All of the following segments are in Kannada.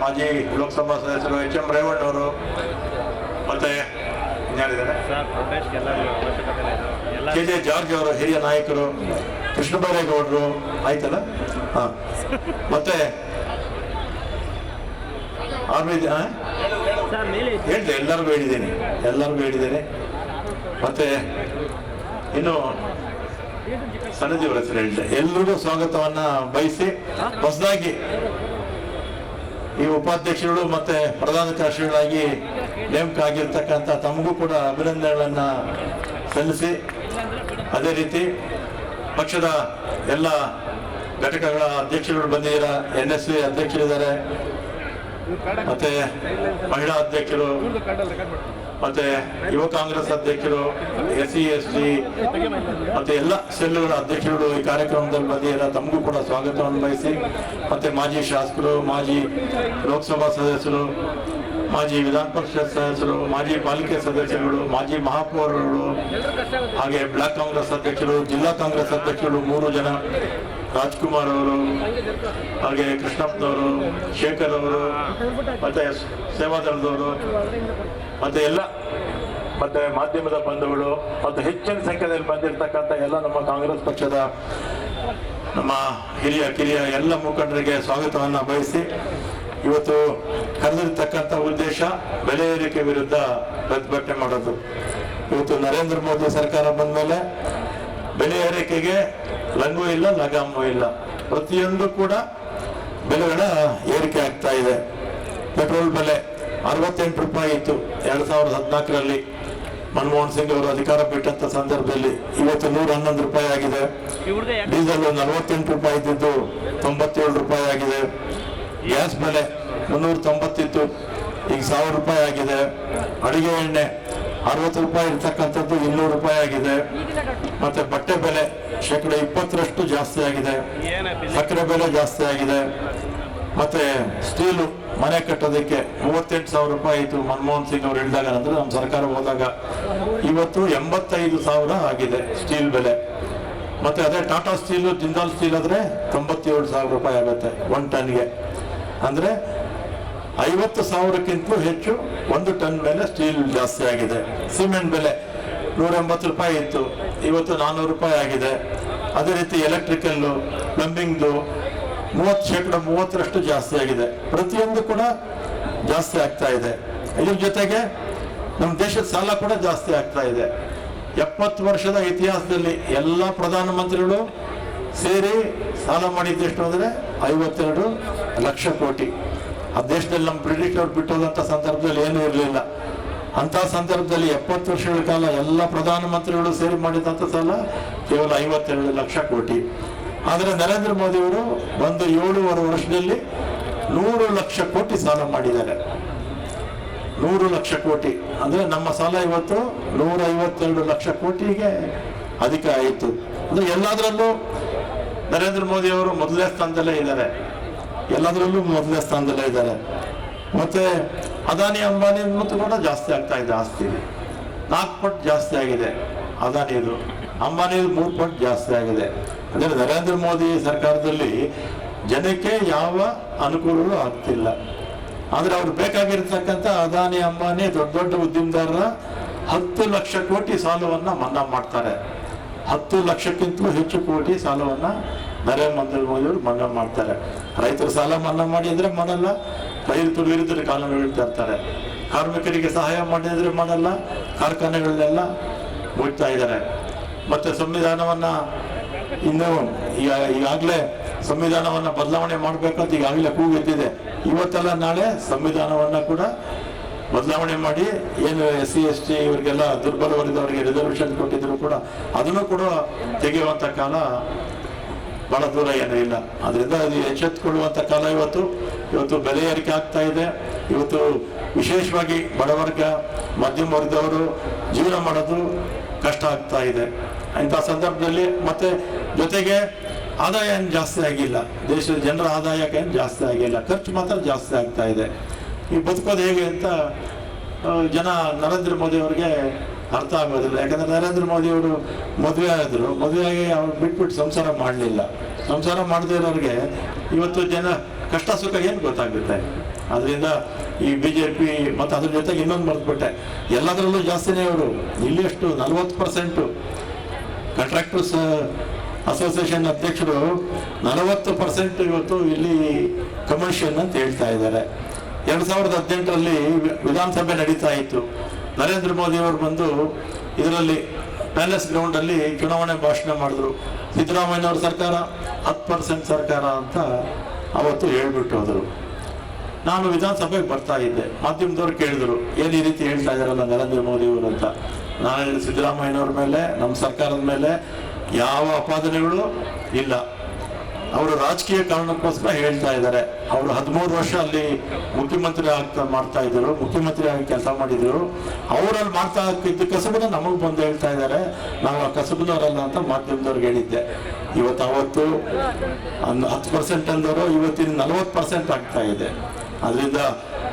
ಮಾಜಿ ಲೋಕಸಭಾ ಸದಸ್ಯರು ಎಚ್ ಎಂ ರೇವಣ್ಣವರು, ಮತ್ತೆ ಯಾರಿದ್ದಾರೆ ಕೆ ಜೆ ಜಾರ್ಜ್ ಅವರು, ಹಿರಿಯ ನಾಯಕರು, ಕೃಷ್ಣ ಬೈರೇಗೌಡರು, ಆಯ್ತಲ್ಲ. ಹಾಂ, ಮತ್ತೆ ಹೇಳಿದೆ, ಎಲ್ಲರಿಗೂ ಹೇಳಿದ್ದೇನೆ. ಮತ್ತೆ ಇನ್ನು ಸನ್ನದಿಯವರ ಹೆಸರು ಹೇಳಿದೆ. ಎಲ್ಲರಿಗೂ ಸ್ವಾಗತವನ್ನ ಬಯಸಿ, ಹೊಸದಾಗಿ ಈ ಉಪಾಧ್ಯಕ್ಷರು ಮತ್ತೆ ಪ್ರಧಾನ ಕಾರ್ಯದರ್ಶಿಗಳಾಗಿ ನೇಮಕ ಆಗಿರ್ತಕ್ಕಂಥ ತಮಗೂ ಕೂಡ ಅಭಿನಂದನೆಗಳನ್ನ ಸಲ್ಲಿಸಿ, ಅದೇ ರೀತಿ ಪಕ್ಷದ ಎಲ್ಲ ಘಟಕಗಳ ಅಧ್ಯಕ್ಷರುಗಳು ಬಂದಿದ್ದೀರಾ. NSV ಅಧ್ಯಕ್ಷರಿದ್ದಾರೆ, ಮತ್ತೆ ಮಹಿಳಾ ಅಧ್ಯಕ್ಷರು, ಮತ್ತೆ ಯುವ ಕಾಂಗ್ರೆಸ್ ಅಧ್ಯಕ್ಷರು, SC ST ಮತ್ತೆ ಎಲ್ಲ ಸೆಲ್ಗಳ ಅಧ್ಯಕ್ಷರುಗಳು ಈ ಕಾರ್ಯಕ್ರಮದಲ್ಲಿ ಬಂದಿದ್ದೀರಾ. ತಮಗೂ ಕೂಡ ಸ್ವಾಗತವನ್ನು ಬಯಸಿ, ಮತ್ತೆ ಮಾಜಿ ಶಾಸಕರು, ಮಾಜಿ ಲೋಕಸಭಾ ಸದಸ್ಯರು, ಮಾಜಿ ವಿಧಾನ ಪರಿಷತ್ ಸದಸ್ಯರು, ಮಾಜಿ ಪಾಲಿಕೆ ಸದಸ್ಯರುಗಳು, ಮಾಜಿ ಮಹಾಪೌರರು, ಹಾಗೆ ಬ್ಲಾಕ್ ಕಾಂಗ್ರೆಸ್ ಅಧ್ಯಕ್ಷರು, ಜಿಲ್ಲಾ ಕಾಂಗ್ರೆಸ್ ಅಧ್ಯಕ್ಷರು 3 ಜನ, ರಾಜ್ಕುಮಾರ್ ಅವರು, ಹಾಗೆ ಕೃಷ್ಣಪ್ಪನವರು, ಶೇಖರ್ ಅವರು, ಮತ್ತೆ ಸೇವಾದಳದವರು, ಮತ್ತೆ ಎಲ್ಲ ಮತ್ತೆ ಮಾಧ್ಯಮದ ಬಂಧುಗಳು, ಮತ್ತು ಹೆಚ್ಚಿನ ಸಂಖ್ಯೆಯಲ್ಲಿ ಬಂದಿರತಕ್ಕಂಥ ಎಲ್ಲ ನಮ್ಮ ಕಾಂಗ್ರೆಸ್ ಪಕ್ಷದ ನಮ್ಮ ಹಿರಿಯ ಕಿರಿಯ ಎಲ್ಲ ಮುಖಂಡರಿಗೆ ಸ್ವಾಗತವನ್ನು ಬಯಸಿ, ಇವತ್ತು ಕರೆದಿರ್ತಕ್ಕಂಥ ಉದ್ದೇಶ ಬೆಲೆ ಏರಿಕೆ ವಿರುದ್ಧ ಪ್ರತಿಭಟನೆ ಮಾಡೋದು. ಇವತ್ತು ನರೇಂದ್ರ ಮೋದಿ ಸರ್ಕಾರ ಬಂದ ಮೇಲೆ ಬೆಲೆ ಏರಿಕೆಗೆ ಲಂಗೂ ಇಲ್ಲ, ಲಗಾಮೂ ಇಲ್ಲ. ಪ್ರತಿಯೊಂದು ಕೂಡ ಬೆಲೆಗಳ ಏರಿಕೆ ಆಗ್ತಾ ಇದೆ. ಪೆಟ್ರೋಲ್ ಬೆಲೆ 68 ರೂಪಾಯಿ ಇತ್ತು 2014ರಲ್ಲಿ, ಮನಮೋಹನ್ ಸಿಂಗ್ ಅವರು ಅಧಿಕಾರ ಬಿಟ್ಟಂತ ಸಂದರ್ಭದಲ್ಲಿ. ಇವತ್ತು 111 ರೂಪಾಯಿ ಆಗಿದೆ. ಡೀಸೆಲ್ 48 ರೂಪಾಯಿ ಇದ್ದಿದ್ದು 97 ರೂಪಾಯಿ ಆಗಿದೆ. ಗ್ಯಾಸ್ ಬೆಲೆ 390 ಇತ್ತು, ಈಗ 1000 ರೂಪಾಯಿ ಆಗಿದೆ. ಅಡಿಗೆ ಎಣ್ಣೆ 60 ರೂಪಾಯಿ ಇರ್ತಕ್ಕಂಥದ್ದು 200 ರೂಪಾಯಿ ಆಗಿದೆ. ಮತ್ತೆ ಬಟ್ಟೆ ಬೆಲೆ 20% ಜಾಸ್ತಿ ಆಗಿದೆ. ಸಕ್ಕರೆ ಬೆಲೆ ಜಾಸ್ತಿ ಆಗಿದೆ. ಮತ್ತೆ ಸ್ಟೀಲು ಮನೆ ಕಟ್ಟೋದಕ್ಕೆ 38,000 ರೂಪಾಯಿ ಇತ್ತು ಮನಮೋಹನ್ ಸಿಂಗ್ ಅವರು ಹೇಳಿದಾಗ, ಅಂದ್ರೆ ನಮ್ಮ ಸರ್ಕಾರ ಹೋದಾಗ. ಇವತ್ತು 85,000 ಆಗಿದೆ ಸ್ಟೀಲ್ ಬೆಲೆ. ಮತ್ತೆ ಅದೇ ಟಾಟಾ ಸ್ಟೀಲು, ಜಿಂದಾಲ್ ಸ್ಟೀಲ್ ಆದ್ರೆ 97,000 ರೂಪಾಯಿ ಆಗುತ್ತೆ 1 ಟನ್ಗೆ. ಅಂದ್ರೆ 50,000ಕ್ಕಿಂತಲೂ ಹೆಚ್ಚು 1 ಟನ್ ಮೇಲೆ ಸ್ಟೀಲ್ ಜಾಸ್ತಿ ಆಗಿದೆ. ಸಿಮೆಂಟ್ ಬೆಲೆ 180 ರೂಪಾಯಿ ಇತ್ತು, ಇವತ್ತು 400 ರೂಪಾಯಿ ಆಗಿದೆ. ಅದೇ ರೀತಿ ಎಲೆಕ್ಟ್ರಿಕಲ್ಲು, ಪ್ಲಂಬಿಂಗ್ದು 30% ಜಾಸ್ತಿ ಆಗಿದೆ. ಪ್ರತಿಯೊಂದು ಕೂಡ ಜಾಸ್ತಿ ಆಗ್ತಾ ಇದೆ. ಇದ್ರ ಜೊತೆಗೆ ನಮ್ಮ ದೇಶದ ಸಾಲ ಕೂಡ ಜಾಸ್ತಿ ಆಗ್ತಾ ಇದೆ. 70 ವರ್ಷದ ಇತಿಹಾಸದಲ್ಲಿ ಎಲ್ಲ ಪ್ರಧಾನಮಂತ್ರಿಗಳು ಸೇರಿ ಸಾಲ ಮಾಡಿದ್ದೆಷ್ಟು ಅಂದರೆ 52 ಲಕ್ಷ ಕೋಟಿ. ಆ ದೇಶದಲ್ಲಿ ನಮ್ಮ ಬ್ರಿಟಿಷ್ ಅವ್ರು ಬಿಟ್ಟೋದಂಥ ಸಂದರ್ಭದಲ್ಲಿ ಏನೂ ಇರಲಿಲ್ಲ. ಅಂಥ ಸಂದರ್ಭದಲ್ಲಿ 70 ವರ್ಷಗಳ ಕಾಲ ಎಲ್ಲ ಪ್ರಧಾನಮಂತ್ರಿಗಳು ಸೇರಿ ಮಾಡಿದಂಥ ಸಾಲ ಕೇವಲ 52 ಲಕ್ಷ ಕೋಟಿ. ಆದರೆ ನರೇಂದ್ರ ಮೋದಿ ಅವರು ಒಂದು 7.5 ವರ್ಷದಲ್ಲಿ 100 ಲಕ್ಷ ಕೋಟಿ ಸಾಲ ಮಾಡಿದ್ದಾರೆ. 100 ಲಕ್ಷ ಕೋಟಿ ಅಂದರೆ ನಮ್ಮ ಸಾಲ ಇವತ್ತು 152 ಲಕ್ಷ ಕೋಟಿಗೆ ಅಧಿಕ ಆಯಿತು. ಅಂದರೆ ಎಲ್ಲದರಲ್ಲೂ ನರೇಂದ್ರ ಮೋದಿ ಅವರು ಮೊದಲನೇ ಸ್ಥಾನದಲ್ಲೇ ಇದ್ದಾರೆ. ಮತ್ತೆ ಅದಾನಿ ಅಂಬಾನಿ ಮತ್ತು ಕೂಡ ಜಾಸ್ತಿ ಆಗ್ತಾ ಇದೆ. ಆಸ್ತಿ 4 ಪಟ್ಟು ಜಾಸ್ತಿ ಆಗಿದೆ ಅದಾನಿದು, ಅಂಬಾನಿದು 3 ಪಟ್ಟು ಜಾಸ್ತಿ ಆಗಿದೆ. ಅಂದರೆ ನರೇಂದ್ರ ಮೋದಿ ಸರ್ಕಾರದಲ್ಲಿ ಜನಕ್ಕೆ ಯಾವ ಅನುಕೂಲಗಳು ಆಗ್ತಿಲ್ಲ. ಆದರೆ ಅವ್ರು ಬೇಕಾಗಿರ್ತಕ್ಕಂಥ ಅದಾನಿ ಅಂಬಾನಿ ದೊಡ್ಡ ದೊಡ್ಡ ಉದ್ಯಮದಾರರ 10 ಲಕ್ಷ ಕೋಟಿ ಸಾಲವನ್ನು ಮನ್ನಾ ಮಾಡ್ತಾರೆ. 10 ಲಕ್ಷಕ್ಕಿಂತಲೂ ಹೆಚ್ಚು ಕೋಟಿ ಸಾಲವನ್ನು ನರೇಂದ್ರ ಮೋದಿ ಅವರು ಮನ್ನಾ ಮಾಡ್ತಾರೆ. ರೈತರು ಸಾಲ ಮನ್ನಾ ಮಾಡಿ ಅಂದರೆ ಮಾಡಲ್ಲ, ರೈತರ ವಿರುದ್ಧ ಕಾನೂನು ಹೇಳ್ತಾ ಇರ್ತಾರೆ. ಕಾರ್ಮಿಕರಿಗೆ ಸಹಾಯ ಮಾಡಿದ್ರೆ ಮಾಡಲ್ಲ, ಕಾರ್ಖಾನೆಗಳನ್ನೆಲ್ಲ ಮುಚ್ತಾ ಇದ್ದಾರೆ. ಮತ್ತು ಸಂವಿಧಾನವನ್ನು ಇನ್ನೂ ಈಗಾಗಲೇ ಸಂವಿಧಾನವನ್ನು ಬದಲಾವಣೆ ಮಾಡಬೇಕಂತ ಈಗಾಗಲೇ ಕೂಗೆದ್ದಿದೆ. ಇವತ್ತೆಲ್ಲ ನಾಳೆ ಸಂವಿಧಾನವನ್ನು ಕೂಡ ಬದಲಾವಣೆ ಮಾಡಿ, ಏನು SC ST ಇವರಿಗೆಲ್ಲ ದುರ್ಬಲ ವರ್ಗದವರಿಗೆ ರಿಸರ್ವೇಷನ್ ಕೊಟ್ಟಿದ್ರು ಕೂಡ ಅದನ್ನು ಕೂಡ ತೆಗೆಯುವಂಥ ಕಾಲ ಬಹಳ ದೂರ ಏನೂ ಇಲ್ಲ. ಅದರಿಂದ ಅದು ಎಚ್ಚೆತ್ತುಕೊಳ್ಳುವಂಥ ಕಾಲ ಇವತ್ತು ಬೆಲೆ ಏರಿಕೆ ಆಗ್ತಾ ಇದೆ. ಇವತ್ತು ವಿಶೇಷವಾಗಿ ಬಡವರ್ಗ, ಮಧ್ಯಮ ವರ್ಗದವರು ಜೀವನ ಮಾಡೋದು ಕಷ್ಟ ಆಗ್ತಾ ಇದೆ. ಇಂಥ ಸಂದರ್ಭದಲ್ಲಿ ಮತ್ತೆ ಜೊತೆಗೆ ಆದಾಯ ಏನು ಜಾಸ್ತಿ ಆಗಿಲ್ಲ, ದೇಶದ ಜನರ ಆದಾಯಕ್ಕೆ ಏನು ಜಾಸ್ತಿ ಆಗಿಲ್ಲ, ಖರ್ಚು ಮಾತ್ರ ಜಾಸ್ತಿ ಆಗ್ತಾ ಇದೆ. ಈ ಬದುಕೋದು ಹೇಗೆ ಅಂತ ಜನ ನರೇಂದ್ರ ಮೋದಿ ಅವರಿಗೆ ಅರ್ಥ ಆಗೋದಿಲ್ಲ. ಯಾಕಂದರೆ ನರೇಂದ್ರ ಮೋದಿ ಅವರು ಮದುವೆ ಆದರು, ಮದುವೆಯಾಗಿ ಅವ್ರು ಬಿಟ್ಬಿಟ್ಟು ಸಂಸಾರ ಮಾಡಲಿಲ್ಲ. ಸಂಸಾರ ಮಾಡದೇ ಇರೋರಿಗೆ ಇವತ್ತು ಜನ ಕಷ್ಟ ಸುಖ ಏನು ಗೊತ್ತಾಗುತ್ತೆ. ಅದರಿಂದ ಈ BJP ಮತ್ತು ಅದ್ರ ಜೊತೆಗೆ ಇನ್ನೊಂದು ಮರೆತುಬಿಟ್ಟೆ, ಎಲ್ಲದರಲ್ಲೂ ಜಾಸ್ತಿನೇ ಅವರು. ಇಲ್ಲಿ ಎಷ್ಟು 40% ಕಾಂಟ್ರಾಕ್ಟರ್ಸ್ ಅಸೋಸಿಯೇಷನ್ ಅಧ್ಯಕ್ಷರು 40% ಇವತ್ತು ಇಲ್ಲಿ ಕಮರ್ಷಿಯಲ್ ಅಂತ ಹೇಳ್ತಾ ಇದ್ದಾರೆ. 2018ರಲ್ಲಿ ವಿಧಾನಸಭೆ ನಡೀತಾ ಇತ್ತು. ನರೇಂದ್ರ ಮೋದಿ ಅವರು ಬಂದು ಇದರಲ್ಲಿ ಪ್ಯಾಲೇಸ್ ಗ್ರೌಂಡಲ್ಲಿ ಚುನಾವಣೆ ಭಾಷಣ ಮಾಡಿದ್ರು. ಸಿದ್ದರಾಮಯ್ಯನವ್ರ ಸರ್ಕಾರ 10% ಸರ್ಕಾರ ಅಂತ ಅವತ್ತು ಹೇಳ್ಬಿಟ್ಟು ಹೋದರು. ನಾನು ವಿಧಾನಸಭೆಗೆ ಬರ್ತಾ ಇದ್ದೆ, ಮಾಧ್ಯಮದವ್ರು ಕೇಳಿದ್ರು, ಏನು ಈ ರೀತಿ ಹೇಳ್ತಾ ಇದ್ದಾರಲ್ಲ ನರೇಂದ್ರ ಮೋದಿ ಅವರು ಅಂತ. ನಾನು ಹೇಳಿದ, ಸಿದ್ದರಾಮಯ್ಯನವ್ರ ಮೇಲೆ, ನಮ್ಮ ಸರ್ಕಾರದ ಮೇಲೆ ಯಾವ ಅಪಾದನೆಗಳು ಇಲ್ಲ. ಅವರು ರಾಜಕೀಯ ಕಾರಣಕ್ಕೋಸ್ಕರ ಹೇಳ್ತಾ ಇದ್ದಾರೆ. ಅವರು 13 ವರ್ಷ ಅಲ್ಲಿ ಮುಖ್ಯಮಂತ್ರಿ ಮಾಡ್ತಾ ಇದ್ರು, ಮುಖ್ಯಮಂತ್ರಿ ಆಗಿ ಕೆಲಸ ಮಾಡಿದ್ರು. ಅವರಲ್ಲಿ ಮಾಡ್ತಾ ಇದ್ದ ಕಸಬನ್ನ ನಮಗೆ ಬಂದು ಹೇಳ್ತಾ ಇದ್ದಾರೆ, ನಾವು ಆ ಕಸಬನವರಲ್ಲ ಅಂತ ಮಾಧ್ಯಮದವ್ರಿಗೆ ಹೇಳಿದ್ದೆ. ಅವತ್ತು 10% ಅಂದವರು ಇವತ್ತಿನ 40% ಆಗ್ತಾ ಇದೆ. ಅದರಿಂದ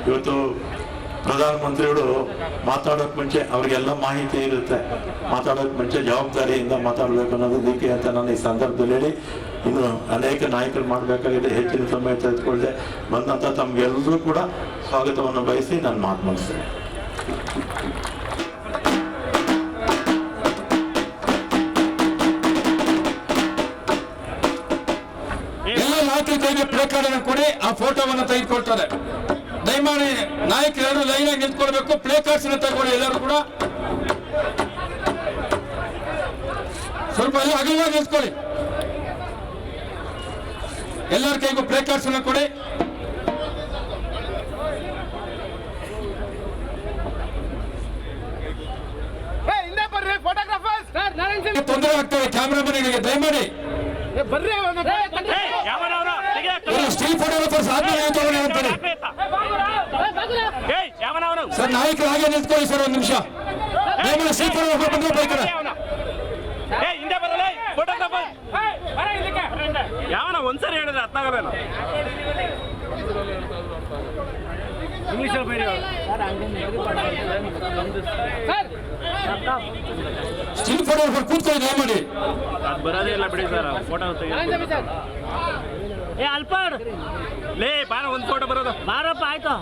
ಇವತ್ತು ಪ್ರಧಾನಮಂತ್ರಿಗಳು ಮಾತಾಡೋಕೆ ಮುಂಚೆ ಅವ್ರಿಗೆಲ್ಲ ಮಾಹಿತಿ ಇರುತ್ತೆ, ಮಾತಾಡೋಕೆ ಮುಂಚೆ ಜವಾಬ್ದಾರಿಯಿಂದ ಮಾತಾಡಬೇಕು ಅನ್ನೋದಕ್ಕೆ ಅಂತ ನಾನು ಈ ಸಂದರ್ಭದಲ್ಲಿ ಹೇಳಿ, ಇನ್ನು ಅನೇಕ ನಾಯಕರು ಮಾಡಬೇಕಾಗಿದೆ. ಹೆಚ್ಚಿನ ಸಮಯ ತೆಗೆದುಕೊಳ್ಳದೆ ಬಂದಂಥ ತಮಗೆಲ್ಲರೂ ಕೂಡ ಸ್ವಾಗತವನ್ನು ಬಯಸಿ ನಾನು ಮಾತು ಮುಗಿಸ್ತೇನೆ. ಎಲ್ಲ ನಾಯಕರ ಕೈಗೆ ಪ್ಲೇ ಕಾರ್ಡ್ ಅನ್ನು ಕೊಡಿ, ಆ ಫೋಟೋವನ್ನು ತೆಗೆದುಕೊಳ್ತಾರೆ. ದಯಮಾಡಿ ನಾಯಕರು ಲೈನ್ ಆಗಿ ನಿಂತ್ಕೊಳ್ಬೇಕು. ಪ್ಲೇ ಕಾರ್ಡ್ಸ್ ತಗೊಳ್ಳಿ ಎಲ್ಲರೂ ಕೂಡ. ಸ್ವಲ್ಪ ಎಲ್ಲ ಅಗಲವಾಗಿ ನಿಂತ್ಕೊಳ್ಳಿ. ಎಲ್ಲರ ಕೈಗೂ ಪ್ಲೇ ಕಾರ್ಡ್ಸ್ ಅನ್ನು ಕೊಡಿ. ತೊಂದರೆ ಆಗ್ತದೆ ಕ್ಯಾಮ್ರಾಮನ್ಗಳಿಗೆ. ದಯಮಾಡಿ ಸ್ಟಿಲ್ ಫೋಟೋಗ್ರಾಫರ್ಸ್ ಆದ್ಮೇಲೆ ತಗೊಳ್ಳಿ ಅಂತಾರೆ ಸರ್. ನಾಯಕರು ಹಾಗೆ ನಿಂತ್ಕೊಳ್ಳಿ ಸರ್, ಒಂದು ನಿಮಿಷ. ದಯಮಾಡಿ ಸ್ಟಿಲ್ ಫೋಟೋಗ್ರಾಫರ್ ಬಂದ್ರೆ ಬೇಕಾರೆ ಯಾವನ ಒಂದ್ಸರಿ ಹೇಳಿದ್ರೆ ಅರ್ಥ ಆಗಲ್ಲ. ಸ್ಟಿಲ್ ಫೋಟೋಗ್ರಾಫರ್ ಕೂತ್ಕೊಳ್ಳಿ ದಯಮಾಡಿ. ಅದು ಬರೋದೇ ಇಲ್ಲ ಬಿಡಿ ಸರ್, ಫೋಟೋ ಅಲ್ಪಾಡ್ ಲೇ ಬಾರ ಒಂದು ಫೋಟೋ ಬರೋದು ಬಾರಪ್ಪ. ಆಯ್ತು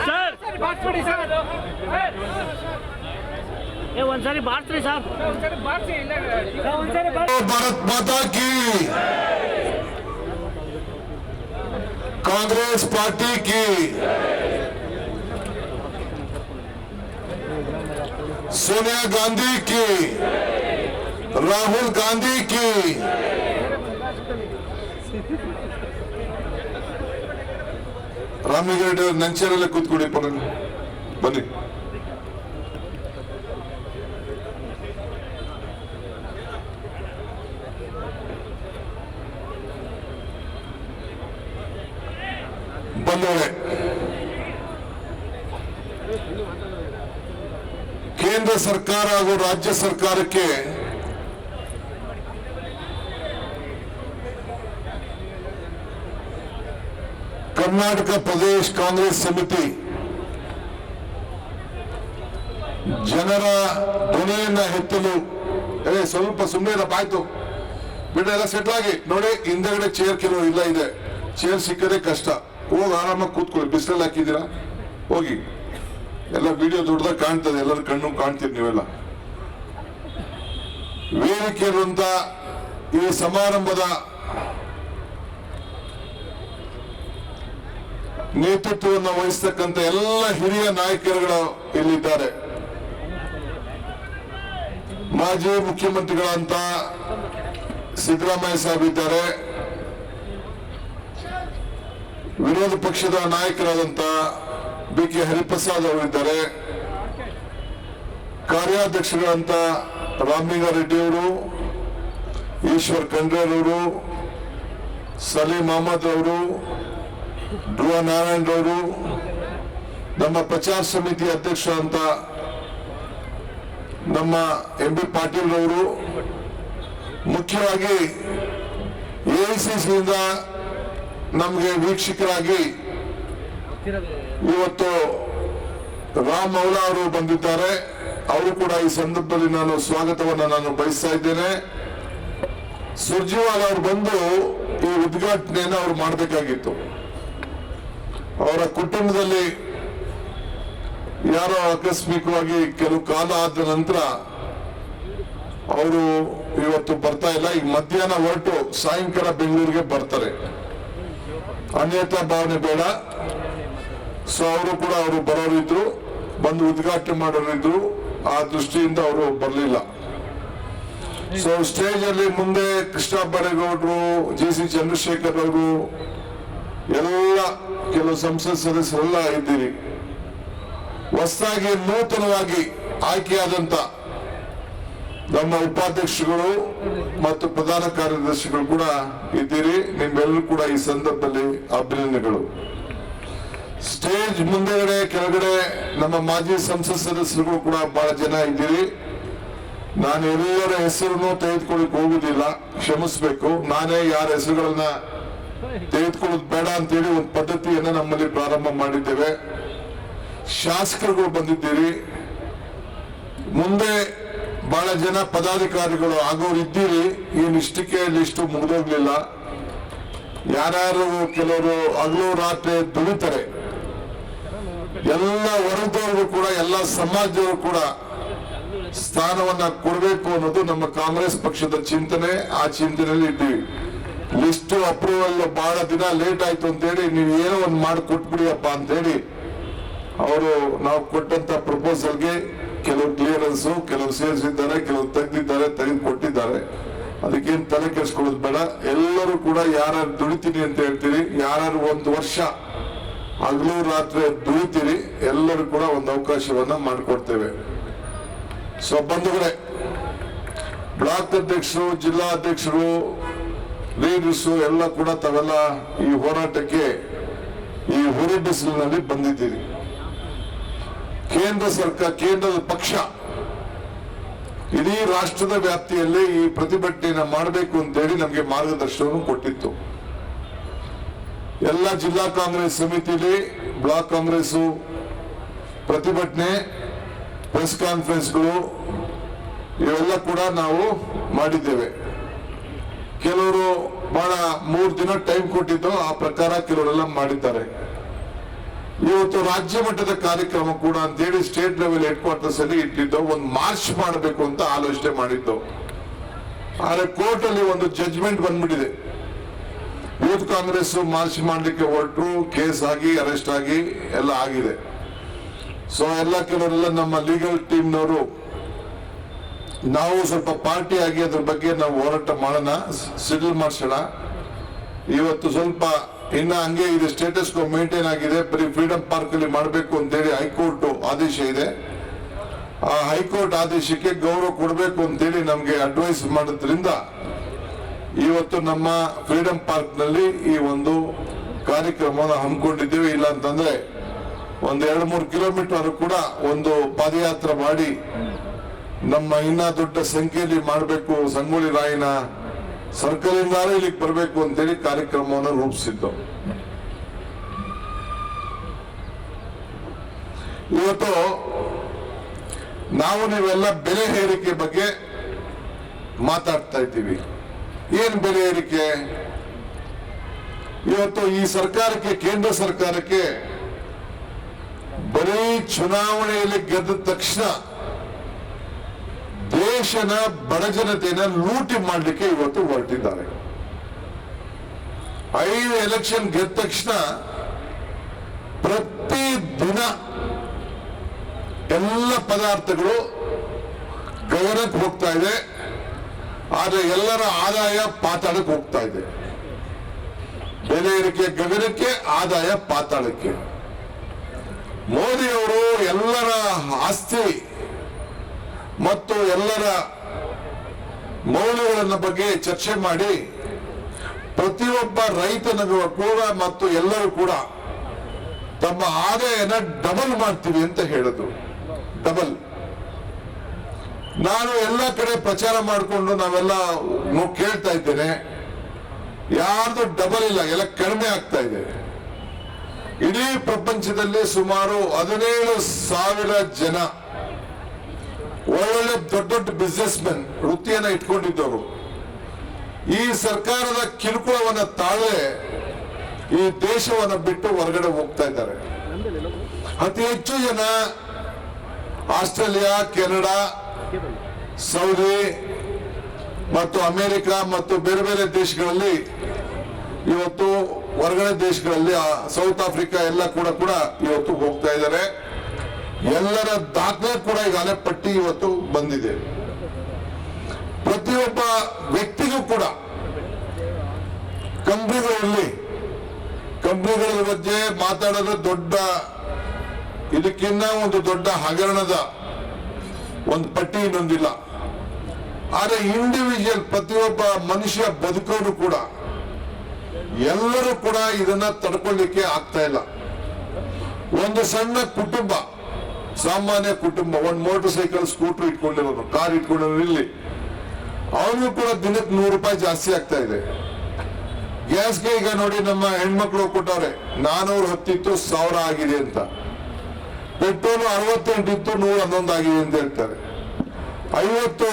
ಸರ್, ಒಂದ್ಸರಿ ಬಾರ್ಸ್ರಿ ಸರ್. भारत माता की, कांग्रेस पार्टी की, सोनिया गांधी की, राहुल गांधी की, ರಾಮಲಿಂಗಾರೆಡ್ಡಿ ನಂಚರಲ್ಲೇ ಕೂತ್ಕೊಡಿ ಬನ್ನಿ. ಬಂದವಳೆ ಕೇಂದ್ರ ಸರ್ಕಾರ ಹಾಗೂ ರಾಜ್ಯ ಸರ್ಕಾರಕ್ಕೆ ಕರ್ನಾಟಕ ಪ್ರದೇಶ ಕಾಂಗ್ರೆಸ್ ಸಮಿತಿ ಜನರ ಧ್ವನಿಯನ್ನ ಎತ್ತಲು ಸ್ವಲ್ಪ ಸುಮ್ಮನೆ ಆಯ್ತು ಬಿಡ, ಎಲ್ಲ ಸೆಟ್ಲ್ ಆಗಿ ನೋಡಿ. ಹಿಂದೆಗಡೆ ಚೇರ್ ಕೆಲವು ಇಲ್ಲ ಇದೆ, ಚೇರ್ ಸಿಕ್ಕದೆ ಕಷ್ಟ. ಹೋಗಿ ಆರಾಮಾಗಿ ಕೂತ್ಕೊಳ್ಳಿ. ಬಿಸಿಲಲ್ಲಿ ಹಾಕಿದ್ದೀರಾ, ಹೋಗಿ. ಎಲ್ಲ ವಿಡಿಯೋ ದೊಡ್ಡದಾಗ ಕಾಣ್ತದೆ, ಎಲ್ಲರ ಕಣ್ಣು ಕಾಣ್ತೀರಿ ನೀವೆಲ್ಲ. ವೇದಿಕೆ ಇರುವಂತ ಈ ಸಮಾರಂಭದ ನೇತೃತ್ವವನ್ನು ವಹಿಸ್ತಕ್ಕಂಥ ಎಲ್ಲ ಹಿರಿಯ ನಾಯಕರುಗಳು ಇಲ್ಲಿದ್ದಾರೆ. ಮಾಜಿ ಮುಖ್ಯಮಂತ್ರಿಗಳಂತ ಸಿದ್ದರಾಮಯ್ಯ ಸಾಹೇಬ್ ಇದ್ದಾರೆ, ವಿರೋಧ ಪಕ್ಷದ ನಾಯಕರಾದಂತ BK ಹರಿಪ್ರಸಾದ್ ಅವರಿದ್ದಾರೆ, ಕಾರ್ಯಾಧ್ಯಕ್ಷಗಳಂತ ರಾಮಲಿಂಗಾರೆಡ್ಡಿ ಅವರು, ಈಶ್ವರ್ ಖಂಡ್ರೆ ಅವರು, ಸಲೀಂ ಅಹಮದ್ ಅವರು, ಧ್ರುವ ನಾರಾಯಣ್ ಅವರು, ನಮ್ಮ ಪ್ರಚಾರ ಸಮಿತಿ ಅಧ್ಯಕ್ಷ ಅಂತ ನಮ್ಮ MB ಪಾಟೀಲ್ ಅವರು, ಮುಖ್ಯವಾಗಿ AICCಯಿಂದ ನಮಗೆ ವೀಕ್ಷಕರಾಗಿ ಇವತ್ತು ರಾಮ್ ಮೌಲಾ ಅವರು ಬಂದಿದ್ದಾರೆ. ಅವರು ಕೂಡ ಈ ಸಂದರ್ಭದಲ್ಲಿ ನಾನು ಸ್ವಾಗತವನ್ನು ನಾನು ಬಯಸ್ತಾ ಇದ್ದೇನೆ. ಸುರ್ಜಿವಾಲ್ ಅವರು ಬಂದು ಈ ಉದ್ಘಾಟನೆಯನ್ನು ಅವರು ಮಾಡಬೇಕಾಗಿತ್ತು. ಅವರ ಕುಟುಂಬದಲ್ಲಿ ಯಾರೋ ಆಕಸ್ಮಿಕವಾಗಿ ಕೆಲವು ಕಾಲ ಆದ ನಂತರ ಅವರು ಇವತ್ತು ಬರ್ತಾ ಇಲ್ಲ. ಈಗ ಮಧ್ಯಾಹ್ನ ಹೊರಟು ಸಾಯಂಕಾಲ ಬೆಂಗಳೂರಿಗೆ ಬರ್ತಾರೆ. ಅನ್ಯತಾ ಭಾವನೆ ಬೇಡ. ಸೊ ಅವರು ಕೂಡ ಅವರು ಬರೋರಿದ್ರು, ಬಂದು ಉದ್ಘಾಟನೆ ಮಾಡೋರಿದ್ರು. ಆ ದೃಷ್ಟಿಯಿಂದ ಅವರು ಬರಲಿಲ್ಲ. ಸೊ ಸ್ಟೇಜ್ ಅಲ್ಲಿ ಮುಂದೆ ಕೃಷ್ಣ ಬೈರೇಗೌಡರು, JC ಚಂದ್ರಶೇಖರ್ ಅವರು, ಎಲ್ಲ ಕೆಲವು ಸಂಸತ್ ಸದಸ್ಯರೆಲ್ಲ ಇದ್ದೀರಿ. ಹೊಸದಾಗಿ ನೂತನವಾಗಿ ಆಯ್ಕೆಯಾದಂತ ನಮ್ಮ ಉಪಾಧ್ಯಕ್ಷರುಗಳು ಮತ್ತು ಪ್ರಧಾನ ಕಾರ್ಯದರ್ಶಿಗಳು ಕೂಡ ಇದ್ದೀರಿ. ನಿಮ್ಮೆಲ್ಲರೂ ಕೂಡ ಈ ಸಂದರ್ಭದಲ್ಲಿ ಅಭಿನಂದನೆಗಳು. ಸ್ಟೇಜ್ ಮುಂದೆಗಡೆ ಕೆಳಗಡೆ ನಮ್ಮ ಮಾಜಿ ಸಂಸತ್ ಸದಸ್ಯರುಗಳು ಕೂಡ ಬಹಳ ಜನ ಇದ್ದೀರಿ. ನಾನು ಎಲ್ಲರ ಹೆಸರನ್ನು ತೆಗೆದುಕೊಳ್ಳಿಕ್ಕೆ ಹೋಗುದಿಲ್ಲ, ಕ್ಷಮಿಸಬೇಕು. ನಾನೇ ಯಾರ ಹೆಸರುಗಳನ್ನ ತೆಗೆದುಕೊಳ್ಳೋದು ಬೇಡ ಅಂತೇಳಿ ಒಂದು ಪದ್ಧತಿಯನ್ನ ನಮ್ಮಲ್ಲಿ ಪ್ರಾರಂಭ ಮಾಡಿದ್ದೇವೆ. ಶಾಸಕರುಗಳು ಬಂದಿದ್ದೀರಿ, ಮುಂದೆ ಬಹಳ ಜನ ಪದಾಧಿಕಾರಿಗಳು ಆಗೋರು ಇದ್ದೀರಿ. ಇಷ್ಟಕ್ಕೆ ಲಿಸ್ಟು ಮುಗಿದೋಗ್ಲಿಲ್ಲ. ಯಾರ್ಯಾರು ಕೆಲವರು ಹಗಲು ರಾತ್ರಿ ದುಡಿತಾರೆ, ಎಲ್ಲ ವರ್ಗದವ್ರಿಗೂ ಕೂಡ, ಎಲ್ಲ ಸಮಾಜದವರು ಕೂಡ ಸ್ಥಾನವನ್ನ ಕೊಡಬೇಕು ಅನ್ನೋದು ನಮ್ಮ ಕಾಂಗ್ರೆಸ್ ಪಕ್ಷದ ಚಿಂತನೆ. ಆ ಚಿಂತನೆಯಲ್ಲಿ ಇದ್ದೀವಿ. ಲಿಸ್ಟ್ ಅಪ್ರೂವಲ್ ಬಹಳ ದಿನ ಲೇಟ್ ಆಯ್ತು ಅಂತೇಳಿ ನೀವು ಏನೋ ಒಂದು ಮಾಡಿ ಕೊಟ್ಬಿಡಿಯಪ್ಪ ಅಂತೇಳಿ ಅವರು ನಾವು ಕೊಟ್ಟಂತ ಪ್ರಪೋಸಲ್ಗೆ ಕೆಲವು ಕ್ಲಿಯರೆನ್ಸ್, ಕೆಲವು ಸೇರಿಸಿದ್ದಾರೆ, ಕೆಲವು ತೆಗೆದು ಕೊಟ್ಟಿದ್ದಾರೆ. ಅದಕ್ಕೇನು ತಲೆ ಕೆಡಿಸ್ಕೊಳ್ಳೋದು ಬೇಡ. ಎಲ್ಲರೂ ಕೂಡ ಯಾರ್ಯಾರು ದುಡಿತೀನಿ ಅಂತ ಹೇಳ್ತೀರಿ, ಯಾರ್ಯಾರು ಒಂದು ವರ್ಷ ಹಗಲು ರಾತ್ರಿ ದುಡಿತೀರಿ, ಎಲ್ಲರೂ ಕೂಡ ಒಂದು ಅವಕಾಶವನ್ನ ಮಾಡಿಕೊಡ್ತೇವೆ. ಸೊ ಬಂಧುಗಳೇ, ಬ್ಲಾಕ್ ಅಧ್ಯಕ್ಷರು, ಜಿಲ್ಲಾ ಅಧ್ಯಕ್ಷರು, ಲೀಡರ್ಸು ಎಲ್ಲ ಕೂಡ ತಾವೆಲ್ಲ ಈ ಹೋರಾಟಕ್ಕೆ ಈ ಹುರಿ ಬಿಸಿಲಿನಲ್ಲಿ ಬಂದಿದ್ದೀರಿ. ಕೇಂದ್ರ ಸರ್ಕಾರ, ಕೇಂದ್ರದ ಪಕ್ಷ ಇಡೀ ರಾಷ್ಟ್ರದ ವ್ಯಾಪ್ತಿಯಲ್ಲಿ ಈ ಪ್ರತಿಭಟನೆಯನ್ನ ಮಾಡಬೇಕು ಅಂತೇಳಿ ನಮಗೆ ಮಾರ್ಗದರ್ಶನವನ್ನು ಕೊಟ್ಟಿತ್ತು. ಎಲ್ಲ ಜಿಲ್ಲಾ ಕಾಂಗ್ರೆಸ್ ಸಮಿತಿಯಲ್ಲಿ ಬ್ಲಾಕ್ ಕಾಂಗ್ರೆಸ್ ಪ್ರತಿಭಟನೆ, ಪ್ರೆಸ್ ಕಾನ್ಫರೆನ್ಸ್ಗಳು ಇವೆಲ್ಲ ಕೂಡ ನಾವು ಮಾಡಿದ್ದೇವೆ. ಕೆಲವರು ಬಹಳ 3 ದಿನ ಟೈಮ್ ಕೊಟ್ಟಿದ್ದು, ಆ ಪ್ರಕಾರ ಕೆಲವರೆಲ್ಲ ಮಾಡಿದ್ದಾರೆ. ಇವತ್ತು ರಾಜ್ಯ ಮಟ್ಟದ ಕಾರ್ಯಕ್ರಮ ಕೂಡ ಅಂತೇಳಿ ಸ್ಟೇಟ್ ಲೆವೆಲ್ ಹೆಡ್ ಕ್ವಾರ್ಟರ್ಸ್ ಅಲ್ಲಿ ಇಟ್ಟಿದ್ದು, ಒಂದು ಮಾರ್ಚ್ ಮಾಡಬೇಕು ಅಂತ ಆಲೋಚನೆ ಮಾಡಿದ್ದು. ಆದ್ರೆ ಕೋರ್ಟ್ ಅಲ್ಲಿ ಒಂದು ಜಡ್ಜ್ಮೆಂಟ್ ಬಂದ್ಬಿಟ್ಟಿದೆ. ಯೂತ್ ಕಾಂಗ್ರೆಸ್ ಮಾರ್ಚ್ ಮಾಡ್ಲಿಕ್ಕೆ ಹೊರಟರು, ಕೇಸ್ ಆಗಿ ಅರೆಸ್ಟ್ ಆಗಿ ಎಲ್ಲ ಆಗಿದೆ. ಸೊ ಎಲ್ಲ ಕೆಲವರೆಲ್ಲ ನಮ್ಮ ಲೀಗಲ್ ಟೀಮ್ನವರು ನಾವು ಸ್ವಲ್ಪ ಪಾರ್ಟಿ ಆಗಿ ಅದ್ರ ಬಗ್ಗೆ ನಾವು ಹೋರಾಟ ಮಾಡೋಣ, ಸೆಟಲ್ ಮಾಡಿಸೋಣ. ಇವತ್ತು ಸ್ವಲ್ಪ ಇನ್ನ ಹಂಗೆ ಇದೆ, ಸ್ಟೇಟಸ್ ಮೇಂಟೈನ್ ಆಗಿದೆ. ಬರೀ ಫ್ರೀಡಂ ಪಾರ್ಕ್ ಅಲ್ಲಿ ಮಾಡಬೇಕು ಅಂತೇಳಿ ಹೈಕೋರ್ಟ್ ಆದೇಶ ಇದೆ. ಆ ಹೈಕೋರ್ಟ್ ಆದೇಶಕ್ಕೆ ಗೌರವ ಕೊಡಬೇಕು ಅಂತೇಳಿ ನಮ್ಗೆ ಅಡ್ವೈಸ್ ಮಾಡೋದ್ರಿಂದ ಇವತ್ತು ನಮ್ಮ ಫ್ರೀಡಂ ಪಾರ್ಕ್ ನಲ್ಲಿ ಈ ಒಂದು ಕಾರ್ಯಕ್ರಮವನ್ನು ಹಮ್ಮಿಕೊಂಡಿದ್ದೇವೆ. ಇಲ್ಲ ಅಂತಂದ್ರೆ ಒಂದು 2-3 ಕಿಲೋಮೀಟರ್ ಕೂಡ ಒಂದು ಪಾದಯಾತ್ರೆ ಮಾಡಿ ನಮ್ಮ ಇನ್ನ ದೊಡ್ಡ ಸಂಖ್ಯೆಯಲ್ಲಿ ಮಾಡಬೇಕು, ಸಂಗೊಳ್ಳಿ ರಾಯನ ಸರ್ಕಲ್ ಇಂದಾನೆ ಇಲ್ಲಿಗೆ ಬರಬೇಕು ಅಂತೇಳಿ ಕಾರ್ಯಕ್ರಮವನ್ನು ರೂಪಿಸಿದ್ದು. ಇವತ್ತು ನಾವು ನೀವೆಲ್ಲ ಬೆಲೆ ಏರಿಕೆ ಬಗ್ಗೆ ಮಾತಾಡ್ತಾ ಇದ್ದೀವಿ. ಏನ್ ಬೆಲೆ ಏರಿಕೆ? ಇವತ್ತು ಈ ಸರ್ಕಾರಕ್ಕೆ, ಕೇಂದ್ರ ಸರ್ಕಾರಕ್ಕೆ ಬರೀ ಚುನಾವಣೆಯಲ್ಲಿ ಗೆದ್ದ ತಕ್ಷಣ ದೇಶನ ಬಡ ಜನತೆಯನ್ನ ಲೂಟಿ ಮಾಡಲಿಕ್ಕೆ ಇವತ್ತು ಹೊರಟಿದ್ದಾರೆ. 5 ಎಲೆಕ್ಷನ್ ಗೆದ್ದ ತಕ್ಷಣ ಪ್ರತಿ ದಿನ ಎಲ್ಲ ಪದಾರ್ಥಗಳು ಗಗನಕ್ಕೆ ಹೋಗ್ತಾ ಇದೆ, ಆದ್ರೆ ಎಲ್ಲರ ಆದಾಯ ಪಾತಾಳಕ್ಕೆ ಹೋಗ್ತಾ ಇದೆ. ಬೆಲೆ ಏರಿಕೆ ಗಗನಕ್ಕೆ, ಆದಾಯ ಪಾತಾಳಕ್ಕೆ. ಮೋದಿ ಅವರು ಎಲ್ಲರ ಆಸ್ತಿ ಮತ್ತು ಎಲ್ಲರ ಮೌಲ್ಯಗಳನ್ನ ಬಗ್ಗೆ ಚರ್ಚೆ ಮಾಡಿ ಪ್ರತಿಯೊಬ್ಬ ರೈತನಿಗೂ ಕೂಡ ಮತ್ತು ಎಲ್ಲರೂ ಕೂಡ ತಮ್ಮ ಆದಾಯನ ಡಬಲ್ ಮಾಡ್ತೀವಿ ಅಂತ ಹೇಳಿದ್ರು. ಡಬಲ್. ನಾನು ಎಲ್ಲ ಕಡೆ ಪ್ರಚಾರ ಮಾಡಿಕೊಂಡು ನಾವೆಲ್ಲ ಕೇಳ್ತಾ ಇದ್ದೇನೆ, ಯಾರ್ದು ಡಬಲ್ ಇಲ್ಲ, ಎಲ್ಲ ಕಡಿಮೆ ಆಗ್ತಾ ಇದೆ. ಇಡೀ ಪ್ರಪಂಚದಲ್ಲಿ ಸುಮಾರು 17,000 ಜನ ಒಳ್ಳೊಳ್ಳೆ ದೊಡ್ಡ ದೊಡ್ಡ ಬಿಸ್ನೆಸ್ ಮೆನ್, ವೃತ್ತಿಯನ್ನ ಇಟ್ಕೊಂಡಿದ್ದವರು ಈ ಸರ್ಕಾರದ ಕಿರುಕುಳವನ್ನ ತಾಳೆ ಈ ದೇಶವನ್ನು ಬಿಟ್ಟು ಹೊರಗಡೆ ಹೋಗ್ತಾ ಇದ್ದಾರೆ. ಅತಿ ಹೆಚ್ಚು ಜನ ಆಸ್ಟ್ರೇಲಿಯಾ, ಕೆನಡಾ, ಸೌದಿ ಮತ್ತು ಅಮೆರಿಕ ಮತ್ತು ಬೇರೆ ಬೇರೆ ದೇಶಗಳಲ್ಲಿ ಇವತ್ತು ಹೊರಗಡೆ ದೇಶಗಳಲ್ಲಿ ಸೌತ್ ಆಫ್ರಿಕಾ ಎಲ್ಲ ಕೂಡ ಇವತ್ತು ಹೋಗ್ತಾ ಇದ್ದಾರೆ. ಎಲ್ಲರ ದಾಖಲೆ ಕೂಡ ಈಗಾಗಲೇ ಪಟ್ಟಿ ಇವತ್ತು ಬಂದಿದೆ. ಪ್ರತಿಯೊಬ್ಬ ವ್ಯಕ್ತಿಗೂ ಕೂಡ ಕಂಪನಿಗಳ ಬಗ್ಗೆ ಮಾತಾಡೋದು ದೊಡ್ಡ, ಇದಕ್ಕಿನ್ನ ಒಂದು ದೊಡ್ಡ ಹಗರಣದ ಒಂದು ಪಟ್ಟಿ ಇನ್ನೊಂದಿಲ್ಲ. ಆದರೆ ಇಂಡಿವಿಜುವಲ್ ಪ್ರತಿಯೊಬ್ಬ ಮನುಷ್ಯ ಬದುಕೋರು ಕೂಡ ಎಲ್ಲರೂ ಕೂಡ ಇದನ್ನ ತಡ್ಕೊಳ್ಳಿಕ್ಕೆ ಆಗ್ತಾ ಇಲ್ಲ. ಒಂದು ಸಣ್ಣ ಕುಟುಂಬ, ಸಾಮಾನ್ಯ ಕುಟುಂಬ, ಒಂದು ಮೋಟರ್ ಸೈಕಲ್, ಸ್ಕೂಟರ್ ಇಟ್ಕೊಂಡಿರೋದು, ಕಾರ್ ಇಟ್ಕೊಂಡಿರೋದು, ಇಲ್ಲಿ ಅವನು ಕೂಡ ದಿನಕ್ಕೆ 100 ರೂಪಾಯಿ ಜಾಸ್ತಿ ಆಗ್ತಾ ಇದೆ. ಗ್ಯಾಸ್ಗೆ ಈಗ ನೋಡಿ ನಮ್ಮ ಹೆಣ್ಮಕ್ಳು ಕೊಟ್ಟವ್ರೆ, 410 ಇತ್ತು 1000 ಆಗಿದೆ ಅಂತ. ಪೆಟ್ರೋಲ್ 68 ಇತ್ತು 111 ಆಗಿದೆ ಅಂತ ಹೇಳ್ತಾರೆ. 50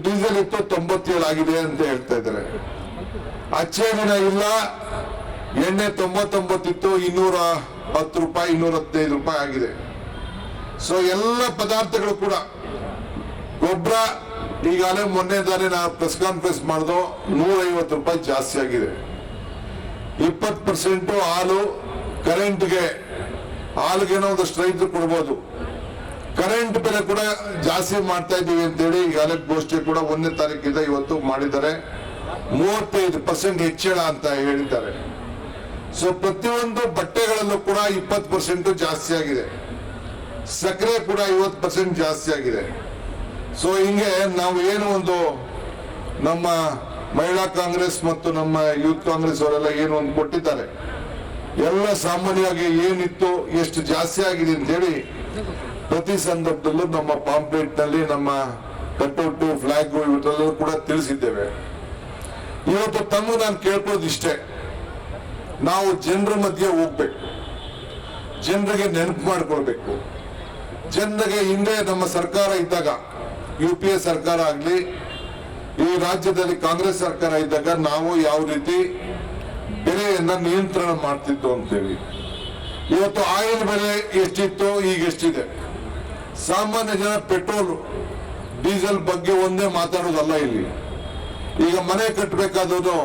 ಡೀಸೆಲ್ ಇತ್ತು 97 ಆಗಿದೆ ಅಂತ ಹೇಳ್ತಾ ಇದ್ದಾರೆ. ಅಚ್ಚೆ ದಿನ ಇಲ್ಲ, ಎಣ್ಣೆ 99 ಇತ್ತು 210 ರೂಪಾಯಿ 215 ರೂಪಾಯಿ ಆಗಿದೆ. ಸೊ ಎಲ್ಲ ಪದಾರ್ಥಗಳು ಕೂಡ, ಗೊಬ್ಬರ ಈಗಾಗಲೇ ಮೊನ್ನೆ ತಾನೇ ನಾವು ಪ್ರೆಸ್ ಕಾನ್ಫರೆನ್ಸ್ ಮಾಡಿದೋ 150 ರೂಪಾಯಿ ಜಾಸ್ತಿ ಆಗಿದೆ. 20% ಹಾಲು, ಕರೆಂಟ್ಗೆ, ಹಾಲಿಗೇನೋ ಒಂದಷ್ಟು ರೈತರು ಕೊಡ್ಬೋದು. ಕರೆಂಟ್ ಬೆಲೆ ಕೂಡ ಜಾಸ್ತಿ ಮಾಡ್ತಾ ಇದ್ದೀವಿ ಅಂತೇಳಿ ಈಗಾಗಲೇ ಗೋಷ್ಠಿ ಕೂಡ 1ನೇ ತಾರೀಕಿಂದ ಇವತ್ತು ಮಾಡಿದ್ದಾರೆ. 35% ಹೆಚ್ಚಳ ಅಂತ ಹೇಳಿದ್ದಾರೆ. ಸೊ ಪ್ರತಿಯೊಂದು ಬಟ್ಟೆಗಳಲ್ಲೂ ಕೂಡ 20% ಜಾಸ್ತಿ ಆಗಿದೆ. ಸಕ್ಕರೆ ಕೂಡ 50% ಜಾಸ್ತಿ ಆಗಿದೆ. ಸೊ ಹಿಂಗೆ ನಾವು ಏನು ಒಂದು ನಮ್ಮ ಮಹಿಳಾ ಕಾಂಗ್ರೆಸ್ ಮತ್ತು ನಮ್ಮ ಯೂತ್ ಕಾಂಗ್ರೆಸ್ ಅವರೆಲ್ಲ ಏನು ಒಂದು ಕೊಟ್ಟಿದ್ದಾರೆ, ಎಲ್ಲ ಸಾಮಾನ್ಯವಾಗಿ ಏನಿತ್ತು ಎಷ್ಟು ಜಾಸ್ತಿ ಆಗಿದೆ ಅಂತೇಳಿ ಪ್ರತಿ ಸಂದರ್ಭದಲ್ಲೂ ನಮ್ಮ ಪಾಂಪ್ಲೆಟ್ ನಲ್ಲಿ, ನಮ್ಮ ಕಟ್ಔಟ್, ಫ್ಲಾಗ್ ಇವತ್ತೆಲ್ಲೂ ಕೂಡ ತಿಳಿಸಿದ್ದೇವೆ. ಇವತ್ತು ತಮ್ಮ ನಾನು ಕೇಳ್ಕೊಳ್ಳೋದು ಇಷ್ಟೇ, ನಾವು ಜನರ ಮಧ್ಯೆ ಹೋಗ್ಬೇಕು, ಜನರಿಗೆ ನೆನಪು ಮಾಡ್ಕೊಳ್ಬೇಕು. ಜನರಿಗೆ ಹಿಂದೆ ನಮ್ಮ ಸರ್ಕಾರ ಇದ್ದಾಗ, UPA ಸರ್ಕಾರ ಆಗ್ಲಿ, ಈ ರಾಜ್ಯದಲ್ಲಿ ಕಾಂಗ್ರೆಸ್ ಸರ್ಕಾರ ಇದ್ದಾಗ ನಾವು ಯಾವ ರೀತಿ ಬೆಲೆಯನ್ನ ನಿಯಂತ್ರಣ ಮಾಡ್ತಿತ್ತು ಅಂತೇಳಿ. ಇವತ್ತು ಆಯಿಲ್ ಬೆಲೆ ಎಷ್ಟಿತ್ತು, ಈಗ ಎಷ್ಟಿದೆ. ಸಾಮಾನ್ಯ ಜನ ಪೆಟ್ರೋಲ್, ಡೀಸೆಲ್ ಬಗ್ಗೆ ಒಂದೇ ಮಾತಾಡೋದಲ್ಲ ಇಲ್ಲಿ. ಈಗ ಮನೆ ಕಟ್ಟಬೇಕಾದವನು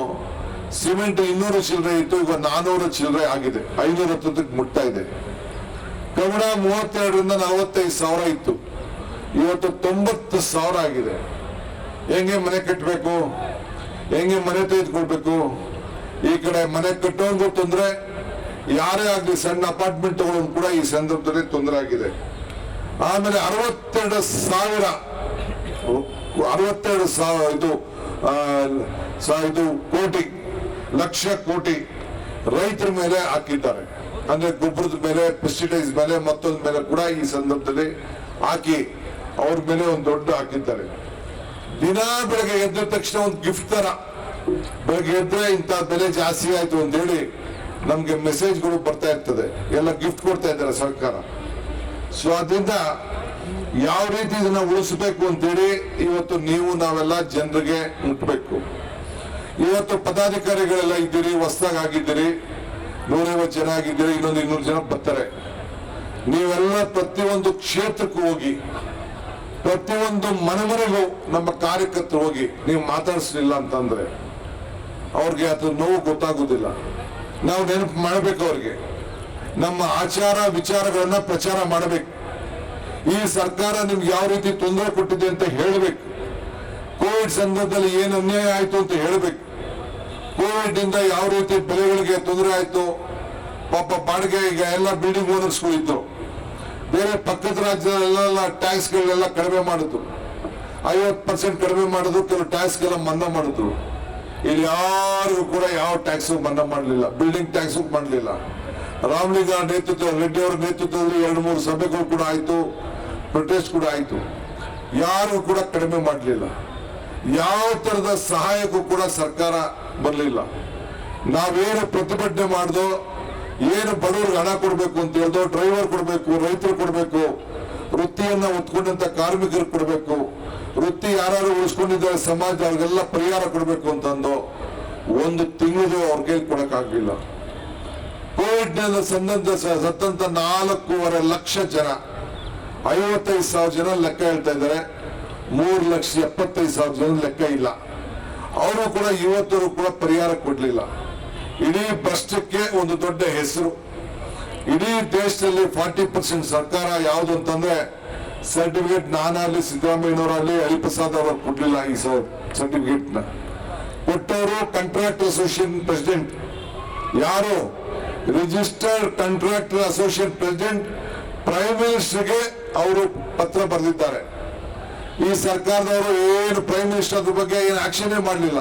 ಸಿಮೆಂಟ್ 200 ಚಿಲ್ಲರೆ ಇತ್ತು, ಈಗ 400 ಚಿಲ್ಲರೆ ಆಗಿದೆ, 510ಕ್ಕೆ ಮುಟ್ತಾ ಇದೆ. ಕನ್ನಡ 32ರಿಂದ 45 ಸಾವಿರ ಇತ್ತು, ಇವತ್ತು 90 ಸಾವಿರ ಆಗಿದೆ. ಹೆಂಗೆ ಮನೆ ಕಟ್ಟಬೇಕು, ಹೆಂಗೆ ಮನೆ ತೆಗೆದುಕೊಳ್ಬೇಕು? ಈ ಕಡೆ ಮನೆ ಕಟ್ಟೋನ್ಗೂ ತೊಂದರೆ, ಯಾರೇ ಆಗ್ಲಿ ಸಣ್ಣ ಅಪಾರ್ಟ್ಮೆಂಟ್ ತಗೊಳ್ಳೋದು ಕೂಡ ಈ ಸಂದರ್ಭದಲ್ಲಿ ತೊಂದರೆ ಆಗಿದೆ. ಆಮೇಲೆ 62 ಲಕ್ಷ ಕೋಟಿ ರೈತರ ಮೇಲೆ ಹಾಕಿದ್ದಾರೆ. ಅಂದ್ರೆ ಗೊಬ್ಬರದ ಮೇಲೆ, ಪೆಸ್ಟಿಸೈಡ್ಸ್ ಮೇಲೆ, ಮತ್ತೊಂದು ಮೇಲೆ ಕೂಡ ಈ ಸಂದರ್ಭದಲ್ಲಿ ಹಾಕಿ ಅವ್ರ ಮೇಲೆ ಒಂದು ದೊಡ್ಡ ಹಾಕಿದ್ದಾರೆ. ದಿನ ಬೆಳಗ್ಗೆ ಎದ್ದ ತಕ್ಷಣ ಒಂದು ಗಿಫ್ಟ್ ತರ, ಬೆಳಗ್ಗೆ ಎದ್ರೆ ಇಂಥ ಬೆಲೆ ಜಾಸ್ತಿ ಆಯ್ತು ಅಂತ ಹೇಳಿ ನಮ್ಗೆ ಮೆಸೇಜ್ಗಳು ಬರ್ತಾ ಇರ್ತದೆ. ಎಲ್ಲ ಗಿಫ್ಟ್ ಕೊಡ್ತಾ ಇದ್ದಾರೆ ಸರ್ಕಾರ. ಸೊ ಅದರಿಂದ ಯಾವ ರೀತಿ ಇದನ್ನ ಉಳಿಸಬೇಕು ಅಂತೇಳಿ ಇವತ್ತು ನೀವು ನಾವೆಲ್ಲ ಜನರಿಗೆ ಮುಟ್ಟಬೇಕು. ಇವತ್ತು ಪದಾಧಿಕಾರಿಗಳೆಲ್ಲ ಇದ್ದೀರಿ, ಹೊಸದಾಗಿ ಆಗಿದ್ದೀರಿ, 150 ಜನ ಆಗಿದ್ದೀರಿ, ಇನ್ನೊಂದು 200 ಜನ ಬರ್ತಾರೆ. ನೀವೆಲ್ಲ ಪ್ರತಿಯೊಂದು ಕ್ಷೇತ್ರಕ್ಕೂ ಹೋಗಿ, ಪ್ರತಿಯೊಂದು ಮನೆಗೂ ನಮ್ಮ ಕಾರ್ಯಕರ್ತರು ಹೋಗಿ ನೀವು ಮಾತಾಡಿಸ್ಲಿಲ್ಲ ಅಂತಂದ್ರೆ ಅವ್ರಿಗೆ ಅದ್ರ ನೋವು ಗೊತ್ತಾಗುದಿಲ್ಲ. ನಾವು ನೆನಪು ಮಾಡಬೇಕು ಅವ್ರಿಗೆ, ನಮ್ಮ ಆಚಾರ ವಿಚಾರಗಳನ್ನ ಪ್ರಚಾರ ಮಾಡಬೇಕು. ಈ ಸರ್ಕಾರ ನಿಮ್ಗೆ ಯಾವ ರೀತಿ ತೊಂದರೆ ಕೊಟ್ಟಿದೆ ಅಂತ ಹೇಳಬೇಕು. ಕೋವಿಡ್ ಸಂದರ್ಭದಲ್ಲಿ ಏನು ಅನ್ಯಾಯ ಆಯ್ತು ಅಂತ ಹೇಳಬೇಕು. ಕೋವಿಡ್ ಇಂದ ಯಾವ ರೀತಿ ಬೆಲೆಗಳಿಗೆ ತೊಂದರೆ ಆಯ್ತು, ಪಾಪ ಬಾಡಿಗೆ, ಈಗ ಎಲ್ಲ ಬಿಲ್ಡಿಂಗ್ ಓನರ್ಸ್ಗಳು ಇದ್ರು, ಬೇರೆ ಪಕ್ಕದ ರಾಜ್ಯದಲ್ಲೆಲ್ಲ ಟ್ಯಾಕ್ಸ್ಗಳೆಲ್ಲ ಕಡಿಮೆ ಮಾಡಿದ್ರು, 50% ಕಡಿಮೆ ಮಾಡಿದ್ರು, ಕೆಲವು ಟ್ಯಾಕ್ಸ್ಗೆಲ್ಲ ಮನ್ನಾ ಮಾಡಿದ್ರು. ಇಲ್ಲಿ ಯಾರಿಗೂ ಕೂಡ ಯಾವ ಟ್ಯಾಕ್ಸ್ ಮನ್ನಾ ಮಾಡಲಿಲ್ಲ, ಬಿಲ್ಡಿಂಗ್ ಟ್ಯಾಕ್ಸ್ ಮಾಡಲಿಲ್ಲ. ರಾಮಲಿಂಗ ನೇತೃತ್ವ, ರೆಡ್ಡಿ ಅವರ ನೇತೃತ್ವದಲ್ಲಿ 2-3 ಸಭೆಗಳು ಕೂಡ ಆಯ್ತು, ಪ್ರೊಟೆಸ್ಟ್ ಕೂಡ ಆಯ್ತು, ಯಾರು ಕೂಡ ಕಡಿಮೆ ಮಾಡಲಿಲ್ಲ. ಯಾವ ತರದ ಸಹಾಯಕ್ಕೂ ಕೂಡ ಸರ್ಕಾರ ಬರಲಿಲ್ಲ. ನಾವೇನು ಪ್ರತಿಭಟನೆ ಮಾಡ್ದೋ, ಏನು ಬಡವರಿಗೆ ಹಣ ಕೊಡ್ಬೇಕು ಅಂತ ಹೇಳ್ದೋ, ಡ್ರೈವರ್ ಕೊಡ್ಬೇಕು, ರೈತರು ಕೊಡ್ಬೇಕು, ವೃತ್ತಿಯನ್ನ ಒತ್ಕೊಂಡಂತ ಕಾರ್ಮಿಕರು ಕೊಡ್ಬೇಕು, ವೃತ್ತಿ ಯಾರು ಉಳಿಸ್ಕೊಂಡಿದ್ದಾರೆ ಸಮಾಜ ಅವ್ರಿಗೆಲ್ಲ ಪರಿಹಾರ ಕೊಡ್ಬೇಕು ಅಂತಂದು 1 ತಿಂಗಳು ಅವ್ರ ಕೈಲಿ ಕೊಡಕ್ಕಾಗ್ಲಿಲ್ಲ. ಕೋವಿಡ್ನಿಂದ ಸತ್ತಂತ 4.5 ಲಕ್ಷ ಜನ, 55,000 ಜನ ಲೆಕ್ಕ ಹೇಳ್ತಾ ಇದ್ದಾರೆ. 3,75,000 ಜನ ಲೆಕ್ಕ ಇಲ್ಲ. ಅವರು ಕೂಡ ಇವತ್ತವರು ಕೂಡ ಪರಿಹಾರ ಕೊಡ್ಲಿಲ್ಲ. ಇಡೀ ಭ್ರಷ್ಟಕ್ಕೆ ಒಂದು ದೊಡ್ಡ ಹೆಸರು. ಇಡೀ ದೇಶದಲ್ಲಿ 40% ಸರ್ಕಾರ ಯಾವುದು ಅಂತಂದ್ರೆ ಸರ್ಟಿಫಿಕೇಟ್ ನಾನಾಗ್ಲಿ ಸಿದ್ದರಾಮಯ್ಯನವರಾಗ್ಲಿ ಹರಿಪ್ರಸಾದ್ ಅವರು ಕೊಡ್ಲಿಲ್ಲ. ಈ ಸರ್ಟಿಫಿಕೇಟ್ ನ ಕೊಟ್ಟವರು ಕಾಂಟ್ರಾಕ್ಟರ್ ಅಸೋಸಿಯೇಷನ್ ಪ್ರೆಸಿಡೆಂಟ್, ಯಾರು registered contractor association president prime ಮಿನಿಸ್ಟರ್ಗೆ ಅವರು ಪತ್ರ ಬರೆದಿದ್ದಾರೆ. ಈ ಸರ್ಕಾರದವರು ಏನು ಪ್ರೈಮ್ ಮಿನಿಸ್ಟರ್ ಅದ್ರ ಬಗ್ಗೆ ಏನು ಆಕ್ಷನ್ ಮಾಡಲಿಲ್ಲ.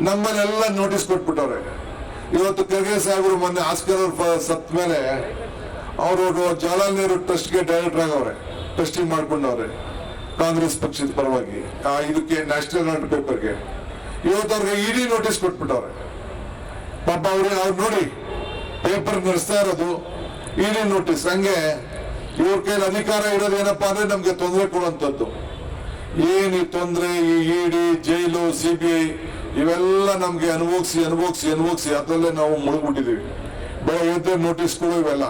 ನಮ್ಮನ್ನೆಲ್ಲ ನೋಟಿಸ್ ಕೊಟ್ಬಿಟ್ಟವ್ರೆ. ಇವತ್ತು ಖರ್ಗೆ ಸಾಹೇಬರು ಮೊನ್ನೆ ಆಸ್ಕರ್ ಸತ್ ಮೇಲೆ ಅವರು ಜವಾಹರ್ಲಾಲ್ ನೆಹರು ಟ್ರಸ್ಟ್ಗೆ ಡೈರೆಕ್ಟರ್ ಆಗವ್ರೆ, ಟ್ರಸ್ಟಿಂಗ್ ಮಾಡ್ಕೊಂಡವ್ರೆ ಕಾಂಗ್ರೆಸ್ ಪಕ್ಷದ ಪರವಾಗಿ. ಇದಕ್ಕೆ ನ್ಯಾಷನಲ್ ಹೆರಾಲ್ಡ್ ಪೇಪರ್ಗೆ ಇವತ್ತು ಅವ್ರಿಗೆ ಇಡಿ ನೋಟಿಸ್ ಕೊಟ್ಬಿಟ್ಟವ್ರೆ. ಪಾಪ ಅವ್ರು ನೋಡಿ ಪೇಪರ್ ನಡೆಸ್ತಾ ಇರೋದು ಇಡಿ ನೋಟಿಸ್. ಹಂಗೆ ಇವ್ರ ಕೈಲಿ ಅಧಿಕಾರ ಇರೋದು ಏನಪ್ಪಾ ಅಂದ್ರೆ ನಮ್ಗೆ ತೊಂದರೆ ಕೊಡುವಂಥದ್ದು. ಏನು ಈ ತೊಂದರೆ, ಈ ಇಡಿ, ಜೈಲು, CBI ಇವೆಲ್ಲ ನಮ್ಗೆ ಅನುಭವಿಸಿ ಅದರಲ್ಲೇ ನಾವು ಮುಳುಗ್ಬಿಟ್ಟಿದೀವಿ. ಬೆಳಗ್ಗೆ ನೋಟಿಸ್ ಕೊಡು ಇವೆಲ್ಲ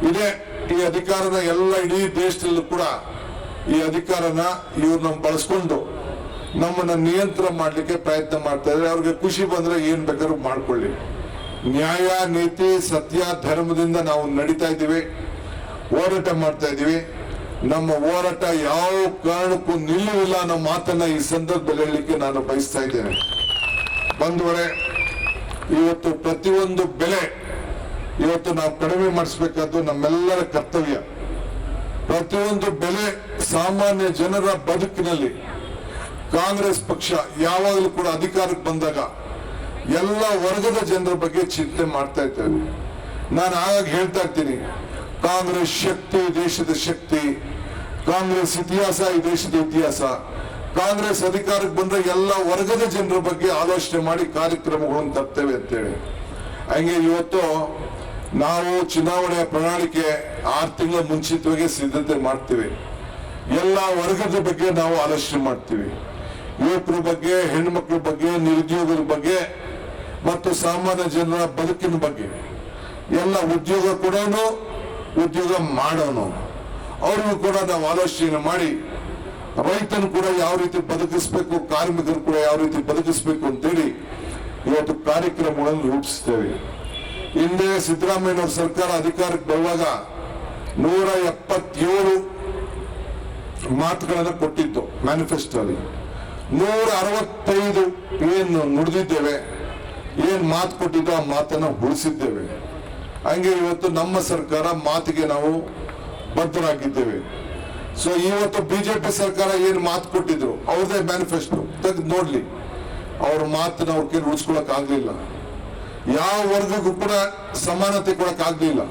ಇದೆ. ಈ ಅಧಿಕಾರನ ಎಲ್ಲ ಇಡೀ ದೇಶದಲ್ಲೂ ಕೂಡ ಈ ಅಧಿಕಾರನ ಇವ್ರು ನಮ್ ಬಳಸ್ಕೊಂಡು ನಮ್ಮನ್ನ ನಿಯಂತ್ರಣ ಮಾಡ್ಲಿಕ್ಕೆ ಪ್ರಯತ್ನ ಮಾಡ್ತಾ ಇದ್ದಾರೆ. ಅವ್ರಿಗೆ ಖುಷಿ ಬಂದ್ರೆ ಏನ್ ಬೇಕಾದ್ರೂ ಮಾಡ್ಕೊಳ್ಳಿ. ನ್ಯಾಯ, ನೀತಿ, ಸತ್ಯ, ಧರ್ಮದಿಂದ ನಾವು ನಡೀತಾ ಇದ್ದೀವಿ, ಹೋರಾಟ ಮಾಡ್ತಾ ಇದ್ದೀವಿ. ನಮ್ಮ ಹೋರಾಟ ಯಾವ ಕಾರಣಕ್ಕೂ ನಿಲ್ಲುವುದಿಲ್ಲ ಅನ್ನೋ ಮಾತನ್ನ ಈ ಸಂದರ್ಭದಲ್ಲಿ ಹೇಳಲಿಕ್ಕೆ ನಾನು ಬಯಸ್ತಾ ಇದ್ದೇನೆ. ಬಂಧುಗಳೇ, ಇವತ್ತು ಪ್ರತಿಯೊಂದು ಬೆಲೆ ಇವತ್ತು ನಾವು ಕಡಿಮೆ ಮಾಡಿಸ್ಬೇಕಾದ್ದು ನಮ್ಮೆಲ್ಲರ ಕರ್ತವ್ಯ. ಪ್ರತಿಯೊಂದು ಬೆಲೆ ಸಾಮಾನ್ಯ ಜನರ ಬದುಕಿನಲ್ಲಿ ಕಾಂಗ್ರೆಸ್ ಪಕ್ಷ ಯಾವಾಗಲೂ ಕೂಡ ಅಧಿಕಾರಕ್ಕೆ ಬಂದಾಗ ಎಲ್ಲ ವರ್ಗದ ಜನರ ಬಗ್ಗೆ ಚಿಂತನೆ ಮಾಡ್ತಾ ಇದ್ದೇವೆ. ನಾನು ಆಗಾಗ ಹೇಳ್ತಾ ಇರ್ತೀನಿ, ಕಾಂಗ್ರೆಸ್ ಶಕ್ತಿ, ದೇಶದ ಶಕ್ತಿ, ಕಾಂಗ್ರೆಸ್ ಇತಿಹಾಸ, ಈ ದೇಶದ ಇತಿಹಾಸ. ಕಾಂಗ್ರೆಸ್ ಅಧಿಕಾರಕ್ಕೆ ಬಂದ್ರೆ ಎಲ್ಲ ವರ್ಗದ ಜನರ ಬಗ್ಗೆ ಆಲೋಚನೆ ಮಾಡಿ ಕಾರ್ಯಕ್ರಮಗಳನ್ನು ತರ್ತೇವೆ ಅಂತೇಳಿ. ಹಂಗೆ ಇವತ್ತು ನಾವು ಚುನಾವಣೆಯ ಪ್ರಣಾಳಿಕೆ 6 ತಿಂಗಳ ಮುಂಚಿತವಾಗಿ ಸಿದ್ಧತೆ ಮಾಡ್ತೀವಿ. ಎಲ್ಲ ವರ್ಗದ ಬಗ್ಗೆ ನಾವು ಆಲೋಚನೆ ಮಾಡ್ತೀವಿ. ಯುವಕರ ಬಗ್ಗೆ, ಹೆಣ್ಮಕ್ಳ ಬಗ್ಗೆ, ನಿರುದ್ಯೋಗದ ಬಗ್ಗೆ ಮತ್ತು ಸಾಮಾನ್ಯ ಜನರ ಬದುಕಿನ ಬಗ್ಗೆ, ಎಲ್ಲ ಉದ್ಯೋಗ ಕೊಡೋನು, ಉದ್ಯೋಗ ಮಾಡೋನು, ಅವ್ರಿಗೂ ಕೂಡ ನಾವು ಆಲೋಚನೆ ಮಾಡಿ ರೈತನು ಕೂಡ ಯಾವ ರೀತಿ ಬದುಕಿಸ್ಬೇಕು, ಕಾರ್ಮಿಕರು ಕೂಡ ಯಾವ ರೀತಿ ಬದುಕಿಸ್ಬೇಕು ಅಂತೇಳಿ ಇವತ್ತು ಕಾರ್ಯಕ್ರಮಗಳನ್ನು ರೂಪಿಸ್ತೇವೆ. ಹಿಂದೆ ಸಿದ್ದರಾಮಯ್ಯನವ್ರ ಸರ್ಕಾರ ಅಧಿಕಾರಕ್ಕೆ ಬರುವಾಗ 177 ಮಾತುಗಳನ್ನು ಕೊಟ್ಟಿದ್ದು ಮ್ಯಾನಿಫೆಸ್ಟೋಲಿ. 165 ಏನು ನುಡಿದಿದ್ದೇವೆ, ಏನ್ ಮಾತು ಕೊಟ್ಟಿದ್ದೋ ಆ ಮಾತನ್ನ ಉಳಿಸಿದ್ದೇವೆ. ಹಂಗೆ ಇವತ್ತು ನಮ್ಮ ಸರ್ಕಾರ ಮಾತಿಗೆ ನಾವು ಬದ್ಧರಾಗಿದ್ದೇವೆ. ಸೊ ಇವತ್ತು ಬಿಜೆಪಿ ಸರ್ಕಾರ ಏನ್ ಮಾತು ಕೊಟ್ಟಿದ್ರು ಅವ್ರದೇ ಮ್ಯಾನಿಫೆಸ್ಟೋ ತೆಗೆದು ನೋಡ್ಲಿ, ಅವ್ರ ಮಾತನ್ನ ಅವ್ರ ಕೈಲಿ ಉಳಿಸ್ಕೊಳಕ್ ಆಗ್ಲಿಲ್ಲ. ಯಾವ ವರ್ಗಕ್ಕೂ ಕೂಡ ಸಮಾನತೆ ಕೊಡಕ್ ಆಗ್ಲಿಲ್ಲ.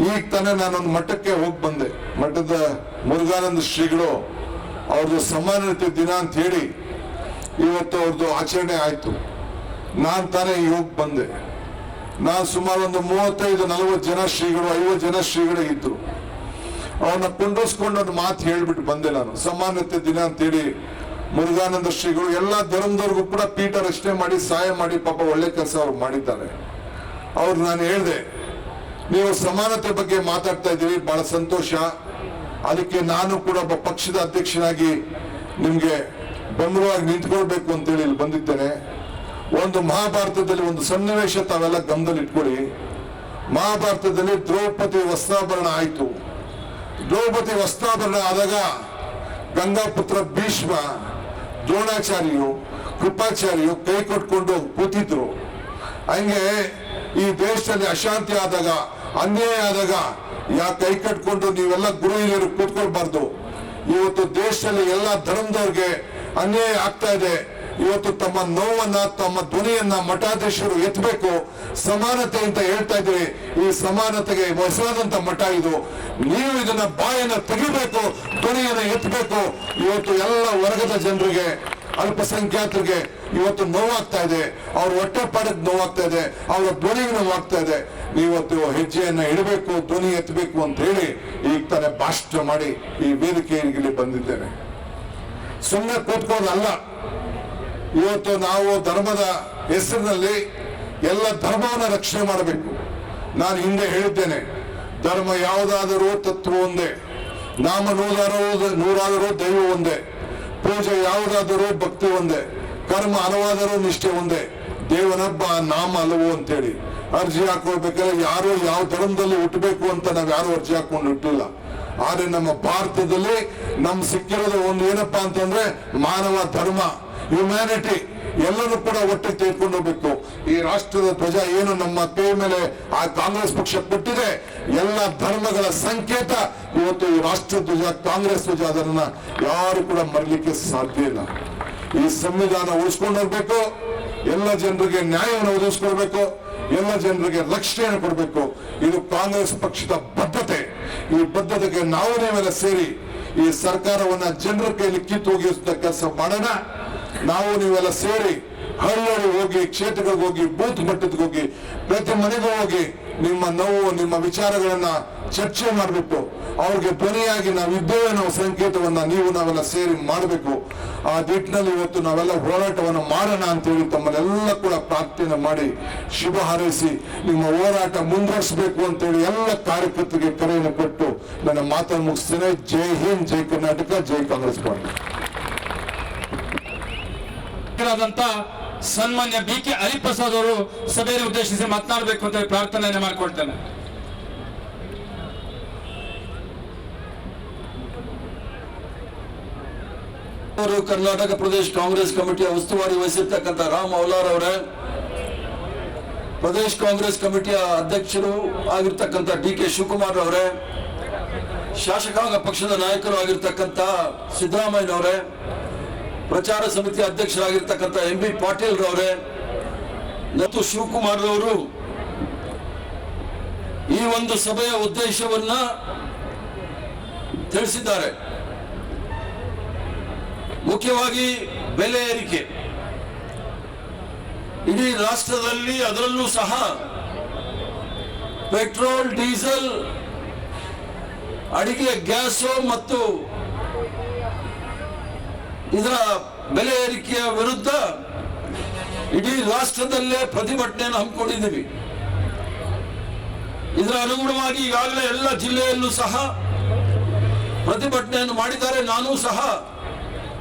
ಈಗ ತಾನೇ ನಾನೊಂದು ಮಠಕ್ಕೆ ಹೋಗಿ ಬಂದೆ. ಮಠದ ಮುರುಘಾನಂದ ಶ್ರೀಗಳು ಅವ್ರದ್ದು ಸಮಾನತೆ ದಿನ ಅಂತ ಹೇಳಿ ಇವತ್ತು ಅವ್ರದ್ದು ಆಚರಣೆ ಆಯ್ತು. ನಾನ್ ತಾನೇ ಹೋಗಿ ಬಂದೆ. ನಾನು ಸುಮಾರು ಒಂದು 35-40 ಜನ ಶ್ರೀಗಳು, 50 ಜನ ಶ್ರೀಗಳು ಇದ್ರು. ಅವನ್ನ ಕುಂಡಿಸ್ಕೊಂಡು ಒಂದು ಮಾತು ಹೇಳ್ಬಿಟ್ಟು ಬಂದೆ ನಾನು. ಸಮಾನತೆ ದಿನ ಅಂತೇಳಿ ಮುರುಘಾನಂದ ಶ್ರೀಗಳು ಎಲ್ಲ ಧರ್ಮದವ್ರಿಗೂ ಕೂಡ ಪೀಠ ರಚನೆ ಮಾಡಿ ಸಹಾಯ ಮಾಡಿ ಪಾಪ ಒಳ್ಳೆ ಕೆಲಸ ಅವ್ರು ಮಾಡಿದ್ದಾರೆ. ಅವ್ರು ನಾನು ಹೇಳಿದೆ, ನೀವು ಸಮಾನತೆ ಬಗ್ಗೆ ಮಾತಾಡ್ತಾ ಇದ್ದೀವಿ, ಬಹಳ ಸಂತೋಷ. ಅದಕ್ಕೆ ನಾನು ಕೂಡ ಒಬ್ಬ ಪಕ್ಷದ ಅಧ್ಯಕ್ಷನಾಗಿ ನಿಮ್ಗೆ ಬೆಂಬಲವಾಗಿ ನಿಂತ್ಕೊಳ್ಬೇಕು ಅಂತೇಳಿ ಇಲ್ಲಿ ಬಂದಿದ್ದೇನೆ. ಒಂದು ಮಹಾಭಾರತದಲ್ಲಿ ಒಂದು ಸನ್ನಿವೇಶ ತಾವೆಲ್ಲ ಗಮನದಲ್ಲಿ ಇಟ್ಕೊಳ್ಳಿ. ಮಹಾಭಾರತದಲ್ಲಿ ದ್ರೌಪದಿ ವಸ್ತ್ರಾಭರಣ ಆಯ್ತು. ದ್ರೌಪದಿ ವಸ್ತ್ರಾಭರಣ ಆದಾಗ ಗಂಗಾಪುತ್ರ ಭೀಷ್ಮ, ದ್ರೋಣಾಚಾರ್ಯರು, ಕೃಪಾಚಾರ್ಯರು ಕೈ ಕೊಟ್ಕೊಂಡು ಕೂತಿದ್ರು. ಹಂಗೆ ಈ ದೇಶದಲ್ಲಿ ಅಶಾಂತಿ ಆದಾಗ, ಅನ್ಯಾಯ ಆದಾಗ ಕೈ ಕಟ್ಕೊಂಡು ನೀವೆಲ್ಲ ಗುರು ಹಿರಿಯರು ಕೂತ್ಕೊಳ್ಬಾರ್ದು. ಇವತ್ತು ದೇಶದಲ್ಲಿ ಎಲ್ಲ ಧರ್ಮದವ್ರಿಗೆ ಅನ್ಯಾಯ ಆಗ್ತಾ ಇದೆ. ಇವತ್ತು ತಮ್ಮ ನೋವನ್ನ, ತಮ್ಮ ಧ್ವನಿಯನ್ನ ಮಠಾಧೀಶರು ಎತ್ತಬೇಕು. ಸಮಾನತೆ ಅಂತ ಹೇಳ್ತಾ ಇದ್ದೀರಿ, ಈ ಸಮಾನತೆಗೆ ಹೊಸದಂತ ಮಠ ಇದು. ನೀವು ಇದನ್ನ ಬಾಯನ್ನ ತೆಗಿಬೇಕು, ಧ್ವನಿಯನ್ನ ಎತ್ತಬೇಕು. ಇವತ್ತು ಎಲ್ಲ ವರ್ಗದ ಜನರಿಗೆ, ಅಲ್ಪಸಂಖ್ಯಾತರಿಗೆ ಇವತ್ತು ನೋವಾಗ್ತಾ ಇದೆ. ಅವ್ರ ಹೊಟ್ಟೆಪಾಡಕ್ಕೆ ನೋವಾಗ್ತಾ ಇದೆ, ಅವರ ಧ್ವನಿಗೆ ನೋವಾಗ್ತಾ ಇದೆ. ಇವತ್ತು ಹೆಜ್ಜೆಯನ್ನ ಇಡಬೇಕು, ಧ್ವನಿ ಎತ್ತಬೇಕು ಅಂತ ಹೇಳಿ ಈಗ ತಾನೇ ಭಾಷಣ ಮಾಡಿ ಈ ವೇದಿಕೆಯಲ್ಲಿ ಬಂದಿದ್ದೇನೆ. ಸುಮ್ಮನೆ ಕೂತ್ಕೊಳ್ಳೋದಲ್ಲ. ಇವತ್ತು ನಾವು ಧರ್ಮದ ಹೆಸರಿನಲ್ಲಿ ಎಲ್ಲ ಧರ್ಮವನ್ನ ರಕ್ಷಣೆ ಮಾಡಬೇಕು. ನಾನು ಹಿಂದೆ ಹೇಳಿದ್ದೇನೆ, ಧರ್ಮ ಯಾವುದಾದರೂ ತತ್ವ ಒಂದೇ, ನಾಮ ನೂರಾದರೂ ದೈವ ಒಂದೇ, ಪೂಜೆ ಯಾವುದಾದರೂ ಭಕ್ತಿ ಒಂದೇ, ಕರ್ಮ ಹಲವಾದರೂ ನಿಷ್ಠೆ ಒಂದೇ, ದೇವನೊಬ್ಬ ನಾಮ ಅಲ್ಲವೋ ಅಂತೇಳಿ ಅರ್ಜಿ ಹಾಕೊಳ್ಬೇಕಾದ್ರೆ ಯಾರು ಯಾವ ಧರ್ಮದಲ್ಲಿ ಹುಟ್ಟಬೇಕು ಅಂತ ನಾವ್ ಯಾರು ಅರ್ಜಿ ಹಾಕೊಂಡು ಹುಟ್ಟಿಲ್ಲ. ಆದ್ರೆ ನಮ್ಮ ಭಾರತದಲ್ಲಿ ನಮ್ ಸಿಕ್ಕಿರೋದು ಒಂದು ಏನಪ್ಪಾ ಅಂತಂದ್ರೆ ಮಾನವ ಧರ್ಮ, ಹ್ಯುಮ್ಯಾನಿಟಿ ಎಲ್ಲರೂ ಕೂಡ ಒಟ್ಟಿಗೆ ತೆಗೆದುಕೊಂಡು ಹೋಗ್ಬೇಕು. ಈ ರಾಷ್ಟ್ರದ ಧ್ವಜ ಏನು ನಮ್ಮ ಕೈ ಮೇಲೆ ಆ ಕಾಂಗ್ರೆಸ್ ಪಕ್ಷ ಕೊಟ್ಟಿದೆ, ಎಲ್ಲ ಧರ್ಮಗಳ ಸಂಕೇತ ಇವತ್ತು ಈ ರಾಷ್ಟ್ರ ಧ್ವಜ, ಕಾಂಗ್ರೆಸ್ ಧ್ವಜ. ಅದನ್ನ ಯಾರು ಕೂಡ ಮರಲಿಕ್ಕೆ ಸಾಧ್ಯ ಇಲ್ಲ. ಈ ಸಂವಿಧಾನ ಉಳಿಸ್ಕೊಂಡು ಹೋಗ್ಬೇಕು, ಎಲ್ಲ ಜನರಿಗೆ ನ್ಯಾಯವನ್ನು ಒದಗಿಸ್ಕೊಳ್ಬೇಕು, ಎಲ್ಲ ಜನರಿಗೆ ರಕ್ಷಣೆಯನ್ನು ಕೊಡಬೇಕು. ಇದು ಕಾಂಗ್ರೆಸ್ ಪಕ್ಷದ ಬದ್ಧತೆ. ಈ ಬದ್ಧತೆಗೆ ನಾವು ನೀವೆಲ್ಲ ಸೇರಿ ಈ ಸರ್ಕಾರವನ್ನ ಜನರ ಕೈಯಲ್ಲಿ ಕಿತ್ತು ಹೋಗಿಸುತ್ತ ಕೆಲಸ ಮಾಡೋಣ. ನಾವು ನೀವೆಲ್ಲ ಸೇರಿ ಹಳ್ಳಿ ಹೋಗಿ, ಕ್ಷೇತ್ರಗಳಿಗೆ ಹೋಗಿ, ಬೂತ್ ಮಟ್ಟಕ್ಕೆ ಹೋಗಿ, ಪ್ರತಿ ಮನೆಗೂ ಹೋಗಿ ನಿಮ್ಮ ನೋವು, ನಿಮ್ಮ ವಿಚಾರಗಳನ್ನ ಚರ್ಚೆ ಮಾಡಬೇಕು. ಅವ್ರಿಗೆ ಧ್ವನಿಯಾಗಿ ನಾವಿದ್ದೇವೆ ನಾವು ಸಂಕೇತವನ್ನ ನಾವೆಲ್ಲ ಸೇರಿ ಮಾಡಬೇಕು. ಆ ನಿಟ್ಟಿನಲ್ಲಿ ಇವತ್ತು ನಾವೆಲ್ಲ ಹೋರಾಟವನ್ನು ಮಾಡೋಣ ಅಂತೇಳಿ ತಮ್ಮನ್ನೆಲ್ಲ ಕೂಡ ಪ್ರಾರ್ಥನೆ ಮಾಡಿ ಶುಭ ಹಾರೈಸಿ ನಿಮ್ಮ ಹೋರಾಟ ಮುಂದುವರಿಸಬೇಕು ಅಂತೇಳಿ ಎಲ್ಲ ಕಾರ್ಯಕರ್ತರಿಗೆ ಕರೆಯನ್ನು ಕೊಟ್ಟು ನನ್ನ ಮಾತನ್ನು ಮುಗಿಸ್ತೇನೆ. ಜೈ ಹಿಂದ್, ಜೈ ಕರ್ನಾಟಕ, ಜೈ ಕಾಂಗ್ರೆಸ್ ಪಾರ್ಟಿ. ಸನ್ಮಾನ್ಯ BK ಹರಿಪ್ರಸಾದ್ ಅವರು ಸಭೆಯನ್ನು ಉದ್ದೇಶಿಸಿ ಮಾತನಾಡಬೇಕು ಅಂತ ಪ್ರಾರ್ಥನೆಯನ್ನು ಮಾಡಿಕೊಳ್ತೇನೆ. ಕರ್ನಾಟಕ ಪ್ರದೇಶ ಕಾಂಗ್ರೆಸ್ ಕಮಿಟಿಯ ಉಸ್ತುವಾರಿ ವಹಿಸಿರ್ತಕ್ಕಂಥ ರಾಮ್ ಔಲಾರ್ ಅವರೇ, ಪ್ರದೇಶ ಕಾಂಗ್ರೆಸ್ ಕಮಿಟಿಯ ಅಧ್ಯಕ್ಷರು ಆಗಿರ್ತಕ್ಕಂಥ DK ಶಿವಕುಮಾರ್ ಅವರೇ, ಶಾಸಕಾಂಗ ಪಕ್ಷದ ನಾಯಕರು ಆಗಿರ್ತಕ್ಕಂಥ ಸಿದ್ದರಾಮಯ್ಯನವರೇ, ಪ್ರಚಾರ ಸಮಿತಿ ಅಧ್ಯಕ್ಷರಾಗಿರ್ತಕ್ಕಂಥ MB ಪಾಟೀಲ್ ರವರೇ ಮತ್ತು ಶಿವಕುಮಾರ್ ರವರು ಈ ಒಂದು ಸಭೆಯ ಉದ್ದೇಶವನ್ನ ತಿಳಿಸಿದ್ದಾರೆ. ಮುಖ್ಯವಾಗಿ ಬೆಲೆ ಏರಿಕೆ ಇಡೀ ರಾಷ್ಟ್ರದಲ್ಲಿ, ಅದರಲ್ಲೂ ಸಹ ಪೆಟ್ರೋಲ್, ಡೀಸೆಲ್, ಅಡಿಗೆ ಗ್ಯಾಸು ಮತ್ತು ಇದರ ಬೆಲೆ ಏರಿಕೆಯ ವಿರುದ್ಧ ಇಡೀ ರಾಷ್ಟ್ರದಲ್ಲೇ ಪ್ರತಿಭಟನೆಯನ್ನು ಹಮ್ಮಿಕೊಂಡಿದ್ದೀವಿ. ಇದರ ಅನುಗುಣವಾಗಿ ಈಗಾಗಲೇ ಎಲ್ಲ ಜಿಲ್ಲೆಯಲ್ಲೂ ಸಹ ಪ್ರತಿಭಟನೆಯನ್ನು ಮಾಡಿದ್ದಾರೆ. ನಾನು ಸಹ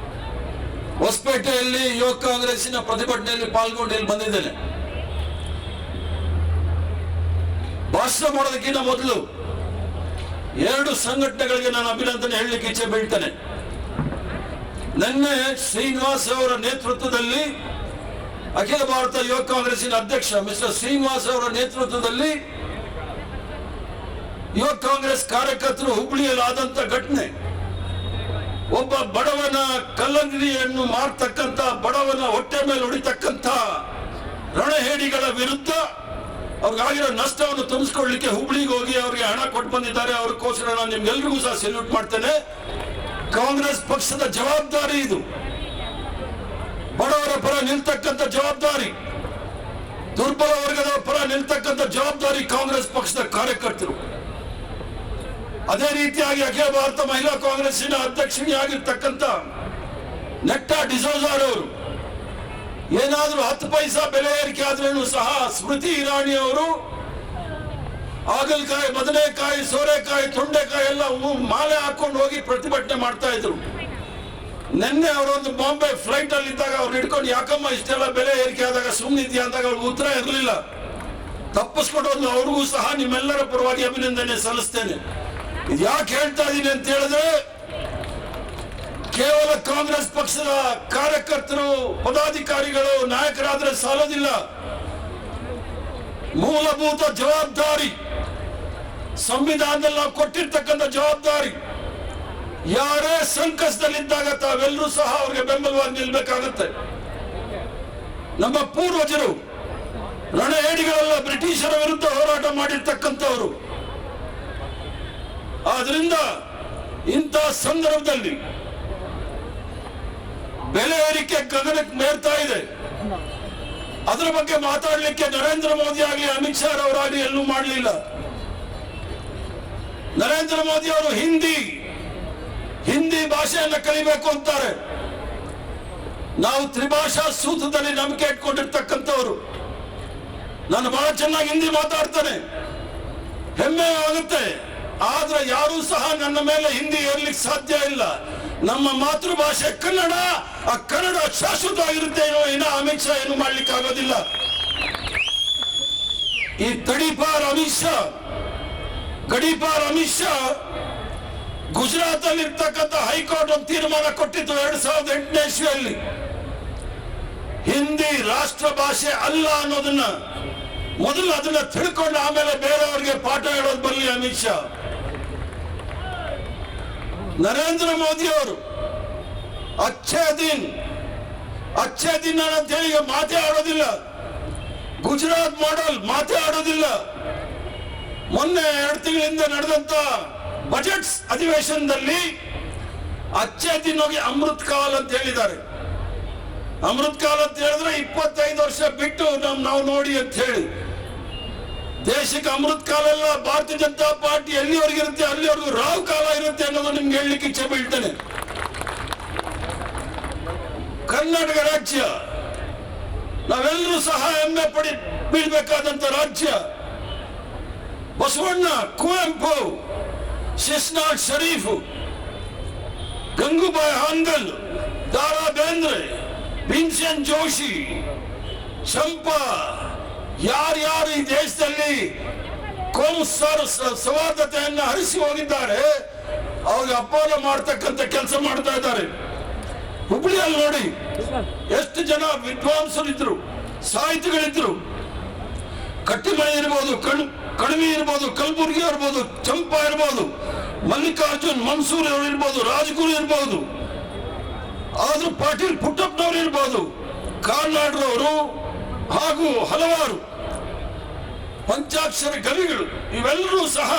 ಹೊಸಪೇಟೆಯಲ್ಲಿ ಯುವ ಕಾಂಗ್ರೆಸ್ಸಿನ ಪ್ರತಿಭಟನೆಯಲ್ಲಿ ಪಾಲ್ಗೊಂಡು ಇಲ್ಲಿ ಬಂದಿದ್ದೇನೆ. ಭಾಷಣ ಮಾಡೋದಕ್ಕಿಂತ ಮೊದಲು 2 ಸಂಘಟನೆಗಳಿಗೆ ನಾನು ಅಭಿನಂದನೆ ಹೇಳಲಿಕ್ಕೆ ಇಚ್ಛೆ ಬೀಳ್ತೇನೆ. ನಿನ್ನೆ ಶ್ರೀನಿವಾಸ್ ಅವರ ನೇತೃತ್ವದಲ್ಲಿ, ಅಖಿಲ ಭಾರತ ಯುವ ಕಾಂಗ್ರೆಸ್ಸಿನ ಅಧ್ಯಕ್ಷ ಮಿಸ್ಟರ್ ಶ್ರೀನಿವಾಸ್ ಅವರ ನೇತೃತ್ವದಲ್ಲಿ ಯುವ ಕಾಂಗ್ರೆಸ್ ಕಾರ್ಯಕರ್ತರು ಹುಬ್ಬಳ್ಳಿಯಲ್ಲಿ ಆದಂತ ಘಟನೆ, ಒಬ್ಬ ಬಡವನ ಕಲ್ಲಂಗಡಿಯನ್ನು ಮಾರ್ತಕ್ಕಂಥ, ಬಡವನ ಹೊಟ್ಟೆ ಮೇಲೆ ಹೊಡಿತಕ್ಕಂಥ ರಣಹೇಡಿಗಳ ವಿರುದ್ಧ ಅವ್ರಿಗಾಗಿರೋ ನಷ್ಟವನ್ನು ತುಂಬಿಸ್ಕೊಳ್ಳಿಕ್ಕೆ ಹುಬ್ಬಳ್ಳಿಗೆ ಹೋಗಿ ಅವರಿಗೆ ಹಣ ಕೊಟ್ಟು ಬಂದಿದ್ದಾರೆ. ಅವ್ರಿಗೋಸ್ಕರ ನಾನು ನಿಮ್ಗೆಲ್ರಿಗೂ ಸಹ ಸೆಲ್ಯೂಟ್ ಮಾಡ್ತೇನೆ. ಕಾಂಗ್ರೆಸ್ ಪಕ್ಷದ ಜವಾಬ್ದಾರಿ ಇದು. ಬಡವರ ಪರ ನಿಲ್ತಕ್ಕಂಥ ಜವಾಬ್ದಾರಿ, ದುರ್ಬಲ ವರ್ಗದ ಪರ ನಿಲ್ತಕ್ಕಂಥ ಜವಾಬ್ದಾರಿ ಕಾಂಗ್ರೆಸ್ ಪಕ್ಷದ ಕಾರ್ಯಕರ್ತರು. ಅದೇ ರೀತಿಯಾಗಿ ಅಖಿಲ ಭಾರತ ಮಹಿಳಾ ಕಾಂಗ್ರೆಸ್ಸಿನ ಅಧ್ಯಕ್ಷರಾಗಿರ್ತಕ್ಕಂಥ ನೆಟ್ಟಾ ಡಿಸೋಜಾರ್ ಅವರು ಏನಾದರೂ 10 ಪೈಸಾ ಬೆಲೆ ಏರಿಕೆ ಆದ್ರೂ ಸಹ ಸ್ಮೃತಿ ಇರಾನಿ ಅವರು ಹಾಗಲಕಾಯಿ, ಬದನೆಕಾಯಿ, ಸೋರೆಕಾಯಿ, ತೊಂಡೆಕಾಯಿ ಎಲ್ಲ ಮಾಲೆ ಹಾಕೊಂಡು ಹೋಗಿ ಪ್ರತಿಭಟನೆ ಮಾಡ್ತಾ ಇದ್ರು. ನಿನ್ನೆ ಅವರೊಂದು ಬಾಂಬೆ ಫ್ಲೈಟ್ ಅಲ್ಲಿ ಇದ್ದಾಗ ಅವ್ರು ಹಿಡ್ಕೊಂಡು ಯಾಕಮ್ಮ ಇಷ್ಟೆಲ್ಲ ಬೆಲೆ ಏರಿಕೆ ಆದಾಗ ಸುಮ್ಮನಿದ್ಯಾ ಅಂದಾಗ ಅವ್ರಿಗೆ ಉತ್ತರ ಇರಲಿಲ್ಲ. ತಪ್ಪಿಸ್ಕೊಂಡು ಅವ್ರಿಗೂ ಸಹ ನಿಮ್ಮೆಲ್ಲರ ಪರವಾಗಿ ಅಭಿನಂದನೆ ಸಲ್ಲಿಸ್ತೇನೆ. ಇದು ಯಾಕೆ ಹೇಳ್ತಾ ಇದ್ದೀನಿ ಅಂತ ಹೇಳಿದ್ರೆ, ಕೇವಲ ಕಾಂಗ್ರೆಸ್ ಪಕ್ಷದ ಕಾರ್ಯಕರ್ತರು, ಪದಾಧಿಕಾರಿಗಳು, ನಾಯಕರಾದ್ರೆ ಸಾಲೋದಿಲ್ಲ. ಮೂಲಭೂತ ಜವಾಬ್ದಾರಿ, ಸಂವಿಧಾನದಲ್ಲಿ ನಾವು ಕೊಟ್ಟಿರ್ತಕ್ಕಂಥ ಜವಾಬ್ದಾರಿ. ಯಾರೇ ಸಂಕಷ್ಟದಲ್ಲಿದ್ದಾಗ ತಾವೆಲ್ಲರೂ ಸಹ ಅವ್ರಿಗೆ ಬೆಂಬಲವಾಗಿ ನಿಲ್ಬೇಕಾಗುತ್ತೆ. ನಮ್ಮ ಪೂರ್ವಜರು ರಣಹೇಡಿಗಳೆಲ್ಲ ಬ್ರಿಟಿಷರ ವಿರುದ್ಧ ಹೋರಾಟ ಮಾಡಿರ್ತಕ್ಕಂಥವರು. ಆದ್ರಿಂದ ಇಂಥ ಸಂದರ್ಭದಲ್ಲಿ ಬೆಲೆ ಏರಿಕೆ ಗಗನಕ್ಕೆ ಮೇರ್ತಾ ಇದೆ. ಅದರ ಬಗ್ಗೆ ಮಾತಾಡಲಿಕ್ಕೆ ನರೇಂದ್ರ ಮೋದಿ ಆಗಲಿ, ಅಮಿತ್ ಶಾ ಅವರಾಗಲಿ ಎಲ್ಲೂ ಮಾಡಲಿಲ್ಲ. ನರೇಂದ್ರ ಮೋದಿ ಅವರು ಹಿಂದಿ ಭಾಷೆಯನ್ನ ಕಲಿಬೇಕು ಅಂತಾರೆ. ನಾವು ತ್ರಿಭಾಷಾ ಸೂತ್ರದಲ್ಲಿ ನಂಬಿಕೆ ಇಟ್ಕೊಂಡಿರ್ತಕ್ಕಂಥವ್ರು. ನಾನು ಬಹಳ ಚೆನ್ನಾಗಿ ಹಿಂದಿ ಮಾತಾಡ್ತೇನೆ, ಹೆಮ್ಮೆ ಆಗುತ್ತೆ. ಆದ್ರೆ ಯಾರೂ ಸಹ ನನ್ನ ಮೇಲೆ ಹಿಂದಿ ಏರ್ಲಿಕ್ಕೆ ಸಾಧ್ಯ ಇಲ್ಲ. ನಮ್ಮ ಮಾತೃಭಾಷೆ ಕನ್ನಡ, ಆ ಕನ್ನಡ ಶಾಶ್ವತವಾಗಿರುತ್ತೆ. ಏನೋ ಅಮಿತ್ ಶಾ ಏನು ಮಾಡ್ಲಿಕ್ಕೆ ಆಗೋದಿಲ್ಲ. ಈ ತಡಿಪಾರ್ ಅಮಿತ್ ಶಾ, ಗಡಿಪಾರ್ ಅಮಿತ್ ಶಾ ಗುಜರಾತ್ ಅಲ್ಲಿ ಇರ್ತಕ್ಕಂಥ ಹೈಕೋರ್ಟ್ ಒಂದು ತೀರ್ಮಾನ ಕೊಟ್ಟಿತ್ತು 2008ನೇ ಇಸ್ವಿಯಲ್ಲಿ. ಹಿಂದಿ ರಾಷ್ಟ್ರ ಭಾಷೆ ಅಲ್ಲ ಅನ್ನೋದನ್ನ ಮೊದಲು ಅದನ್ನ ತಿಳ್ಕೊಂಡು ಆಮೇಲೆ ಬೇರೆಯವರಿಗೆ ಪಾಠ ಹೇಳೋದು ಬರಲಿ ಅಮಿತ್ ಶಾ. ನರೇಂದ್ರ ಮೋದಿ ಅವರು ಅಚ್ಚೇ ದಿನ್ ಅಂತ ಹೇಳಿ ಮಾತೇ ಆಡೋದಿಲ್ಲ. ಗುಜರಾತ್ ಮಾಡೆಲ್ ಮಾತೇ ಆಡೋದಿಲ್ಲ. ಮೊನ್ನೆ 2 ತಿಂಗಳಿಂದ ನಡೆದಂತ ಬಜೆಟ್ ಅಧಿವೇಶನದಲ್ಲಿ ಅಚ್ಚೇ ದಿನ್ ಹೋಗಿ ಅಮೃತ್ ಕಾಲ್ ಅಂತ ಹೇಳಿದ್ದಾರೆ. ಅಮೃತ್ ಕಾಲ್ ಅಂತ ಹೇಳಿದ್ರೆ 25 ವರ್ಷ ಬಿಟ್ಟು ನಾವು ನೋಡಿ ಅಂತ ಹೇಳಿ. ದೇಶಕ್ಕೆ ಅಮೃತ್ ಕಾಲ ಅಲ್ಲ, ಭಾರತೀಯ ಜನತಾ ಪಾರ್ಟಿ ಎಲ್ಲಿವರೆಗೆ ಇರುತ್ತೆ ಅಲ್ಲಿವರೆಗೂ ರಾವ್ ಕಾಲ ಇರುತ್ತೆ ಅನ್ನೋದು ನಿಮ್ಗೆ ಹೇಳಲಿಕ್ಕೆ ಇಚ್ಛೆ ಬೀಳ್ತೇನೆ. ಕರ್ನಾಟಕ ರಾಜ್ಯ ನಾವೆಲ್ಲರೂ ಸಹ ಹೆಮ್ಮೆ ಬೀಳ್ಬೇಕಾದಂತ ರಾಜ್ಯ. ಬಸವಣ್ಣ, ಕುವೆಂಪು, ಶಿಸ್ನಾಳ್ ಶರೀಫ್, ಗಂಗೂಬಾಯಿ ಹಾನ್ಗಲ್, ದಾರಾ ಬೇಂದ್ರೆ, ಭೀಮ್ಸೇನ್ ಜೋಶಿ, ಚಂಪಾ, ಯಾರ್ಯಾರು ಈ ದೇಶದಲ್ಲಿ ಕೋಮು ಸೌಹಾರ್ದತೆಯನ್ನು ಹರಿಸಿ ಹೋಗಿದ್ದಾರೆ ಅವ್ರಿಗೆ ಅಪಮಾನ ಮಾಡ್ತಕ್ಕಂಥ ಕೆಲಸ ಮಾಡ್ತಾ ಇದ್ದಾರೆ. ಹುಬ್ಬಳ್ಳಿಯಲ್ಲಿ ನೋಡಿ ಎಷ್ಟು ಜನ ವಿದ್ವಾಂಸರಿದ್ರು, ಸಾಹಿತಿಗಳಿದ್ರು. ಕಟ್ಟಿಮಣಿ ಇರ್ಬೋದು, ಕಣಿವಿ ಇರ್ಬೋದು, ಕಲಬುರ್ಗಿ ಇರ್ಬೋದು, ಚಂಪಾ ಇರ್ಬೋದು, ಮಲ್ಲಿಕಾರ್ಜುನ್ ಮನ್ಸೂರ್ ಅವರು ಇರ್ಬೋದು, ರಾಜಗುರು ಇರ್ಬೋದು, ಆದ್ರೂ ಪಾಟೀಲ್ ಪುಟ್ಟಪ್ಪನವರು ಇರ್ಬೋದು, ಕಾರ್ನಾಡ್ರವರು ಹಾಗೂ ಹಲವಾರು ಪಂಚಾಕ್ಷರ ಕವಿಗಳು, ಇವೆಲ್ಲರೂ ಸಹ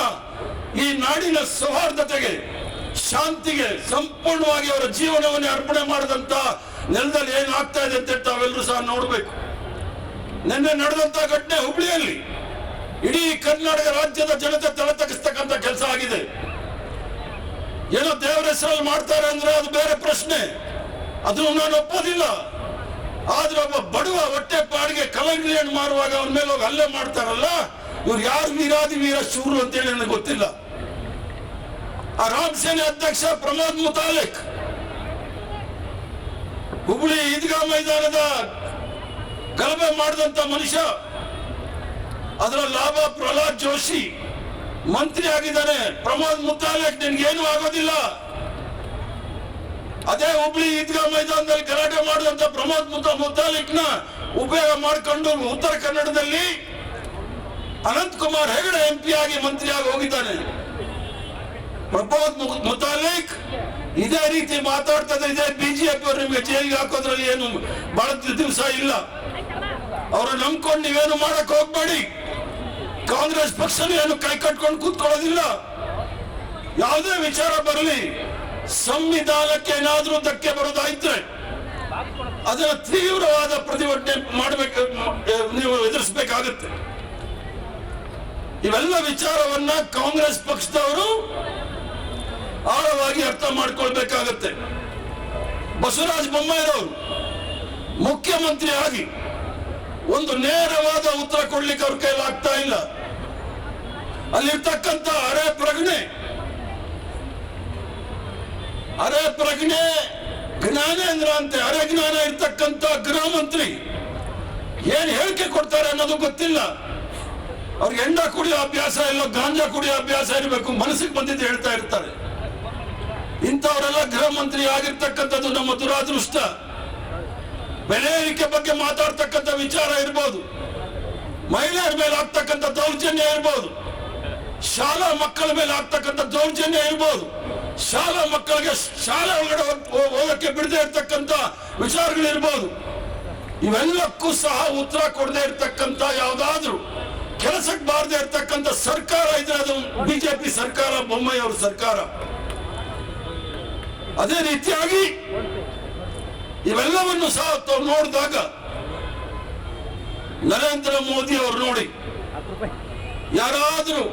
ಈ ನಾಡಿನ ಸೌಹಾರ್ದತೆಗೆ, ಶಾಂತಿಗೆ ಸಂಪೂರ್ಣವಾಗಿ ಅವರ ಜೀವನವನ್ನೇ ಅರ್ಪಣೆ ಮಾಡಿದಂತ ನೆಲದಲ್ಲಿ ಏನಾಗ್ತಾ ಇದೆ ಅಂತ ತಾವೆಲ್ಲರೂ ಸಹ ನೋಡಬೇಕು. ನಿನ್ನೆ ನಡೆದಂತ ಘಟನೆ ಹುಬ್ಬಳ್ಳಿಯಲ್ಲಿ ಇಡೀ ಕರ್ನಾಟಕ ರಾಜ್ಯದ ಜನತೆ ತಲೆ ತಗ್ಗಿಸ್ತಕ್ಕಂಥ ಕೆಲಸ ಆಗಿದೆ. ಏನೋ ದೇವರ ಹೆಸರಲ್ಲಿ ಮಾಡ್ತಾರೆ ಅಂದ್ರೆ ಅದು ಬೇರೆ ಪ್ರಶ್ನೆ, ಅದನ್ನು ನಾನು ಒಪ್ಪೋದಿಲ್ಲ. ಆದ್ರೆ ಒಬ್ಬ ಬಡವ ಹೊಟ್ಟೆ ಪಾಡಿಗೆ ಕಲಂಗಡಿಯನ್ನು ಮಾರುವಾಗ ಅವನ ಮೇಲೆ ಹೋಗಿ ಹಲ್ಲೆ ಮಾಡ್ತಾರಲ್ಲ, ಇವ್ರು ಯಾರು ವೀರಾದಿ ವೀರ ಶೂರು ಅಂತೇಳಿ ನನಗೆ ಗೊತ್ತಿಲ್ಲ. ಆ ರಾಮ್ ಸೇನೆ ಅಧ್ಯಕ್ಷ ಪ್ರಮೋದ್ ಮುತಾಲಿಕ್ ಹುಬ್ಬಳ್ಳಿ ಈದ್ಗಾ ಮೈದಾನದ ಗಲಭೆ ಮಾಡಿದಂತ ಮನುಷ್ಯ, ಅದರ ಲಾಭ ಪ್ರಹ್ಲಾದ್ ಜೋಶಿ ಮಂತ್ರಿ ಆಗಿದ್ದಾನೆ. ಪ್ರಮೋದ್ ಮುತಾಲಿಕ್ ನಿನ್ಗೇನು ಆಗೋದಿಲ್ಲ. ಅದೇ ಹುಬ್ಬಳ್ಳಿ ಈದ್ಗಾ ಮೈದಾನದಲ್ಲಿ ಗಲಾಟೆ ಮಾಡಿದಂತ ಪ್ರಮೋದ್ ಮುತಾಲಿಕ್ನ ಉಪಯೋಗ ಮಾಡಿಕೊಂಡು ಉತ್ತರ ಕನ್ನಡದಲ್ಲಿ ಅನಂತ್ ಕುಮಾರ್ ಹೆಗಡೆ MP ಆಗಿ ಮಂತ್ರಿಯಾಗಿ ಹೋಗಿದ್ದಾನೆ. ಪ್ರಮೋದ್ ಮುತಾಲಿಕ್ ಇದೇ ರೀತಿ ಮಾತಾಡ್ತದೆ. ಇದೇ BJP ಅವರು ನಿಮ್ಗೆ ಜೈಲಿಗೆ ಹಾಕೋದ್ರಲ್ಲಿ ಏನು ಬಹಳ ದಿವಸ ಇಲ್ಲ. ಅವರು ನಂಬ್ಕೊಂಡು ನೀವೇನು ಮಾಡಕ್ ಹೋಗ್ಬೇಡಿ. ಕಾಂಗ್ರೆಸ್ ಪಕ್ಷ ಏನು ಕೈ ಕಟ್ಕೊಂಡು ಕೂತ್ಕೊಳ್ಳೋದಿಲ್ಲ. ಯಾವುದೇ ವಿಚಾರ ಬರಲಿ, ಸಂವಿಧಾನಕ್ಕೆ ಏನಾದ್ರೂ ಧಕ್ಕೆ ಬರೋದಾಯ್ತ್ರೆ ಅದನ್ನ ತೀವ್ರವಾದ ಪ್ರತಿಭಟನೆ ಮಾಡಬೇಕು, ನೀವು ಎದುರಿಸಬೇಕಾಗುತ್ತೆ. ಇವೆಲ್ಲ ವಿಚಾರವನ್ನ ಕಾಂಗ್ರೆಸ್ ಪಕ್ಷದವರು ಆಳವಾಗಿ ಅರ್ಥ ಮಾಡ್ಕೊಳ್ಬೇಕಾಗತ್ತೆ. ಬಸವರಾಜ ಬೊಮ್ಮಾಯಿರವರು ಮುಖ್ಯಮಂತ್ರಿ ಆಗಿ ಒಂದು ನೇರವಾದ ಉತ್ತರ ಕೊಡ್ಲಿಕ್ಕೆ ಅವ್ರ ಕೈಲಿ ಆಗ್ತಾ ಇಲ್ಲ. ಅಲ್ಲಿರ್ತಕ್ಕಂಥ ಅರೆ ಪ್ರಜ್ಞೆ ಜ್ಞಾನೇಂದ್ರ ಅಂತೆ ಅರೆ ಜ್ಞಾನ ಇರ್ತಕ್ಕಂಥ ಗೃಹ ಮಂತ್ರಿ ಏನ್ ಹೇಳಿಕೆ ಕೊಡ್ತಾರೆ ಅನ್ನೋದು ಗೊತ್ತಿಲ್ಲ. ಅವ್ರಿಗೆ ಎಂಡ ಕುಡಿಯೋ ಅಭ್ಯಾಸ ಇಲ್ಲ, ಗಾಂಜಾ ಕುಡಿಯೋ ಅಭ್ಯಾಸ ಇರಬೇಕು, ಮನಸ್ಸಿಗೆ ಬಂದಿದ್ದು ಹೇಳ್ತಾ ಇರ್ತಾರೆ. ಇಂಥವರೆಲ್ಲ ಗೃಹ ಮಂತ್ರಿ ಆಗಿರ್ತಕ್ಕಂಥದ್ದು ನಮ್ಮ ದುರಾದೃಷ್ಟ. ಬೆಲೆ ಏರಿಕೆ ಬಗ್ಗೆ ಮಾತಾಡ್ತಕ್ಕಂಥ ವಿಚಾರ ಇರ್ಬೋದು, ಮಹಿಳೆಯರ ಮೇಲೆ ಆಗ್ತಕ್ಕಂಥ ದೌರ್ಜನ್ಯ ಇರ್ಬೋದು, ಶಾಲಾ ಮಕ್ಕಳ ಮೇಲೆ ಆಗ್ತಕ್ಕಂಥ ದೌರ್ಜನ್ಯ ಇರ್ಬೋದು, ಶಾಲಾ ಮಕ್ಕಳಿಗೆ ಶಾಲೆ ಒಳಗಡೆ ಹೋಗಕ್ಕೆ ಬಿಡದೆ ಇರ್ತಕ್ಕಂಥ ವಿಚಾರಗಳಿರ್ಬೋದು. ಇವೆಲ್ಲಕ್ಕೂ ಸಹ ಉತ್ತರ ಕೊಡದೆ ಇರ್ತಕ್ಕಂಥ ಯಾವ್ದಾದ್ರು ಕೆಲಸಕ್ಕೆ ಬಾರದೆ ಇರ್ತಕ್ಕಂಥ ಸರ್ಕಾರ ಇದ್ರೆ ಅದು BJP ಸರ್ಕಾರ, ಬೊಮ್ಮಾಯಿ ಅವ್ರ ಸರ್ಕಾರ. ಅದೇ ರೀತಿಯಾಗಿ ಇವೆಲ್ಲವನ್ನು ಸಹ ನೋಡಿದಾಗ ನರೇಂದ್ರ ಮೋದಿ ಅವರು ನೋಡಿ, ಯಾರಾದ್ರೂ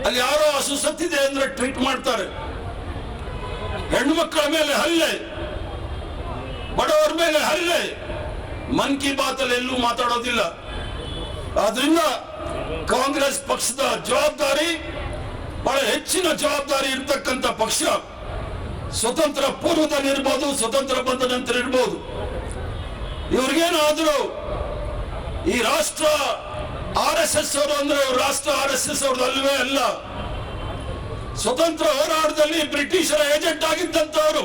ಅಲ್ಲಿ ಯಾರೋ ಹಸು ಸತ್ತಿದೆ ಅಂದ್ರೆ ಟ್ವೀಟ್ ಮಾಡ್ತಾರೆ, ಹೆಣ್ಣು ಮಕ್ಕಳ ಮೇಲೆ ಹಲ್ಲೆ, ಬಡವರ ಮೇಲೆ ಹಲ್ಲೆ. ಮನ್ ಕಿ ಬಾತ್ ಅಲ್ಲಿ ಎಲ್ಲೂ ಮಾತಾಡೋದಿಲ್ಲ. ಆದ್ರಿಂದ ಕಾಂಗ್ರೆಸ್ ಪಕ್ಷದ ಜವಾಬ್ದಾರಿ ಬಹಳ ಹೆಚ್ಚಿನ ಜವಾಬ್ದಾರಿ ಇರ್ತಕ್ಕಂಥ ಪಕ್ಷ. ಸ್ವತಂತ್ರ ಪೂರ್ವದಲ್ಲಿ ಇರ್ಬೋದು, ಸ್ವತಂತ್ರ ಬಂದ ನಂತರ ಇರ್ಬೋದು. ಇವ್ರಿಗೇನಾದ್ರೂ ಈ ರಾಷ್ಟ್ರ RSS ಅವರು ಅಂದ್ರೆ ರಾಷ್ಟ್ರ RSS ಅವ್ರದ್ದು ಅಲ್ವೇ ಅಲ್ಲ. ಸ್ವತಂತ್ರ ಹೋರಾಟದಲ್ಲಿ ಬ್ರಿಟಿಷರ ಏಜೆಂಟ್ ಆಗಿದ್ದಂತವರು.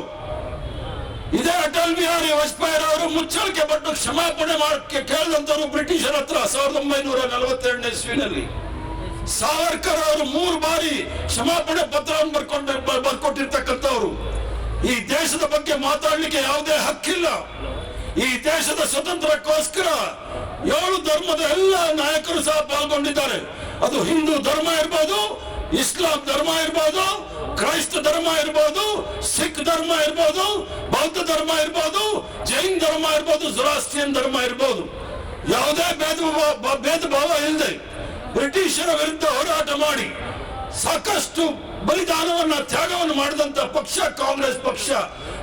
ಇದೇ ಅಟಲ್ ಬಿಹಾರಿ ವಾಜಪೇಯಿ ಅವರು ಮುಚ್ಚಳಿಕೆ ಪಟ್ಟು ಕ್ಷಮಾಪಣೆ ಮಾಡಕ್ಕೆ ಕೇಳಿದಂತವರು ಬ್ರಿಟಿಷರ ಹತ್ರ 1942ನೇ ಇಸ್ವಿನಲ್ಲಿ. ಸಾವರ್ಕರ್ ಅವರು 3 ಬಾರಿ ಕ್ಷಮಾಪಣೆ ಪತ್ರವನ್ನು ಬರ್ಕೊಟ್ಟಿರ್ತಕ್ಕಂಥವ್ರು. ಈ ದೇಶದ ಬಗ್ಗೆ ಮಾತಾಡ್ಲಿಕ್ಕೆ ಯಾವುದೇ ಹಕ್ಕಿಲ್ಲ. ಈ ದೇಶದ ಸ್ವತಂತ್ರಕ್ಕೋಸ್ಕರ 7 ಧರ್ಮದ ಎಲ್ಲ ನಾಯಕರು ಸಹ ಪಾಲ್ಗೊಂಡಿದ್ದಾರೆ. ಅದು ಹಿಂದೂ ಧರ್ಮ ಇರ್ಬೋದು, ಇಸ್ಲಾಂ ಧರ್ಮ ಇರ್ಬೋದು, ಕ್ರೈಸ್ತ ಧರ್ಮ ಇರ್ಬೋದು, ಸಿಖ್ ಧರ್ಮ ಇರ್ಬೋದು, ಬೌದ್ಧ ಧರ್ಮ ಇರ್ಬೋದು, ಜೈನ್ ಧರ್ಮ ಇರ್ಬೋದು, ಜೊರಾಸ್ಟ್ರಿಯನ್ ಧರ್ಮ ಇರ್ಬೋದು. ಯಾವುದೇ ಭೇದ ಭಾವ ಇಲ್ಲದೆ ಬ್ರಿಟಿಷರ ವಿರುದ್ಧ ಹೋರಾಟ ಮಾಡಿ ಸಾಕಷ್ಟು ಬಲಿದಾನವನ್ನ ತ್ಯಾಗವನ್ನು ಮಾಡಿದಂತ ಪಕ್ಷ ಕಾಂಗ್ರೆಸ್ ಪಕ್ಷ.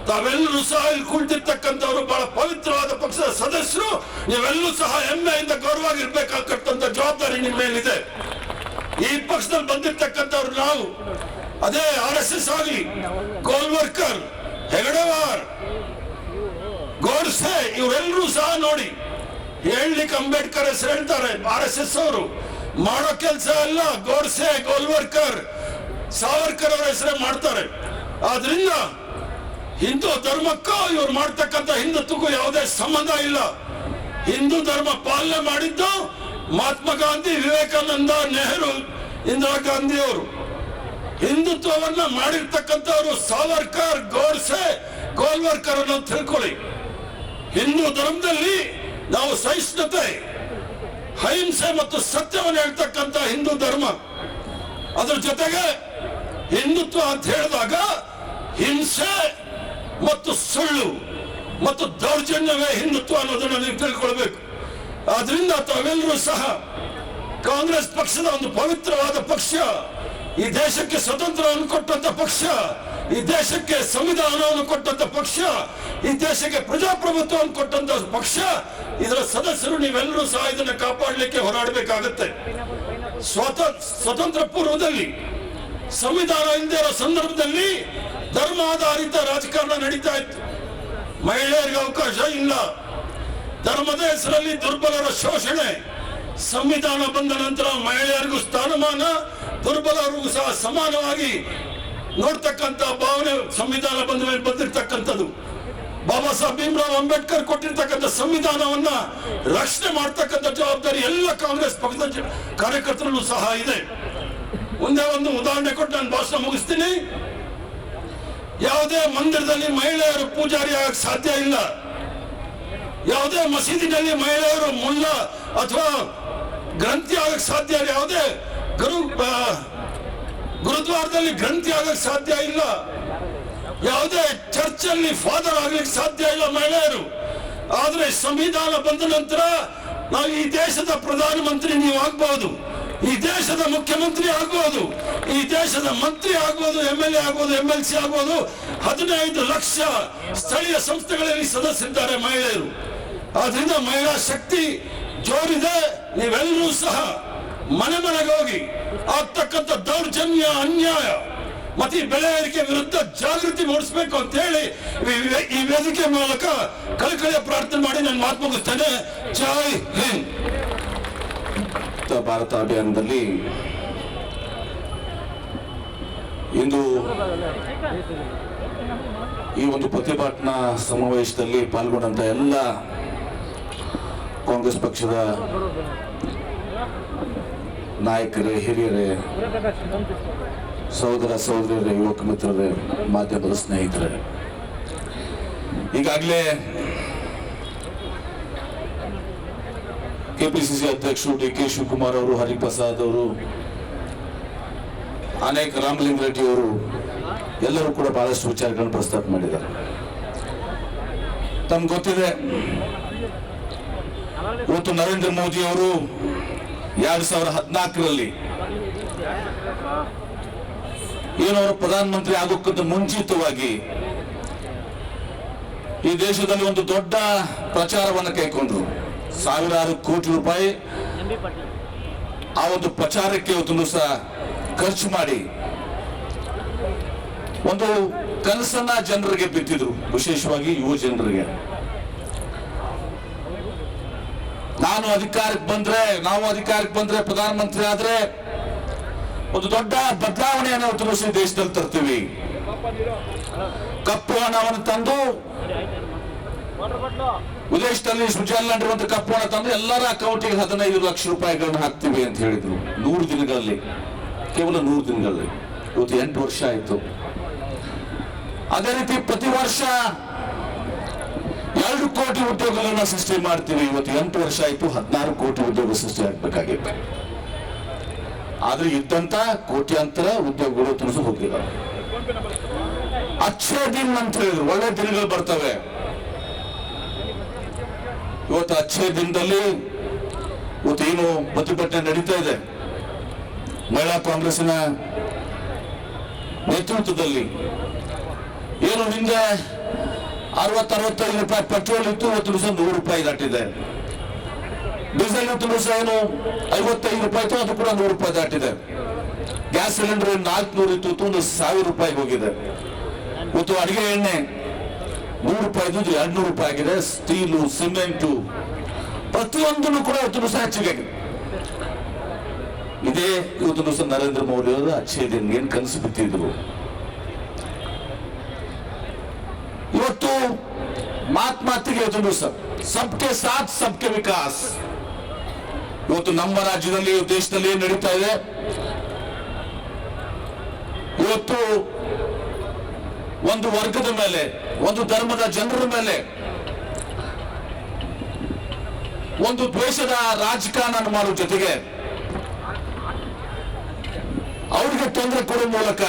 ತಾವೆಲ್ಲರೂ ಸಹ ಇಲ್ಲಿ ಕುಳಿತಿರ್ತಕ್ಕಂಥವ್ರು ಬಹಳ ಪವಿತ್ರವಾದ ಪಕ್ಷದ ಸದಸ್ಯರು. ನೀವೆಲ್ಲರೂ ಸಹ ಹೆಮ್ಮೆಯಿಂದ ಗೌರವಾಗಿರ್ಬೇಕಾಗತಕ್ಕಂಥ ಜವಾಬ್ದಾರಿ ನಿಮ್ಮ ಮೇಲಿದೆ. ಈ ಪಕ್ಷದಲ್ಲಿ ಬಂದಿರ್ತಕ್ಕಂಥವ್ರು ನಾವು ಅದೇ RSS ಆಗಲಿ, ಗೋಲ್ವರ್ಕರ್, ಹೆಗಡೆವಾರ್, ಗೋಡ್ಸೆ ಇವರೆಲ್ಲರೂ ಸಹ ನೋಡಿ ಹೇಳಲಿಕ್ಕೆ ಅಂಬೇಡ್ಕರ್ ಹೆಸರು ಹೇಳ್ತಾರೆ. RSS ಅವರು ಮಾಡೋ ಕೆಲಸ ಎಲ್ಲ ಗೋಡ್ಸೆ, ಗೋಲ್ವರ್ಕರ್, ಸಾವರ್ಕರ್ ಅವರ ಹೆಸರೇ ಮಾಡ್ತಾರೆ. ಆದ್ರಿಂದ ಹಿಂದೂ ಧರ್ಮಕ್ಕೂ ಇವ್ರು ಮಾಡ್ತಕ್ಕಂಥ ಹಿಂದುತ್ವಕ್ಕೂ ಯಾವುದೇ ಸಂಬಂಧ ಇಲ್ಲ. ಹಿಂದೂ ಧರ್ಮ ಪಾಲನೆ ಮಾಡಿದ್ದು ಮಹಾತ್ಮ ಗಾಂಧಿ, ವಿವೇಕಾನಂದ, ನೆಹರು, ಇಂದಿರಾ ಗಾಂಧಿ ಅವರು. ಹಿಂದುತ್ವವನ್ನ ಮಾಡಿರ್ತಕ್ಕಂಥವ್ರು ಸಾವರ್ಕರ್, ಗೋಡ್ಸೆ, ಗೋಲ್ವರ್ಕರ್ ಅನ್ನೋ ತಿಳ್ಕೊಳ್ಳಿ. ಹಿಂದೂ ಧರ್ಮದಲ್ಲಿ ನಾವು ಸಹಿಷ್ಣುತೆ, ಅಹಿಂಸೆ ಮತ್ತು ಸತ್ಯವನ್ನು ಹೇಳ್ತಕ್ಕಂಥ ಹಿಂದೂ ಧರ್ಮ. ಅದ್ರ ಜೊತೆಗೆ ಹಿಂದುತ್ವ ಅಂತ ಹೇಳಿದಾಗ ಹಿಂಸೆ ಮತ್ತು ಸುಳ್ಳು ಮತ್ತು ದೌರ್ಜನ್ಯವೇ ಹಿಂದುತ್ವ ಅನ್ನೋದನ್ನ ನೀವು ತಿಳ್ಕೊಳ್ಬೇಕು. ಆದ್ರಿಂದ ತಾವೆಲ್ಲರೂ ಸಹ ಕಾಂಗ್ರೆಸ್ ಪಕ್ಷದ ಒಂದು ಪವಿತ್ರವಾದ ಪಕ್ಷ, ಈ ದೇಶಕ್ಕೆ ಸ್ವತಂತ್ರವನ್ನು ಕೊಟ್ಟಂತ ಪಕ್ಷ, ಈ ದೇಶಕ್ಕೆ ಸಂವಿಧಾನವನ್ನು ಕೊಟ್ಟಂತ ಪಕ್ಷ, ಈ ದೇಶಕ್ಕೆ ಪ್ರಜಾಪ್ರಭುತ್ವವನ್ನು ಕೊಟ್ಟಂತ ಪಕ್ಷ. ಇದರ ಸದಸ್ಯರು ನೀವೆಲ್ಲರೂ ಸಹ ಇದನ್ನ ಕಾಪಾಡಲಿಕ್ಕೆ ಹೋರಾಡಬೇಕಾಗತ್ತೆ. ಸ್ವತಂತ್ರ ಪೂರ್ವದಲ್ಲಿ ಸಂವಿಧಾನ ಇಲ್ಲದೆ ಇರೋ ಸಂದರ್ಭದಲ್ಲಿ ಧರ್ಮಾಧಾರಿತ ರಾಜಕಾರಣ ನಡೀತಾ ಇತ್ತು. ಮಹಿಳೆಯರಿಗೆ ಅವಕಾಶ ಇಲ್ಲ, ಧರ್ಮದ ಹೆಸರಲ್ಲಿ ದುರ್ಬಲರ ಶೋಷಣೆ. ಸಂವಿಧಾನ ಬಂದ ನಂತರ ಮಹಿಳೆಯರಿಗೂ ಸ್ಥಾನಮಾನ, ದುರ್ಬಲರಿಗೂ ಸಹ ಸಮಾನವಾಗಿ ನೋಡ್ತಕ್ಕಂಥ ಭಾವನೆ ಸಂವಿಧಾನ ಬಂದ ಮೇಲೆ ಬಂದಿರತಕ್ಕಂಥದ್ದು. ಬಾಬಾ ಸಾಹೇಬ್ ಭೀಮರಾವ್ ಅಂಬೇಡ್ಕರ್ ಕೊಟ್ಟಿರ್ತಕ್ಕಂಥ ಸಂವಿಧಾನವನ್ನ ರಕ್ಷಣೆ ಮಾಡ್ತಕ್ಕಂಥ ಜವಾಬ್ದಾರಿ ಎಲ್ಲ ಕಾಂಗ್ರೆಸ್ ಪಕ್ಷದ ಕಾರ್ಯಕರ್ತರಲ್ಲೂ ಸಹ ಇದೆ. ಒಂದೇ ಒಂದು ಉದಾಹರಣೆ ಕೊಟ್ಟು ನಾನು ಭಾಷಣ ಮುಗಿಸ್ತೀನಿ. ಯಾವುದೇ ಮಂದಿರದಲ್ಲಿ ಮಹಿಳೆಯರು ಪೂಜಾರಿ ಆಗಕ್ಕೆ ಸಾಧ್ಯ ಇಲ್ಲ. ಯಾವುದೇ ಮಸೀದಿನಲ್ಲಿ ಮಹಿಳೆಯರು ಮುಲ್ಲ ಅಥವಾ ಗ್ರಂಥಿ ಆಗಕ್ಕೆ ಸಾಧ್ಯ ಇಲ್ಲ. ಯಾವುದೇ ಗುರುದ್ವಾರದಲ್ಲಿ ಗ್ರಂಥಿ ಆಗಕ್ಕೆ ಸಾಧ್ಯ ಇಲ್ಲ. ಯಾವುದೇ ಚರ್ಚ್ ಅಲ್ಲಿ ಫಾದರ್ ಆಗ್ಲಿಕ್ಕೆ ಸಾಧ್ಯ ಇಲ್ಲ ಮಹಿಳೆಯರು. ಆದ್ರೆ ಸಂವಿಧಾನ ಬಂದ ನಂತರ ನಾವು ಈ ದೇಶದ ಪ್ರಧಾನಮಂತ್ರಿ ನೀವು ಆಗ್ಬಹುದು, ಈ ದೇಶದ ಮುಖ್ಯಮಂತ್ರಿ ಆಗ್ಬಹುದು, ಈ ದೇಶದ ಮಂತ್ರಿ ಆಗ್ಬಹುದು, MLA ಆಗ್ಬಹುದು, MLC ಆಗ್ಬಹುದು. 15 ಲಕ್ಷ ಸ್ಥಳೀಯ ಸಂಸ್ಥೆಗಳಲ್ಲಿ ಸದಸ್ಯರಿದ್ದಾರೆ ಮಹಿಳೆಯರು. ಆದ್ರಿಂದ ಮಹಿಳಾ ಶಕ್ತಿ ಜೋರಿದೆ. ನೀವೆಲ್ಲರೂ ಸಹ ಮನೆ ಮನೆಗೆ ಹೋಗಿ ಆಗ್ತಕ್ಕಂಥ ದೌರ್ಜನ್ಯ, ಅನ್ಯಾಯ ಮತ್ತೆ ಈ ಬೆಲೆ ಏರಿಕೆ ವಿರುದ್ಧ ಜಾಗೃತಿ ಮೂಡಿಸಬೇಕು ಅಂತ ಹೇಳಿ ಈ ವೇದಿಕೆ ಮೂಲಕ ಕಳಕಳಿಯ ಪ್ರಾರ್ಥನೆ ಮಾಡಿ ನಾನು ಮಾತು ಮುಗಿಸ್ತೇನೆ. ಜೈ ಹಿಂದ್. ಭಾರತ ಅಭಿಯಾನದಲ್ಲಿ ಇಂದು ಈ ಒಂದು ಪ್ರತಿಭಟನಾ ಸಮಾವೇಶದಲ್ಲಿ ಪಾಲ್ಗೊಂಡಂತ ಎಲ್ಲ ಕಾಂಗ್ರೆಸ್ ಪಕ್ಷದ ನಾಯಕರೇ, ಹಿರಿಯರೇ, ಸಹೋದರ ಸಹೋದರಿಯರೇ, ಯುವಕ ಮಿತ್ರರೇ, ಮಾಧ್ಯಮದ ಸ್ನೇಹಿತರೇ, ಈಗಾಗಲೇ KPCC ಅಧ್ಯಕ್ಷರು DK ಶಿವಕುಮಾರ್ ಅವರು, ಹರಿಪ್ರಸಾದ್ ಅವರು, ಅನೇಕ ರಾಮಲಿಂಗ ರೆಡ್ಡಿ ಅವರು ಎಲ್ಲರೂ ಕೂಡ ಬಹಳಷ್ಟು ವಿಚಾರಗಳನ್ನು ಪ್ರಸ್ತಾಪ ಮಾಡಿದ್ದಾರೆ. ತಮ್ಗೆ ಗೊತ್ತಿದೆ, ಇವತ್ತು ನರೇಂದ್ರ ಮೋದಿ ಅವರು 2014ರಲ್ಲಿ ಏನವರು ಪ್ರಧಾನಮಂತ್ರಿ ಆಗೋಕ್ಕಿಂತ ಮುಂಚಿತವಾಗಿ ಈ ದೇಶದಲ್ಲಿ ಒಂದು ದೊಡ್ಡ ಪ್ರಚಾರವನ್ನು ಕೈಗೊಂಡ್ರು. 1000 ಕೋಟಿ ರೂಪಾಯಿ ಆ ಒಂದು ಪ್ರಚಾರಕ್ಕೆ ಇವತ್ತು ಸಹ ಖರ್ಚು ಮಾಡಿ ಒಂದು ಕನಸನ್ನ ಜನರಿಗೆ ಬಿತ್ತಿದ್ರು, ವಿಶೇಷವಾಗಿ ಯುವ ಜನರಿಗೆ. ನಾವು ಅಧಿಕಾರಕ್ಕೆ ಬಂದ್ರೆ ಪ್ರಧಾನಮಂತ್ರಿ ಆದ್ರೆ ಒಂದು ದೊಡ್ಡ ಬದಲಾವಣೆಯನ್ನು ಇವತ್ತು ದೇಶದಲ್ಲಿ ತರ್ತೀವಿ. ಕಪ್ಪು ಹಣವನ್ನು ತಂದು ವಿದೇಶದಲ್ಲಿ ಸ್ವಿಟ್ಜರ್ಲೆಂಡ್ ಇರುವಂತ ಕಪ್ಪು ಹಣ ತಂದು ಎಲ್ಲರ ಅಕೌಂಟಿಗೆ 15 ಲಕ್ಷ ರೂಪಾಯಿಗಳನ್ನು ಹಾಕ್ತೀವಿ ಅಂತ ಹೇಳಿದ್ರು 100 ದಿನಗಳಲ್ಲಿ, ಕೇವಲ 100 ದಿನಗಳಲ್ಲಿ. ಇವತ್ತು 8 ವರ್ಷ ಆಯ್ತು. ಅದೇ ರೀತಿ ಪ್ರತಿ ವರ್ಷ 2 ಕೋಟಿ ಉದ್ಯೋಗಗಳನ್ನ ಸೃಷ್ಟಿ ಮಾಡ್ತೀವಿ. ಇವತ್ತು 8 ವರ್ಷ ಆಯ್ತು, 16 ಕೋಟಿ ಉದ್ಯೋಗ ಸೃಷ್ಟಿ ಆಗ್ಬೇಕಾಗಿತ್ತು. ಆದ್ರೆ ಇದ್ದಂತ ಕೋಟ್ಯಾಂತರ ಉದ್ಯೋಗಗಳು ತುಳಿದು ಹೋಗಿಲ್ಲ. ಅಚ್ಚೇ ದಿನ ಅಂತ ಹೇಳಿದ್ರು, ಒಳ್ಳೆ ದಿನಗಳು ಬರ್ತವೆ. ಇವತ್ತು ಅಚ್ಚೇ ದಿನದಲ್ಲಿ ಇವತ್ತು ಏನು ಪ್ರತಿಭಟನೆ ನಡೀತಾ ಇದೆ, ಮಹಿಳಾ ಕಾಂಗ್ರೆಸ್ಸಿನ ನೇತೃತ್ವದಲ್ಲಿ ಏನು ಹಿಂದೆ 60-65 ರೂಪಾಯಿ ಪೆಟ್ರೋಲ್ ಇತ್ತು, ಇವತ್ತು 100 ರೂಪಾಯಿ ದಾಟಿದೆ. ಡೀಸೆಲ್ ಇವತ್ತು ಏನು 55 ರೂಪಾಯಿ ಇತ್ತು, ಅದು ಕೂಡ 100 ರೂಪಾಯಿ ದಾಟಿದೆ. ಗ್ಯಾಸ್ ಸಿಲಿಂಡರ್ 400 ಇತ್ತು, 1000 ರೂಪಾಯಿಗೆ ಹೋಗಿದೆ. ಇವತ್ತು ಅಡಿಗೆ ಎಣ್ಣೆ 100 ರೂಪಾಯಿ ಇದ್ದು 200 ರೂಪಾಯಿ ಆಗಿದೆ. ಸ್ಟೀಲು, ಸಿಮೆಂಟು ಪ್ರತಿಯೊಂದನ್ನು ಕೂಡ ಇವತ್ತು ಸಹ ಹೆಚ್ಚಿಗೆ ಆಗಿದೆ. ಇದೇ ಇವತ್ತು ಸಹ ನರೇಂದ್ರ ಮೋದಿ ಅವರು ಅಚ್ಚೇ ದಿನ ಏನ್ ಕನಸು ಬಿತ್ತಿದ್ರು. ಇವತ್ತು ಮಾತಿಗೆ ಇವತ್ತು ಸಬ್ಕೆ ಸಾಥ್ ಸಬ್ಕೆ ವಿಕಾಸ್. ಇವತ್ತು ನಮ್ಮ ರಾಜ್ಯದಲ್ಲಿ ದೇಶದಲ್ಲಿ ಏನ್ ನಡೀತಾ ಇದೆ, ಇವತ್ತು ಒಂದು ವರ್ಗದ ಮೇಲೆ, ಒಂದು ಧರ್ಮದ ಜನರ ಮೇಲೆ ಒಂದು ದ್ವೇಷದ ರಾಜಕಾರಣ ಮಾಡುವ ಜೊತೆಗೆ ಅವರಿಗೆ ತೊಂದರೆ ಕೊಡುವ ಮೂಲಕ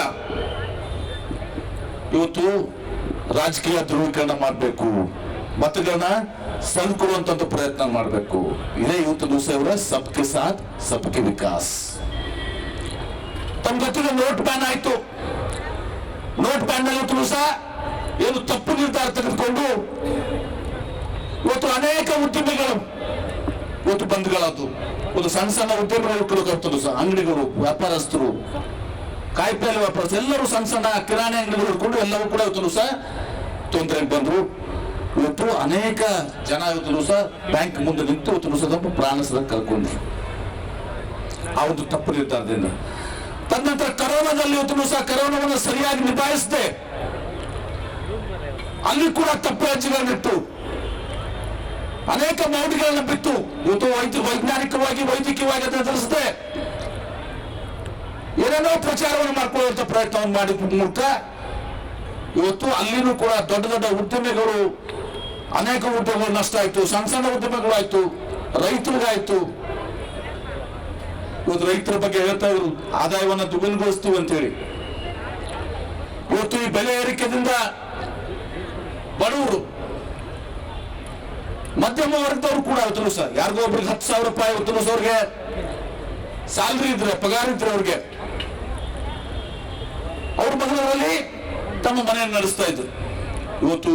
ಇವತ್ತು ರಾಜಕೀಯ ಧ್ರುವೀಕರಣ ಮಾಡಬೇಕು, ಮತಗಳನ್ನ ಸಲ್ಕೊಡುವಂತ ಪ್ರಯತ್ನ ಮಾಡಬೇಕು. ಇದೇ ಇವತ್ತು ದಿವಸ ಅವರ ಸಬ್ಕೆ ಸಾಥ್ ಸಬ್ಕೆ ವಿಕಾಸ್. ತಮ್ಮ ಜೊತೆಗೆ ನೋಟ್ ಬ್ಯಾನ್ ಆಯ್ತು. ನೋಟ್ ಬ್ಯಾನ್ ನಲ್ಲಿ ಇವತ್ತು ಸಹ ಏನು ತಪ್ಪು ನಿರ್ಧಾರ ತೆಗೆದುಕೊಂಡು ಇವತ್ತು ಅನೇಕ ಉದ್ಯಮಿಗಳು ಇವತ್ತು ಬಂದ್ಗಳಾದ್ರು. ಒಂದು ಸಣ್ಣ ಉದ್ಯಮಿಗಳು ಸಹ, ಅಂಗಡಿಗಳು, ವ್ಯಾಪಾರಸ್ಥರು, ಕಾಯಿಪಲ್ಲೆ ವ್ಯಾಪಾರಸ್ಥರು ಎಲ್ಲರೂ ಸಣ್ಣ ಕಿರಾಣಿ ಅಂಗಡಿಗಳು ಹಿಡ್ಕೊಂಡು ಎಲ್ಲವೂ ಕೂಡ ಇವತ್ತು ಸಹ ತೊಂದರೆಗೆ ಬಂದ್ರು. ಇವತ್ತು ಅನೇಕ ಜನ ಇವತ್ತು ಸಹ ಬ್ಯಾಂಕ್ ಮುಂದೆ ನಿಂತು ಇವತ್ತು ಸಹ ತಮ್ಮ ಪ್ರಾಣ ಸಹ ಕಳ್ಕೊಂಡ್ರು ಆ ಒಂದು ತಪ್ಪು ನಿರ್ಧಾರದಿಂದ. ತದನಂತರ ಕರೋನಾದಲ್ಲಿ ಇವತ್ತು ಸಹ ಕರೋನಾವನ್ನು ಸರಿಯಾಗಿ ನಿಭಾಯಿಸದೆ ಅಲ್ಲಿ ಕೂಡ ತಪ್ಪು ಹೆಜ್ಜೆಗಳನ್ನಿಟ್ಟು ಅನೇಕ ಮೌಢ್ಯಗಳನ್ನ ಬಿತ್ತು ಇವತ್ತು ವೈದ್ಯಕೀಯವಾಗಿ ಅದನ್ನು ಎದುರಿಸದೆ ಏನೇನೋ ಪ್ರಚಾರವನ್ನು ಮಾಡಿಕೊಳ್ಳುವಂತ ಪ್ರಯತ್ನವನ್ನು ಮಾಡಿದ ಮೂಲಕ ಇವತ್ತು ಅಲ್ಲಿನೂ ಕೂಡ ದೊಡ್ಡ ದೊಡ್ಡ ಉದ್ಯಮಿಗಳು, ಅನೇಕ ಉದ್ಯಮಗಳು ನಷ್ಟ ಆಯ್ತು. ಸಣ್ಣ ಉದ್ಯಮಗಳಾಯ್ತು, ರೈತರಿಗಾಯ್ತು. ಇವತ್ತು ರೈತರ ಬಗ್ಗೆ ಹೇಳ್ತಾ ಇದ್ರು, ಆದಾಯವನ್ನು ದ್ವಿಗುಣಗೊಳಿಸ್ತೀವಿ ಅಂತೇಳಿ. ಇವತ್ತು ಈ ಬೆಲೆ ಏರಿಕೆದಿಂದ ಬಡವರು, ಮಧ್ಯಮ ವರ್ಗದವರು ಕೂಡ ಇವತ್ತು ಸಹ ಯಾರಿಗೋ ಒಬ್ರಿಗೆ 10,000 ರೂಪಾಯಿ ಇವತ್ತು ಅವ್ರಿಗೆ ಸ್ಯಾಲ್ರಿ ಇದ್ರೆ, ಪಗಾರ ಇದ್ರೆ ಅವ್ರಿಗೆ, ಅವ್ರ ಮನೆಯಲ್ಲಿ ತಮ್ಮ ಮನೆಯನ್ನು ನಡೆಸ್ತಾ ಇದ್ರು. ಇವತ್ತು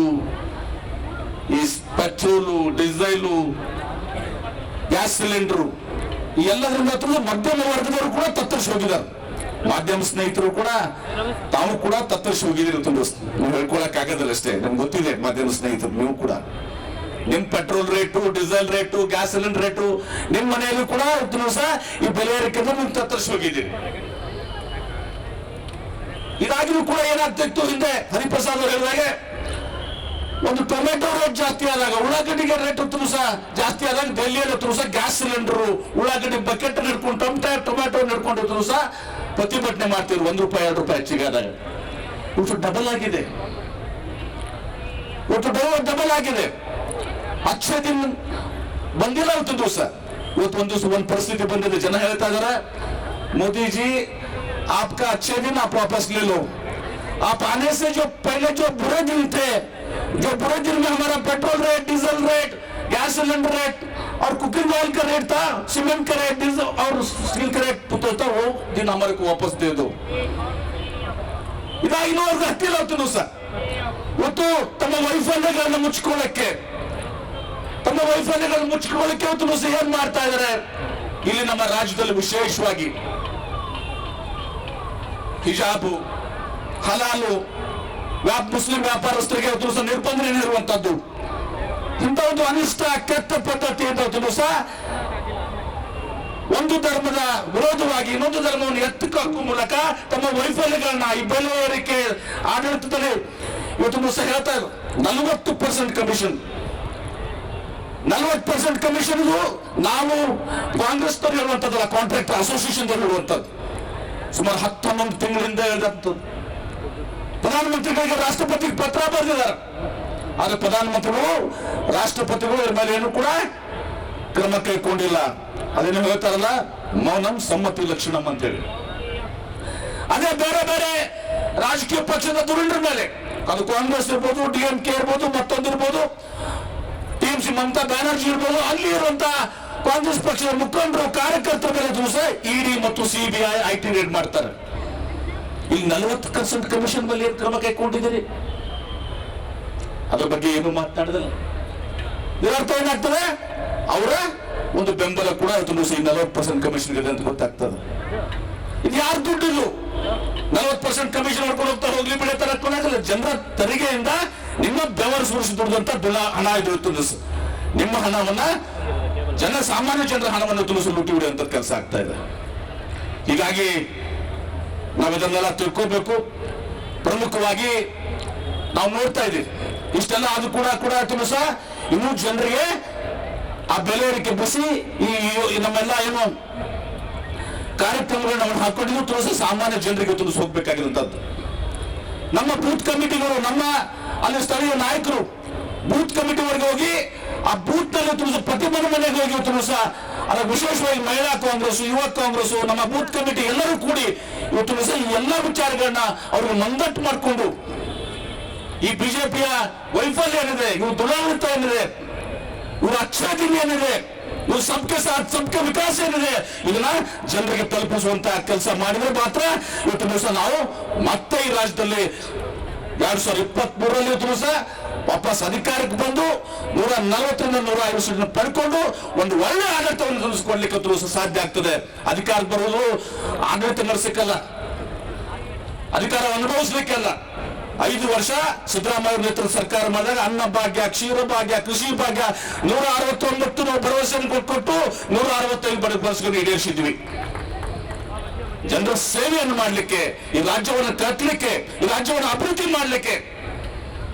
ಈ ಪೆಟ್ರೋಲು, ಡೀಸೆಲು, ಗ್ಯಾಸ್ ಸಿಲಿಂಡರ್ ಈ ಎಲ್ಲದರಿಂದ ಮಧ್ಯಮ ವರ್ಗದವರು ಕೂಡ ತತ್ತರಿಸಿ ಹೋಗಿದ್ದಾರೆ. ಮಾಧ್ಯಮ ಸ್ನೇಹಿತರು ಕೂಡ ತಾವು ಕೂಡ ತತ್ತರಿಸಿ ಹೋಗಿದ್ದೀರಿ. ನೀವು ಹೇಳ್ಕೊಳಕ್ ಆಗೋದಿಲ್ಲ ಅಷ್ಟೇ, ನಮ್ಗೆ ಗೊತ್ತಿದೆ. ಮಾಧ್ಯಮ ಸ್ನೇಹಿತರು ನೀವು ಕೂಡ ನಿಮ್ petrol rate, diesel rate, gas cylinder rate ನಿಮ್ ಮನೆಯಲ್ಲೂ ಕೂಡ ಸಹ ಈ ಬೆಲೆ ಏರಿಕೆಯನ್ನು ನೀವು ತತ್ತರಿಸಿ ಹೋಗಿದ್ದೀರಿ. ಇದಾಗಿಯೂ ಕೂಡ ಏನಾಗ್ತಿತ್ತು, ಹಿಂದೆ ಹರಿಪ್ರಸಾದ್ ಅವರು ಹೇಳಿದಾಗೆ ಒಂದು ಟೊಮೆಟೊ ರೇಟ್ ಜಾಸ್ತಿ ಆದಾಗ, ಉಳ್ಳಾಗಡ್ಡಿಗೆ ರೇಟ್ ಸಹ ಜಾಸ್ತಿ ಆದಾಗ ಡೆಲ್ಲಿಯಲ್ಲಿ ಸಹ ಗ್ಯಾಸ್ ಸಿಲಿಂಡರ್, ಉಳ್ಳಾಗಡ್ಡಿ ಬಕೆಟ್ ನಡ್ಕೊಂಡು ಟೊಮೆಟೊ ನಡ್ಕೊಂಡು ಸಹ ಪ್ರತಿಭಟನೆ ಮಾಡ್ತಿದ್ರು. 1 ರೂಪಾಯಿ 2 ರೂಪಾಯಿ ಹೆಚ್ಚಿಗೆ ಆದಾಗ ಇವತ್ತು ಡಬಲ್ ಆಗಿದೆ. ಡಬಲ್ ಆಗಿದೆ. ಅಚ್ಚೇ ದಿನ ಬಂದಿಲ್ಲ ಇವತ್ತು ದಿವಸ. ಇವತ್ತು ಒಂದು ಪರಿಸ್ಥಿತಿ ಬಂದಿದೆ. ಜನ ಹೇಳ್ತಾ ಇದಾರೆ, ಮೋದಿಜಿ आपका अच्छे दिन आप वापस ले लो. आप आने से जो पहले जो बुरे दिन थे, जो बुरे दिन में हमारा petrol rate, diesel rate, gas cylinder rate और कुकिंग ऑयल का रेट था, सीमेंट का रेट, डीजल और स्टील का रेट था, वो दिन हमारे को वापस दे दो. ಇದಾಗಿನೂ ಅವ್ರಿಗೆ ಹತ್ತಿಲ್ಲ ಹೊತ್ತು ಸಹ. ಇವತ್ತು ತಮ್ಮ ವೈಫಲ್ಯಗಳನ್ನ ಮುಚ್ಕೊಳ್ಳಕ್ಕೆ ಇವತ್ತು ಸಹ ಏನ್ ಮಾಡ್ತಾ ಇದಾರೆ, ಇಲ್ಲಿ ನಮ್ಮ ರಾಜ್ಯದಲ್ಲಿ ವಿಶೇಷವಾಗಿ ಹಿಜಾಬು, ಹಲಾಲು, ಮುಸ್ಲಿಂ ವ್ಯಾಪಾರಸ್ಥರಿಗೆ ಇವತ್ತು ಸಹ ನಿರ್ಬಂಧನೆ ಇರುವಂತದ್ದು, ಇಂಥ ಒಂದು ಅನಿಷ್ಟ ಕೆಟ್ಟ ಪದ್ಧತಿ ಅಂತ ಸಹ ಒಂದು ಧರ್ಮದ ವಿರೋಧವಾಗಿ ಇನ್ನೊಂದು ಧರ್ಮವನ್ನು ಎತ್ತಕ್ಕೆ ಹಾಕುವ ಮೂಲಕ ತಮ್ಮ ವೈಫಲ್ಯಗಳನ್ನ ಈ ಬೆಲೆ ಏರಿಕೆ ಆಡಳಿತದಲ್ಲಿ ಇವತ್ತು ಸಹ ಹೇಳ್ತಾ ಇದ್ರು. 40% ಕಮಿಷನ್, 40% ಕಮಿಷನ್ ನಾವು ಕಾಂಗ್ರೆಸ್ ಹೇಳುವಂತದ್ದಲ್ಲ, ಕಾಂಟ್ರಾಕ್ಟರ್ ಅಸೋಸಿಯೇಷನ್ ಹೇಳುವಂತದ್ದು. ಸುಮಾರು 11 ತಿಂಗಳಿಂದ ಹೇಳಿದಂಥದ್ದು. ಪ್ರಧಾನಮಂತ್ರಿಗಳಿಗೆ ರಾಷ್ಟ್ರಪತಿಗೆ ಪತ್ರ ಬರೆದಿದ್ದಾರೆ. ಆದ್ರೆ ಪ್ರಧಾನಮಂತ್ರಿಗಳು ರಾಷ್ಟ್ರಪತಿಗಳು ಇದ್ರ ಮೇಲೆ ಏನು ಕೂಡ ಕ್ರಮ ಕೈಗೊಂಡಿಲ್ಲ. ಅದೇನು ಹೇಳ್ತಾರಲ್ಲ, ಮೌನಂ ಸಮ್ಮತಿ ಲಕ್ಷಣಂ ಅಂತೇಳಿ. ಅದೇ ಬೇರೆ ಬೇರೆ ರಾಜಕೀಯ ಪಕ್ಷದ ಧುರೀಣರ ಮೇಲೆ, ಅದು ಕಾಂಗ್ರೆಸ್ ಇರ್ಬೋದು, DMK ಇರ್ಬೋದು, ಮತ್ತೊಂದಿರ್ಬೋದು, TMC ಮಮತಾ ಬ್ಯಾನರ್ಜಿ ಇರ್ಬೋದು, ಅಲ್ಲಿ ಇರುವಂತಹ ಕಾಂಗ್ರೆಸ್ ಪಕ್ಷದ ಮುಖಂಡರು ಕಾರ್ಯಕರ್ತರ ಮೇಲೆ ದಿವಸ ED ಮತ್ತು CBI IT ರೇಡ್ ಮಾಡ್ತಾರೆ. ಇಲ್ಲಿ 40% ಕಮಿಷನ್ ಮೇಲೆ ಏನು ಕ್ರಮ ಕೈಗೊಂಡಿದ್ದೀರಿ? ಅದ್ರ ಬಗ್ಗೆ ಏನು ಮಾತನಾಡಿದಲ್ಲ. ಇದರರ್ಥ ಏನಾಗ್ತದೆ? ಅವರ ಒಂದು ಬೆಂಬಲ ಕೂಡ ಇವತ್ತು ಈ 40% ಕಮಿಷನ್ ಇದೆ ಅಂತ ಗೊತ್ತಾಗ್ತದೆ. ಇದು ಯಾರು ದುಡ್ಡಿಲ್ಲ? 40% ಕಮಿಷನ್ ಮಾಡ್ಕೊಂಡು ಹೋಗ್ತಾ ಹೋಗ್ಲಿ ಬಿಡ ತರ ಜನರ ತೆರಿಗೆಯಿಂದ ನಿಮ್ಮ ಬೆವರು ಸುರಿಸಿ ದುಡಿದಂತ ಹಣ ಇದು. ನಿಮ್ಮ ಹಣವನ್ನ ಸಾಮಾನ್ಯ ಜನರ ಹಣವನ್ನು ತುಳಿಸಿ ಲುಟ್ಟಿ ಬಿಡುವಂತ ಕೆಲಸ ಆಗ್ತಾ ಇದೆ. ಹೀಗಾಗಿ ನಾವು ಇದನ್ನೆಲ್ಲ ತಿಳ್ಕೋಬೇಕು. ಪ್ರಮುಖವಾಗಿ ನಾವು ನೋಡ್ತಾ ಇದ್ದೀವಿ ಇಷ್ಟೆಲ್ಲ ಅದು ಕೂಡ ತುಳಸ ಇನ್ನೂ ಜನರಿಗೆ ಆ ಬೆಲೆ ಏರಿಕೆ ಬಿಸಿ ಈ ನಮ್ಮೆಲ್ಲ ಏನು ಕಾರ್ಯಕ್ರಮಗಳು ನಾವು ಹಾಕೊಂಡಿದ್ದು ತುಳಸ ಸಾಮಾನ್ಯ ಜನರಿಗೆ ತುಳಿಸಿ ಹೋಗ್ಬೇಕಾಗಿರುವಂತದ್ದು. ನಮ್ಮ ಬೂತ್ ಕಮಿಟಿಗಳು, ನಮ್ಮ ಅಲ್ಲಿ ಸ್ಥಳೀಯ ನಾಯಕರು ಬೂತ್ ಕಮಿಟಿವರೆಗೆ ಹೋಗಿ ಆ ಬೂತ್ ನಲ್ಲಿ ತುಳಸ ಪ್ರತಿ ಮನೆಗೆ ಹೋಗಿ ತುಳಸ ಅದ್ರ ವಿಶೇಷವಾಗಿ ಮಹಿಳಾ ಕಾಂಗ್ರೆಸ್, ಯುವ ಕಾಂಗ್ರೆಸ್, ನಮ್ಮ ಬೂತ್ ಕಮಿಟಿ ಎಲ್ಲರೂ ಕೂಡಿ ಇವತ್ತು ಈ ಎಲ್ಲ ವಿಚಾರಗಳನ್ನ ಅವ್ರಿಗೆ ಮಂದಟ್ಟು ಮಾಡಿಕೊಂಡು ಈ ಬಿಜೆಪಿಯ ವೈಫಲ್ಯ ಏನಿದೆ, ಇವ್ರ ದುರಾಡಳಿತ ಏನಿದೆ, ಇವ್ರ ಅಕ್ಷರದಿಂದ ಏನಿದೆ, ಇವ್ರ ಸಬ್ಕೆ ಸಾಥ್ ಸಬ್ಕೆ ವಿಕಾಸ ಏನಿದೆ, ಇದನ್ನ ಜನರಿಗೆ ತಲುಪಿಸುವಂತ ಕೆಲಸ ಮಾಡಿದ್ರೆ ಮಾತ್ರ ಇವತ್ತು ದಿವಸ ನಾವು ಮತ್ತೆ ಈ ರಾಜ್ಯದಲ್ಲಿ 2023ರಲ್ಲಿ ಇವತ್ತು ದಿವಸ ವಾಪಸ್ ಅಧಿಕಾರಕ್ಕೆ ಬಂದು 140ರಿಂದ 150 ಸೀಟನ್ನು ಪಡ್ಕೊಂಡು ಒಂದು ಒಳ್ಳೆ ಆಡಳಿತವನ್ನು ತಿಳಿಸ್ಕೊಡ್ಲಿಕ್ಕೆ ದಿವಸ ಸಾಧ್ಯ ಆಗ್ತದೆ. ಅಧಿಕಾರಕ್ಕೆ ಬರುವುದು ಆಡಳಿತ ನಡೆಸಲಿಕ್ಕಲ್ಲ, ಅಧಿಕಾರ ಅನುಭವಿಸ್ಲಿಕ್ಕಲ್ಲ. 5 ವರ್ಷ ಸಿದ್ದರಾಮಯ್ಯ ನೇತೃತ್ವದ ಸರ್ಕಾರ ಮಾಡಿದಾಗ ಅನ್ನ ಭಾಗ್ಯ, ಕ್ಷೀರ ಭಾಗ್ಯ, ಕೃಷಿ ಭಾಗ್ಯ 169 ನಾವು ಭರವಸೆಯನ್ನು ಕೊಟ್ಟು 165 ಭರವಸೆಗಳನ್ನು ಈಡೇರಿಸಿದ್ವಿ. ಜನರ ಸೇವೆಯನ್ನು ಮಾಡಲಿಕ್ಕೆ, ಈ ರಾಜ್ಯವನ್ನು ಕಟ್ಟಲಿಕ್ಕೆ, ಈ ರಾಜ್ಯವನ್ನು ಅಭಿವೃದ್ಧಿ ಮಾಡಲಿಕ್ಕೆ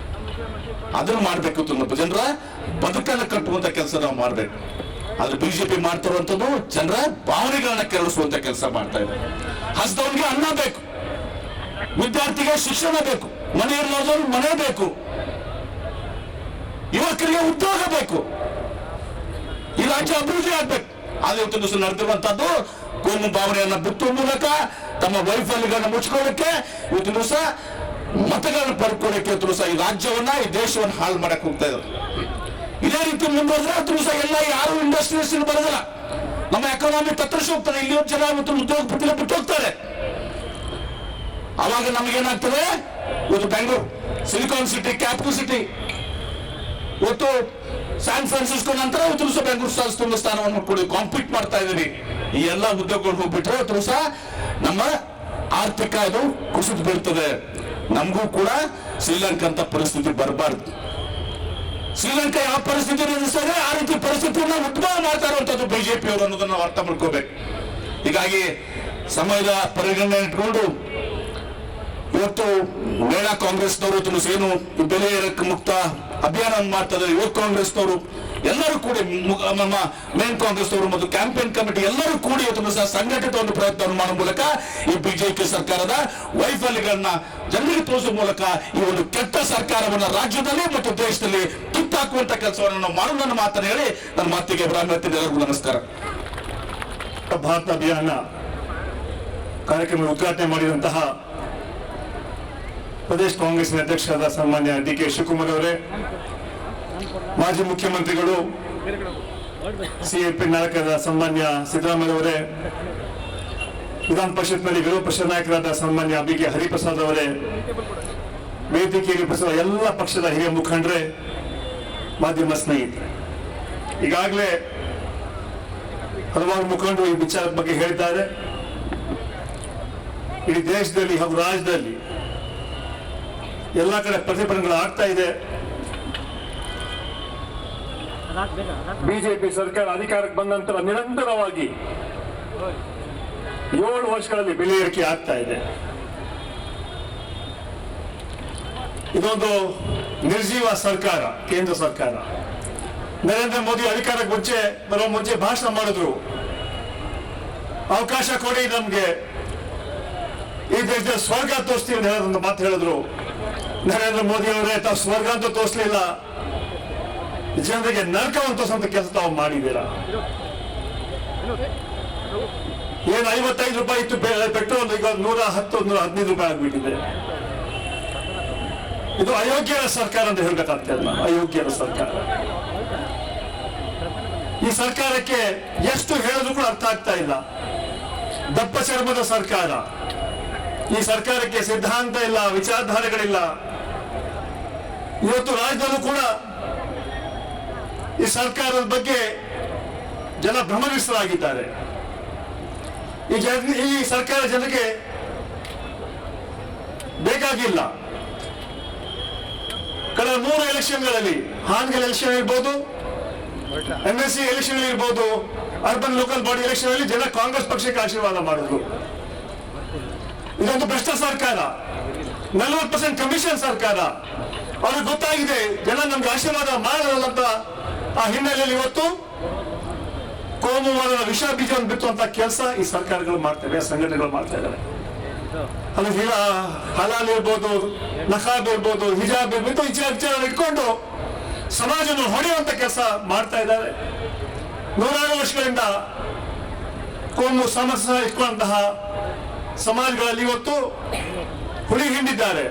ಅದನ್ನು ಮಾಡಬೇಕು. ತುಂಬ ಜನರ ಬದುಕನ್ನು ಕಟ್ಟುವಂತ ಕೆಲಸ ನಾವು ಮಾಡಬೇಕು. ಆದ್ರೆ ಬಿಜೆಪಿ ಮಾಡ್ತಿರುವಂತದ್ದು ಜನರ ಭಾವನೆಗಳನ್ನ ಕೆರಳಿಸುವಂತ ಕೆಲಸ ಮಾಡ್ತಾ ಇದೆ. ಹಸಿದವನಿಗೆ ಅನ್ನ ಬೇಕು, ವಿದ್ಯಾರ್ಥಿಗೆ ಶಿಕ್ಷಣ ಬೇಕು, ಮನೆ ಇರೋದು ಮನೆ ಬೇಕು, ಯುವಕರಿಗೆ ಉದ್ಯೋಗ ಬೇಕು, ಈ ರಾಜ್ಯ ಅಭಿವೃದ್ಧಿ ಆಗ್ಬೇಕು. ಆದ್ರೆ ಇವತ್ತು ದಿವಸ ನಡೆದಿರುವಂತದ್ದು ಕೋಮು ಭಾವನೆಯನ್ನ ಬಿತ್ತುವ ಮೂಲಕ ತಮ್ಮ ವೈಫಲ್ಯಗಳನ್ನ ಮುಚ್ಕೊಳ್ಳಿಕ್ಕೆ, ಇವತ್ತು ದಿವಸ ಮತಗಳನ್ನು ಪಡ್ಕೊಳ್ಳಿಕ್ಕೆ ಇವತ್ತು ದಿವಸ ಈ ರಾಜ್ಯವನ್ನ, ಈ ದೇಶವನ್ನು ಹಾಳು ಮಾಡಕ್ ಹೋಗ್ತಾ ಇದ್ದಾರೆ. ಇದೇ ರೀತಿ ಮುಂದುವರೆದ್ರೆ ಇವತ್ತು ದಿವಸ ಎಲ್ಲ ಯಾರು ಇಂಡಸ್ಟ್ರೀಸ್ ಬರೋದಿಲ್ಲ, ನಮ್ಮ ಎಕಾನಮಿ ತತ್ತರಿಸಿ ಹೋಗ್ತಾರೆ. ಇಲ್ಲಿ ಜನ ಇವತ್ತು ಉದ್ಯೋಗಪತಿಗಳು ಬಿಟ್ಟು ಹೋಗ್ತಾರೆ. ಅವಾಗ ನಮಗೇನಾಗ್ತದೆ, ಇವತ್ತು Bengaluru silicon city, capital city, ಇವತ್ತು ಸ್ಯಾನ್ ಫ್ರಾನ್ಸಿಸ್ಕೋ ನಂತರ ಇವತ್ತು ದಿವಸ ಬೆಂಗಳೂರು ತುಂಬ ಸ್ಥಾನವನ್ನು ಕೊಡಿ ಕಾಂಪೀಟ್ ಮಾಡ್ತಾ ಇದೀವಿ. ಈ ಎಲ್ಲ ಉದ್ಯೋಗಗಳು ಹೋಗ್ಬಿಟ್ರೆ ಇವತ್ತು ದಿವಸ ನಮ್ಮ ಆರ್ಥಿಕ ಇದು ಕುಸಿದು ಬೀಳ್ತದೆ. ನಮಗೂ ಕೂಡ ಶ್ರೀಲಂಕಾ ಅಂತ ಪರಿಸ್ಥಿತಿ ಬರಬಾರ್ದು. ಶ್ರೀಲಂಕಾ ಯಾವ ಪರಿಸ್ಥಿತಿ ಎದುರಿಸ್ತದೆ ಆ ರೀತಿ ಪರಿಸ್ಥಿತಿಯನ್ನ ಉದ್ಭವ ಮಾಡ್ತಾ ಇರುವಂತದ್ದು ಬಿಜೆಪಿ ಅವರು ಅನ್ನೋದನ್ನ ನಾವು ಅರ್ಥ ಮಾಡ್ಕೋಬೇಕು. ಹೀಗಾಗಿ ಸಮಯದ ಪರಿಗಣನೆ ಇಟ್ಕೊಂಡು ಇವತ್ತು ಮಹಿಳಾ ಕಾಂಗ್ರೆಸ್ನವರು ಏನು ಬೆಲೆ ಏರಿಕೆ ಮುಕ್ತ ಅಭಿಯಾನ ಮಾಡ್ತಾರೆ, ಯುವ ಕಾಂಗ್ರೆಸ್ನವರು ಎಲ್ಲರೂ ಕೂಡಿ, ನಮ್ಮ ಮೇನ್ ಕಾಂಗ್ರೆಸ್ನವರು ಮತ್ತು ಕ್ಯಾಂಪೇನ್ ಕಮಿಟಿ ಎಲ್ಲರೂ ಕೂಡಿ ಇವತ್ತು ಸಹ ಸಂಘಟಿತ ಒಂದು ಪ್ರಯತ್ನವನ್ನು ಮಾಡುವ ಮೂಲಕ ಈ ಬಿಜೆಪಿ ಸರ್ಕಾರದ ವೈಫಲ್ಯಗಳನ್ನ ಜನರಿಗೆ ತೋರಿಸುವ ಮೂಲಕ ಈ ಒಂದು ಕೆಟ್ಟ ಸರ್ಕಾರವನ್ನ ರಾಜ್ಯದಲ್ಲಿ ಮತ್ತು ದೇಶದಲ್ಲಿ ಕಿತ್ತಾಕುವಂತ ಕೆಲಸವನ್ನು ನಾವು ಮಾಡೋಣ ನನ್ನ ಮಾತನ್ನು ಹೇಳಿ ನನ್ನ ಮಾತಿಗೆ ಬ್ರಾಹ್ಮಣ ಎಲ್ಲರಿಗೂ ನಮಸ್ಕಾರ. ಭಾರತ ಅಭಿಯಾನ ಕಾರ್ಯಕ್ರಮ ಉದ್ಘಾಟನೆ ಮಾಡಿದಂತಹ ಪ್ರದೇಶ ಕಾಂಗ್ರೆಸ್ನ ಅಧ್ಯಕ್ಷರಾದ ಸನ್ಮಾನ್ಯ DK ಶಿವಕುಮಾರ್ ಅವರೇ, ಮಾಜಿ ಮುಖ್ಯಮಂತ್ರಿಗಳು CIP ನಾಯಕರಾದ ಸನ್ಮಾನ್ಯ ಸಿದ್ದರಾಮಯ್ಯ ಅವರೇ, ವಿಧಾನ ಪರಿಷತ್ನಲ್ಲಿ ವಿರೋಧ ಪಕ್ಷದ ನಾಯಕರಾದ ಸನ್ಮಾನ್ಯ BK ಹರಿಪ್ರಸಾದ್ ಅವರೇ, ವೇದಿಕೆಯಲ್ಲಿ ಉಪಸ್ಥಿತ ಎಲ್ಲ ಪಕ್ಷದ ಹಿರಿಯ ಮುಖಂಡರೇ, ಮಾಧ್ಯಮ ಸ್ನೇಹಿತರೆ, ಈಗಾಗಲೇ ಹಲವಾರು ಮುಖಂಡರು ಈ ವಿಚಾರದ ಬಗ್ಗೆ ಹೇಳಿದ್ದಾರೆ. ಇಡೀ ದೇಶದಲ್ಲಿ ಹಾಗೂ ರಾಜ್ಯದಲ್ಲಿ ಎಲ್ಲ ಕಡೆ ಪ್ರತಿಭಟನೆಗಳು ಆಗ್ತಾ ಇದೆ. ಬಿಜೆಪಿ ಸರ್ಕಾರ ಅಧಿಕಾರಕ್ಕೆ ಬಂದ ನಂತರ ನಿರಂತರವಾಗಿ 7 ವರ್ಷಗಳಲ್ಲಿ ಬೆಲೆ ಏರಿಕೆ ಆಗ್ತಾ ಇದೆ. ಇದೊಂದು ನಿರ್ಜೀವ ಸರ್ಕಾರ, ಕೇಂದ್ರ ಸರ್ಕಾರ. ನರೇಂದ್ರ ಮೋದಿ ಅಧಿಕಾರಕ್ಕೆ ಬರೋ ಮುಂಚೆ ಭಾಷಣ ಮಾಡಿದ್ರು, ಅವಕಾಶ ಕೊಡಿ ನಮ್ಗೆ, ಈ ದೇಶದಲ್ಲಿ ಸ್ವರ್ಗ ತೋರಿಸ್ತೀವಿ ಅಂತ ಹೇಳೋದೊಂದು ಮಾತು ಹೇಳಿದ್ರು. ನರೇಂದ್ರ ಮೋದಿ ಅವರೇ ತಾವು ಸ್ವರ್ಗ ಅಂತ ತೋರಿಸಲಿಲ್ಲ, ಜನರಿಗೆ ನರಕವನ್ನು ತೋರಿಸುವಂತ ಕೆಲಸ ತಾವು ಮಾಡಿದ್ದೀರಾ. ಏನು 55 ರೂಪಾಯಿ ಇತ್ತು ಪೆಟ್ರೋಲ್, ಈಗ 110, 115 ರೂಪಾಯಿ ಆಗ್ಬಿಟ್ಟಿದೆ. ಇದು ಅಯೋಗ್ಯರ ಸರ್ಕಾರ ಅಂತ ಹೇಳ್ಬೇಕಾಗ್ತದೆ. ಅಯೋಗ್ಯರ ಸರ್ಕಾರ. ಈ ಸರ್ಕಾರಕ್ಕೆ ಎಷ್ಟು ಹೇಳಿದ್ರು ಕೂಡ ಅರ್ಥ ಆಗ್ತಾ ಇಲ್ಲ. ದಪ್ಪ ಚರ್ಮದ ಸರ್ಕಾರ. ಈ ಸರ್ಕಾರಕ್ಕೆ ಸಿದ್ಧಾಂತ ಇಲ್ಲ, ವಿಚಾರಧಾರೆಗಳಿಲ್ಲ. ಇವತ್ತು ರಾಜ್ಯದಲ್ಲೂ ಕೂಡ ಈ ಸರ್ಕಾರದ ಬಗ್ಗೆ ಜನ ಭ್ರಮನಿಷ್ಠರಾಗಿದ್ದಾರೆ. ಈ ಸರ್ಕಾರ ಜನಕ್ಕೆ ಬೇಕಾಗಿಲ್ಲ. ಕಳೆದ 3 ಎಲೆಕ್ಷನ್ಗಳಲ್ಲಿ, ಹಾನ್ಗಲ್ ಎಲೆಕ್ಷನ್ ಇರ್ಬೋದು, MSc ಎಲೆಕ್ಷನ್ ಇರ್ಬೋದು, ಅರ್ಬನ್ ಲೋಕಲ್ ಬಾಡಿ ಎಲೆಕ್ಷನ್ ಅಲ್ಲಿ ಜನ ಕಾಂಗ್ರೆಸ್ ಪಕ್ಷಕ್ಕೆ ಆಶೀರ್ವಾದ ಮಾಡಿದ್ರು. ಇದೊಂದು ಭ್ರಷ್ಟ ಸರ್ಕಾರ, 40% ಕಮಿಷನ್ ಸರ್ಕಾರ. ಅವ್ರಿಗೆ ಗೊತ್ತಾಗಿದೆ ಜನ ನಮ್ಗೆ ಆಶೀರ್ವಾದ ಮಾಡಲ್ಲ ಅಂತ. ಆ ಹಿನ್ನೆಲೆಯಲ್ಲಿ ಇವತ್ತು ಕೋಮುವಾದ ವಿಷ ಬೀಜವನ್ನು ಬಿತ್ತುವಂತ ಕೆಲಸ ಈ ಸರ್ಕಾರಗಳು ಮಾಡ್ತವೆ, ಸಂಘಟನೆಗಳು ಮಾಡ್ತಾ ಇದ್ದಾರೆ. ಅಲ್ಲಿ ಹಲಾಲ್ ಇರ್ಬೋದು, ನಖಾಬ್ ಇರ್ಬೋದು, ಹಿಜಾಬ್ ಇರ್ಬೋದು, ವಿಚಾರ ಇಟ್ಕೊಂಡು ಸಮಾಜವನ್ನು ಹೊಡೆಯುವಂತ ಕೆಲಸ ಮಾಡ್ತಾ ಇದ್ದಾರೆ. 100 ವರ್ಷಗಳಿಂದ ಕೋಮು ಸಮಸ್ಯೆ ಇಟ್ಕೊಂಡಂತಹ ಸಮಾಜಗಳಲ್ಲಿ ಇವತ್ತು ಹುಳಿ ಹಿಂಡಿದ್ದಾರೆ.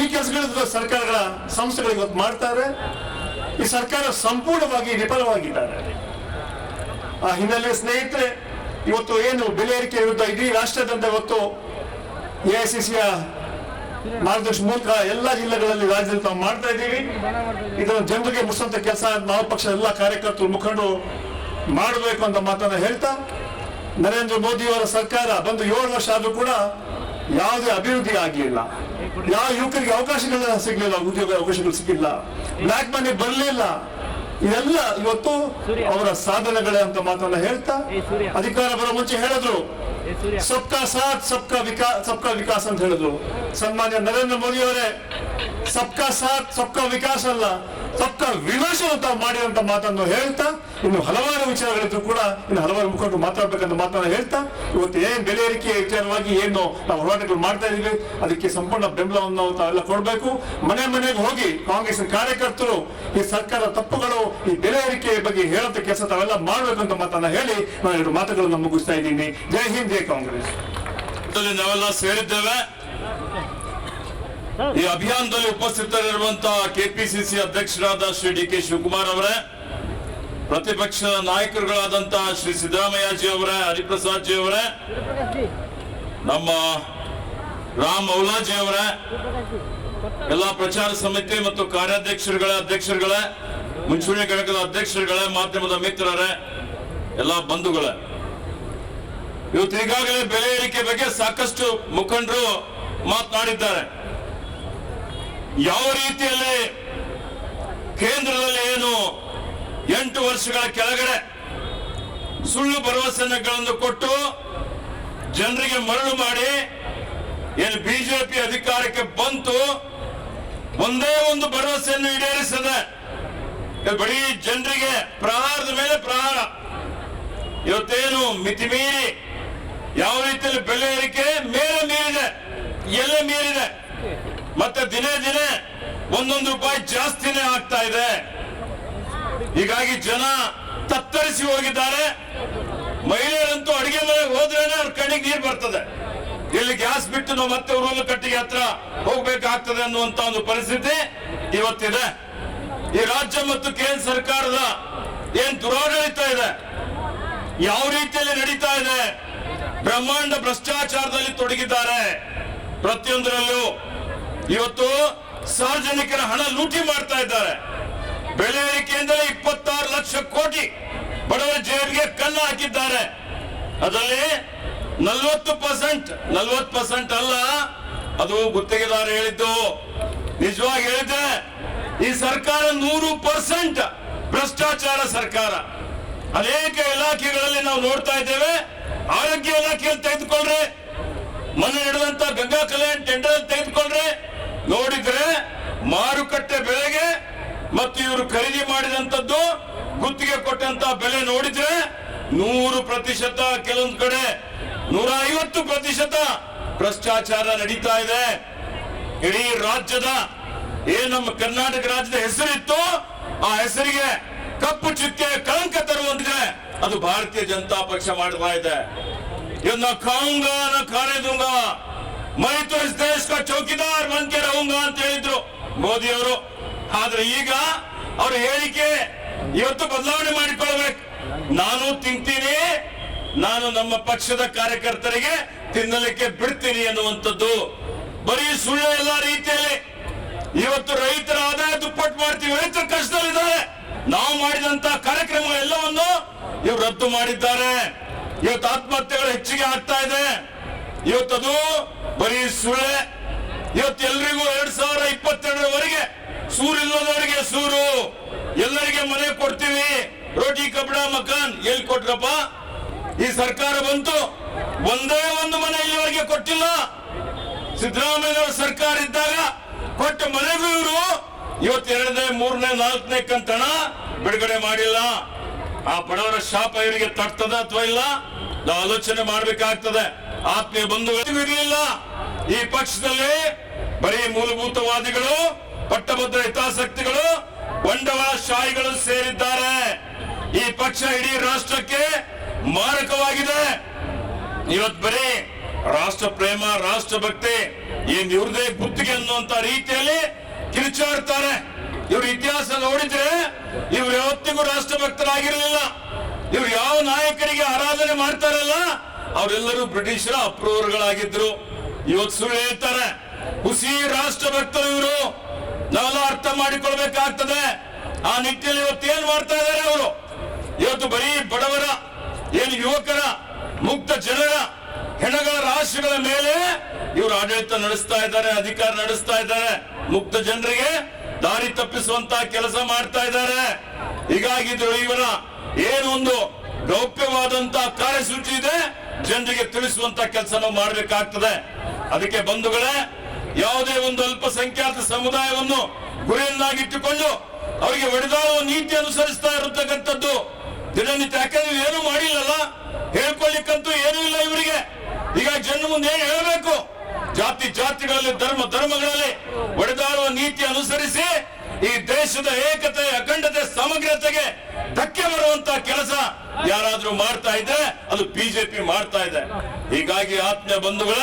ಈ ಕೆಲಸಗಳ ಸರ್ಕಾರಗಳ ಸಂಸ್ಥೆಗಳು ಇವತ್ತು ಮಾಡ್ತಾರೆ. ಈ ಸರ್ಕಾರ ಸಂಪೂರ್ಣವಾಗಿ ವಿಫಲವಾಗಿದ್ದಾರೆ. ಆ ಹಿನ್ನೆಲೆ ಸ್ನೇಹಿತರೆ, ಇವತ್ತು ಏನು ಬೆಲೆ ಏರಿಕೆ ವಿರುದ್ಧ ಇಡೀ ರಾಷ್ಟ್ರದಂತ ಇವತ್ತು AICCಯ ಮಾರ್ಗದರ್ಶನ ಮೂಲಕ ಎಲ್ಲ ಜಿಲ್ಲೆಗಳಲ್ಲಿ, ರಾಜ್ಯದಲ್ಲಿ ನಾವು ಮಾಡ್ತಾ ಇದ್ದೀವಿ. ಇದನ್ನು ಜನರಿಗೆ ಮುಗಿಸುವಂತ ಕೆಲಸ ನಾವು ಪಕ್ಷದ ಎಲ್ಲ ಕಾರ್ಯಕರ್ತರು, ಮುಖಂಡರು ಮಾಡಬೇಕು ಅಂತ ಮಾತನ್ನ ಹೇಳ್ತಾ, ನರೇಂದ್ರ ಮೋದಿ ಅವರ ಸರ್ಕಾರ ಬಂದು 7 ವರ್ಷ ಆದ್ರೂ ಕೂಡ ಯಾವುದೇ ಅಭಿವೃದ್ಧಿ ಆಗಲಿಲ್ಲ. ಯಾವ ಯುವಕರಿಗೆ ಅವಕಾಶಗಳು ಸಿಗ್ಲಿಲ್ಲ, ಉದ್ಯೋಗ ಅವಕಾಶಗಳು ಸಿಗ್ಲಿಲ್ಲ, ಬ್ಲಾಕ್ ಮನಿ ಬರಲಿಲ್ಲ. ಇದೆಲ್ಲ ಇವತ್ತು ಅವರ ಸಾಧನೆಗಳೇ ಅಂತ ಮಾತನ್ನ ಹೇಳ್ತಾ, ಅಧಿಕಾರ ಬರೋ ಮುಂಚೆ ಹೇಳಿದ್ರು ಸಬ್ಕಾ ಸಾಥ್ ಸಬ್ಕಾ ವಿಕಾಸ್ ಅಂತ ಹೇಳಿದ್ರು. ಸನ್ಮಾನ್ಯ ನರೇಂದ್ರ ಮೋದಿ ಅವರೇ ಸಬ್ಕಾ ಸಾಥ್ ಸಬ್ಕಾ ವಿಕಾಸ್ ಅಲ್ಲ, ಸಬ್ಕಾ ವಿನಾಶ ಅಂತ ಮಾಡಿರುವಂತ ಮಾತನ್ನು ಹೇಳ್ತಾ, ಇನ್ನು ಹಲವಾರು ವಿಚಾರಗಳಿದ್ರು ಕೂಡ ಇನ್ನು ಹಲವಾರು ಮುಖಂಡರು ಮಾತಾಡ್ಬೇಕಂತ ಮಾತನ್ನ ಹೇಳ್ತಾ, ಇವತ್ತು ಏನ್ ಬೆಲೆ ಏರಿಕೆ ವಿಚಾರವಾಗಿ ಏನು ನಾವು ಹೋರಾಟಗಳು ಮಾಡ್ತಾ ಇದೀವಿ, ಅದಕ್ಕೆ ಸಂಪೂರ್ಣ ಬೆಂಬಲವನ್ನು ತಾವೆಲ್ಲ ಕೊಡಬೇಕು. ಮನೆ ಮನೆಗೆ ಹೋಗಿ ಕಾಂಗ್ರೆಸ್ ಕಾರ್ಯಕರ್ತರು ಈ ಸರ್ಕಾರ ತಪ್ಪುಗಳು, ಈ ಬೆಲೆ ಏರಿಕೆ ಬಗ್ಗೆ ಹೇಳುವಂತ ಕೆಲಸ ತಾವೆಲ್ಲ ಮಾಡ್ಬೇಕಂತ ಮಾತನ್ನ ಹೇಳಿ ನಾನು 2 ಮಾತುಗಳನ್ನು ಮುಗಿಸ್ತಾ ಇದ್ದೀನಿ. ಜೈ ಹಿಂದ್, ಜೈ ಕಾಂಗ್ರೆಸ್. ನಾವೆಲ್ಲ ಸೇರಿದ್ದೇವೆ. ಈ ಅಭಿಯಾನದಲ್ಲಿ ಉಪಸ್ಥಿತರಿರುವಂತಹ KPCC ಅಧ್ಯಕ್ಷರಾದ ಶ್ರೀ DK ಶಿವಕುಮಾರ್ ಅವರೇ, ಪ್ರತಿಪಕ್ಷ ನಾಯಕರುಗಳಾದಂತಹ ಶ್ರೀ ಸಿದ್ದರಾಮಯ್ಯಜಿ ಅವರೇ, ಹರಿಪ್ರಸಾದ್ ಜಿ ಅವರೇ, ನಮ್ಮ ರಾಮ್ ಔಲಾಜಿ ಅವರೇ, ಎಲ್ಲ ಪ್ರಚಾರ ಸಮಿತಿ ಮತ್ತು ಅಧ್ಯಕ್ಷರುಗಳೇ, ಮುಂಚೂಣಿ ಘಟಕದ ಅಧ್ಯಕ್ಷರುಗಳೇ, ಮಾಧ್ಯಮದ ಮಿತ್ರರೇ, ಎಲ್ಲ ಬಂಧುಗಳೇ, ಇವತ್ತು ಈಗಾಗಲೇ ಬೆಲೆ ಏರಿಕೆ ಬಗ್ಗೆ ಸಾಕಷ್ಟು ಮುಖಂಡರು ಮಾತನಾಡಿದ್ದಾರೆ. ಯಾವ ರೀತಿಯಲ್ಲಿ ಕೇಂದ್ರದಲ್ಲಿ ಏನು 8 ವರ್ಷಗಳ ಕೆಳಗಡೆ ಸುಳ್ಳು ಭರವಸೆಗಳನ್ನು ಕೊಟ್ಟು ಜನರಿಗೆ ಮರಳು ಮಾಡಿ ಏನು ಬಿಜೆಪಿ ಅಧಿಕಾರಕ್ಕೆ ಬಂತು, ಒಂದೇ ಒಂದು ಭರವಸೆಯನ್ನು ಈಡೇರಿಸದೆ ಬರೀ ಜನರಿಗೆ ಪ್ರಹಾರದ ಮೇಲೆ ಪ್ರಹಾರ. ಇವತ್ತೇನು ಮಿತಿ ಮೀರಿ ಯಾವ ರೀತಿಯಲ್ಲಿ ಬೆಲೆ ಏರಿಕೆ ಮೇಲೆ ಮೀರಿದೆ, ಎಲ್ಲೇ ಮೀರಿದೆ, ಮತ್ತೆ ದಿನೇ ದಿನೇ 1 ರೂಪಾಯಿ ಜಾಸ್ತಿನೇ ಆಗ್ತಾ ಇದೆ. ಹೀಗಾಗಿ ಜನ ತತ್ತರಿಸಿ ಹೋಗಿದ್ದಾರೆ. ಮಹಿಳೆಯರಂತೂ ಅಡಿಗೆ ಮನೆಗೆ ಹೋದ್ರೇನೆ ಅವ್ರ ಕಣ್ಣಿಗೆ ನೀರು ಬರ್ತದೆ. ಇಲ್ಲಿ ಗ್ಯಾಸ್ ಬಿಟ್ಟು ನಾವು ಮತ್ತೆ ಉರುಳು ಕಟ್ಟಿಗೆ ಹತ್ರ ಹೋಗ್ಬೇಕಾಗ್ತದೆ ಅನ್ನುವಂತ ಒಂದು ಪರಿಸ್ಥಿತಿ ಇವತ್ತಿದೆ. ಈ ರಾಜ್ಯ ಮತ್ತು ಕೇಂದ್ರ ಸರ್ಕಾರದ ಏನ್ ದುರಾಡಳಿತ ಇದೆ, ಯಾವ ರೀತಿಯಲ್ಲಿ ನಡೀತಾ ಇದೆ, ಬ್ರಹ್ಮಾಂಡ ಭ್ರಷ್ಟಾಚಾರದಲ್ಲಿ ತೊಡಗಿದ್ದಾರೆ. ಪ್ರತಿಯೊಂದರಲ್ಲೂ ಇವತ್ತು ಸಾರ್ವಜನಿಕರ ಹಣ ಲೂಟಿ ಮಾಡ್ತಾ ಇದ್ದಾರೆ. ಬೆಲೆ ಏರಿಕೆಯಿಂದಲೇ 26 ಲಕ್ಷ ಕೋಟಿ ಬಡವರ ಜೇಬಿಗೆ ಕಲ್ಲು ಹಾಕಿದ್ದಾರೆ. ಅದರಲ್ಲಿ 40% ಅಲ್ಲ, ಅದು ಗುತ್ತಿಗೆದಾರ ಹೇಳಿದ್ದು. ನಿಜವಾಗಿ ಹೇಳಿದ್ರೆ ಈ ಸರ್ಕಾರ 100% ಭ್ರಷ್ಟಾಚಾರ ಸರ್ಕಾರ. ಅನೇಕ ಇಲಾಖೆಗಳಲ್ಲಿ ನಾವು ನೋಡ್ತಾ ಇದ್ದೇವೆ. ಆರೋಗ್ಯ ಇಲಾಖೆಯಲ್ಲಿ ತೆಗೆದುಕೊಂಡ್ರೆ, ಮೊನ್ನೆ ನಡೆದಂತ ಗಂಗಾ ಕಲ್ಯಾಣ್ ಟೆಂಡರ್ ತೆಗೆದುಕೊಂಡ್ರೆ ನೋಡಿದ್ರೆ ಮಾರುಕಟ್ಟೆ ಬೆಲೆಗೆ ಮತ್ತು ಇವರು ಖರೀದಿ ಮಾಡಿದಂತದ್ದು ಗುತ್ತಿಗೆ ಕೊಟ್ಟಂತ ಬೆಲೆ ನೋಡಿದ್ರೆ 100%, ಕೆಲವೊಂದು ಕಡೆ 150% ಭ್ರಷ್ಟಾಚಾರ ನಡೀತಾ ಇದೆ. ಇಡೀ ರಾಜ್ಯದ ನಮ್ಮ ಕರ್ನಾಟಕ ರಾಜ್ಯದ ಹೆಸರಿತ್ತು, ಆ ಹೆಸರಿಗೆ ಕಪ್ಪು ಚುಕ್ಕೆ ಕಳಂಕ ತರುವಂತಿದೆ. ಅದು ಭಾರತೀಯ ಜನತಾ ಪಕ್ಷ ಮಾಡ್ತಾ ಇದೆ. ನ ಖಾऊंगा ನ ಖಾನೆ दूंगा, मैं तो इस देश का चौकीदार बन के रहूंगा ಅಂತ ಹೇಳಿದ್ರು ಮೋದಿ ಅವರು. ಆದ್ರೆ ಈಗ ಅವ್ರ ಹೇಳಿಕೆ ಇವತ್ತು ಬದಲಾವಣೆ ಮಾಡಿಕೊಳ್ಬೇಕು. ನಾನು ತಿಂತೀನಿ, ನಾನು ನಮ್ಮ ಪಕ್ಷದ ಕಾರ್ಯಕರ್ತರಿಗೆ ತಿನ್ನಲಿಕ್ಕೆ ಬಿಡ್ತೀನಿ ಅನ್ನುವಂಥದ್ದು ಬರೀ ಸುಳ್ಳು. ಎಲ್ಲ ರೀತಿಯಲ್ಲಿ ಇವತ್ತು ರೈತರ ಆದಾಯ ದುಪ್ಪಟ್ಟು ಮಾಡ್ತೀವಿ, ರೈತರ ಕಷ್ಟದಲ್ಲಿದ್ದಾರೆ. ನಾವು ಮಾಡಿದಂತ ಕಾರ್ಯಕ್ರಮಗಳೆಲ್ಲವನ್ನು ಇವರು ರದ್ದು ಮಾಡಿದ್ದಾರೆ. ಇವತ್ತು ಆತ್ಮಹತ್ಯೆಗಳು ಹೆಚ್ಚಿಗೆ ಆಗ್ತಾ ಇದೆ. ಇವತ್ತದು ಬರೀ ಸುಳ್ಳೆ. ಇವತ್ತು ಎಲ್ರಿಗೂ 2022ರವರೆಗೆ ಸೂರು ಇಲ್ಲದವರಿಗೆ ಸೂರು, ಎಲ್ಲರಿಗೆ ಮನೆ ಕೊಡ್ತೀವಿ, ರೋಟಿ ಕಪಡ ಮಕಾನ್ ಎಲ್ಲಿ ಕೊಟ್ರಪ್ಪ? ಈ ಸರ್ಕಾರ ಬಂತು, ಒಂದೇ ಒಂದು ಮನೆ ಇಲ್ಲಿವರೆಗೆ ಕೊಟ್ಟಿಲ್ಲ. ಸಿದ್ದರಾಮಯ್ಯ ಸರ್ಕಾರ ಇದ್ದಾಗ ಕೊಟ್ಟ ಮನೆಗೂ ಇವರು ಇವತ್ತು 2ನೇ 3ನೇ 4ನೇ ಕಂತಣ ಬಿಡುಗಡೆ ಮಾಡಿಲ್ಲ. ಆ ಬಡವರ ಶಾಪ ಇವರಿಗೆ ತಟ್ಟದ ಅಥವಾ ಇಲ್ಲ, ನಾವು ಆಲೋಚನೆ ಮಾಡಬೇಕಾಗ್ತದೆ. ಆತ್ಮೀಯ ಬಂಧುಗಳು ಇರಲಿಲ್ಲ ಈ ಪಕ್ಷದಲ್ಲಿ. ಬರೀ ಮೂಲಭೂತವಾದಿಗಳು, ಪಟ್ಟಭದ್ರ ಹಿತಾಸಕ್ತಿಗಳು, ಬಂಡವಾಳಶಾಹಿಗಳು ಸೇರಿದ್ದಾರೆ. ಈ ಪಕ್ಷ ಇಡೀ ರಾಷ್ಟ್ರಕ್ಕೆ ಮಾರಕವಾಗಿದೆ. ಇವತ್ತು ಬರೀ ರಾಷ್ಟ್ರ ಪ್ರೇಮ, ರಾಷ್ಟ್ರ ಭಕ್ತಿ ಏನ್ ಇವ್ರದೇ ಗುತ್ತಿಗೆ ಅನ್ನುವಂತ ರೀತಿಯಲ್ಲಿ ಕಿರುಚಾಡ್ತಾರೆ. ಇವ್ರ ಇತಿಹಾಸ ನೋಡಿದ್ರೆ ಇವ್ರು ಯಾವತ್ತಿಗೂ ರಾಷ್ಟ್ರ ಭಕ್ತರಾಗಿರಲಿಲ್ಲ. ಇವ್ರು ಯಾವ ನಾಯಕರಿಗೆ ಆರಾಧನೆ ಮಾಡ್ತಾರಲ್ಲ ಅವರೆಲ್ಲರೂ ಬ್ರಿಟಿಷರ ಅಪ್ರೂವರ್ಗಳಾಗಿದ್ರು. ಇವತ್ತು ಸುಳ್ಳು ಹೇಳ್ತಾರೆ. ಹುಸಿ ರಾಷ್ಟ್ರ ಭಕ್ತರು ಇವರು. ನಾವೆಲ್ಲ ಅರ್ಥ ಮಾಡಿಕೊಳ್ಬೇಕಾಗ್ತದೆ. ಆ ನಿಟ್ಟಿನಲ್ಲಿ ಇವತ್ತು ಏನ್ ಮಾಡ್ತಾ ಇದ್ದಾರೆ ಅವರು? ಇವತ್ತು ಬರೀ ಬಡವರ, ಯುವಕರ, ಮುಕ್ತ ಜನರ ಹೆಣಗಳ ರಾಶಿಗಳ ಮೇಲೆ ಇವರು ಆಡಳಿತ ನಡೆಸ್ತಾ ಇದ್ದಾರೆ, ಅಧಿಕಾರ ನಡೆಸ್ತಾ ಇದ್ದಾರೆ. ಮುಕ್ತ ಜನರಿಗೆ ದಾರಿ ತಪ್ಪಿಸುವಂತ ಕೆಲಸ ಮಾಡ್ತಾ ಇದ್ದಾರೆ. ಹೀಗಾಗಿ ಇವರ ಏನೊಂದು ಗೌಪ್ಯವಾದಂತ ಕಾರ್ಯಸೂಚಿ ಇದೆ, ಜನರಿಗೆ ತಿಳಿಸುವಂತ ಕೆಲಸ ನಾವು ಮಾಡಬೇಕಾಗ್ತದೆ. ಅದಕ್ಕೆ ಬಂಧುಗಳೇ, ಯಾವುದೇ ಒಂದು ಅಲ್ಪಸಂಖ್ಯಾತ ಸಮುದಾಯವನ್ನು ಗುರಿಯನ್ನಾಗಿಟ್ಟುಕೊಂಡು ಅವರಿಗೆ ಒಡೆದಾಡುವ ನೀತಿ ಅನುಸರಿಸ್ತಾ ಇರತಕ್ಕಂಥದ್ದು ದಿನನಿತ್ಯ. ಯಾಕಂದ್ರೆ ಏನು ಮಾಡಿಲ್ಲಲ್ಲ, ಹೇಳ್ಕೊಳ್ಳಿಕ್ಕಂತೂ ಏನೂ ಇಲ್ಲ ಇವರಿಗೆ. ಈಗ ಜನ ಮುಂದೆ ಏನು ಹೇಳಬೇಕು? ಜಾತಿಗಳಲ್ಲಿ, ಧರ್ಮಗಳಲ್ಲಿ ಒಡೆದಾಡುವ ನೀತಿ ಅನುಸರಿಸಿ ಈ ದೇಶದ ಏಕತೆ, ಅಖಂಡತೆ, ಸಮಗ್ರತೆಗೆ ಧಕ್ಕೆ ಬರುವಂತ ಕೆಲಸ ಯಾರಾದ್ರೂ ಮಾಡ್ತಾ ಇದ್ರೆ ಅದು ಬಿಜೆಪಿ ಮಾಡ್ತಾ ಇದೆ. ಹೀಗಾಗಿ ಆತ್ಮೀಯ ಬಂಧುಗಳ,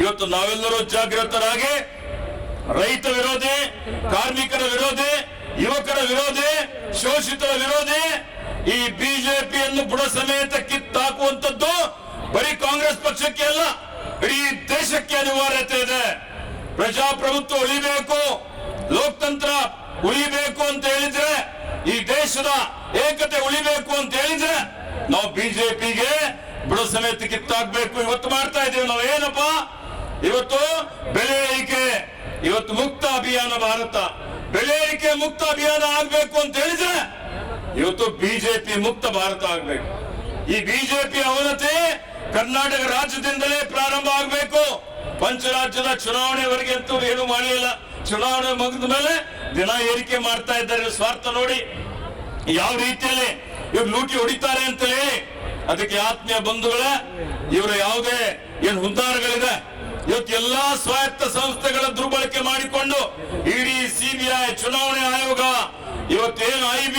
ಇವತ್ತು ನಾವೆಲ್ಲರೂ ಜಾಗೃತರಾಗಿ ರೈತ ವಿರೋಧಿ, ಕಾರ್ಮಿಕರ ವಿರೋಧಿ, ಯುವಕರ ವಿರೋಧಿ, ಶೋಷಿತರ ವಿರೋಧಿ ಈ ಬಿಜೆಪಿಯನ್ನು ಬುಡ ಸಮೇತ ಕಿತ್ತಾಕುವಂತದ್ದು ಬರೀ ಕಾಂಗ್ರೆಸ್ ಪಕ್ಷಕ್ಕೆ ಅಲ್ಲ, ಇಡೀ ದೇಶಕ್ಕೆ ಅನಿವಾರ್ಯತೆ ಇದೆ. ಪ್ರಜಾಪ್ರಭುತ್ವ ಉಳಿಬೇಕು, ಲೋಕತಂತ್ರ ಉಳಿಬೇಕು ಅಂತ ಹೇಳಿದ್ರೆ, ಈ ದೇಶದ ಏಕತೆ ಉಳಿಬೇಕು ಅಂತ ಹೇಳಿದ್ರೆ ನಾವು ಬಿಜೆಪಿಗೆ ಬುಡ ಸಮೇತ ಕಿತ್ತಾಕ್ಬೇಕು. ಇವತ್ತು ಮಾಡ್ತಾ ಇದ್ದೀವಿ ನಾವು. ಏನಪ್ಪ ಇವತ್ತು? ಬೆಲೆ ಏರಿಕೆ, ಇವತ್ತು ಮುಕ್ತ ಅಭಿಯಾನ. ಭಾರತ ಬೆಲೆ ಏರಿಕೆ ಮುಕ್ತ ಅಭಿಯಾನ ಆಗ್ಬೇಕು ಅಂತ ಹೇಳಿದ್ರೆ ಇವತ್ತು ಬಿಜೆಪಿ ಮುಕ್ತ ಭಾರತ ಆಗ್ಬೇಕು. ಈ ಬಿಜೆಪಿ ಅವನತಿ ಕರ್ನಾಟಕ ರಾಜ್ಯದಿಂದಲೇ ಪ್ರಾರಂಭ ಆಗಬೇಕು. ಪಂಚರಾಜ್ಯದ ಚುನಾವಣೆವರೆಗೆ ಅಂತೂ ಏನು ಮಾಡಲಿಲ್ಲ. ಚುನಾವಣೆ ಮುಗಿದ ಮೇಲೆ ದಿನ ಏರಿಕೆ ಮಾಡ್ತಾ ಇದ್ದಾರೆ. ಸ್ವಾರ್ಥ ನೋಡಿ ಯಾವ ರೀತಿಯಲ್ಲಿ ಇವ್ರು ಲೂಟಿ ಹೊಡಿತಾರೆ ಅಂತ ಹೇಳಿ. ಅದಕ್ಕೆ ಆತ್ಮೀಯ ಬಂಧುಗಳೇ, ಇವರ ಯಾವುದೇ ಏನು ಹುದ್ದಾರಗಳಿದೆ, ಇವತ್ತು ಎಲ್ಲಾ ಸ್ವಾಯತ್ತ ಸಂಸ್ಥೆಗಳ ದುರ್ಬಳಕೆ ಮಾಡಿಕೊಂಡು ಇಡಿ, ಸಿಬಿಐ, ಚುನಾವಣೆ ಆಯೋಗ, ಇವತ್ತೇನು IB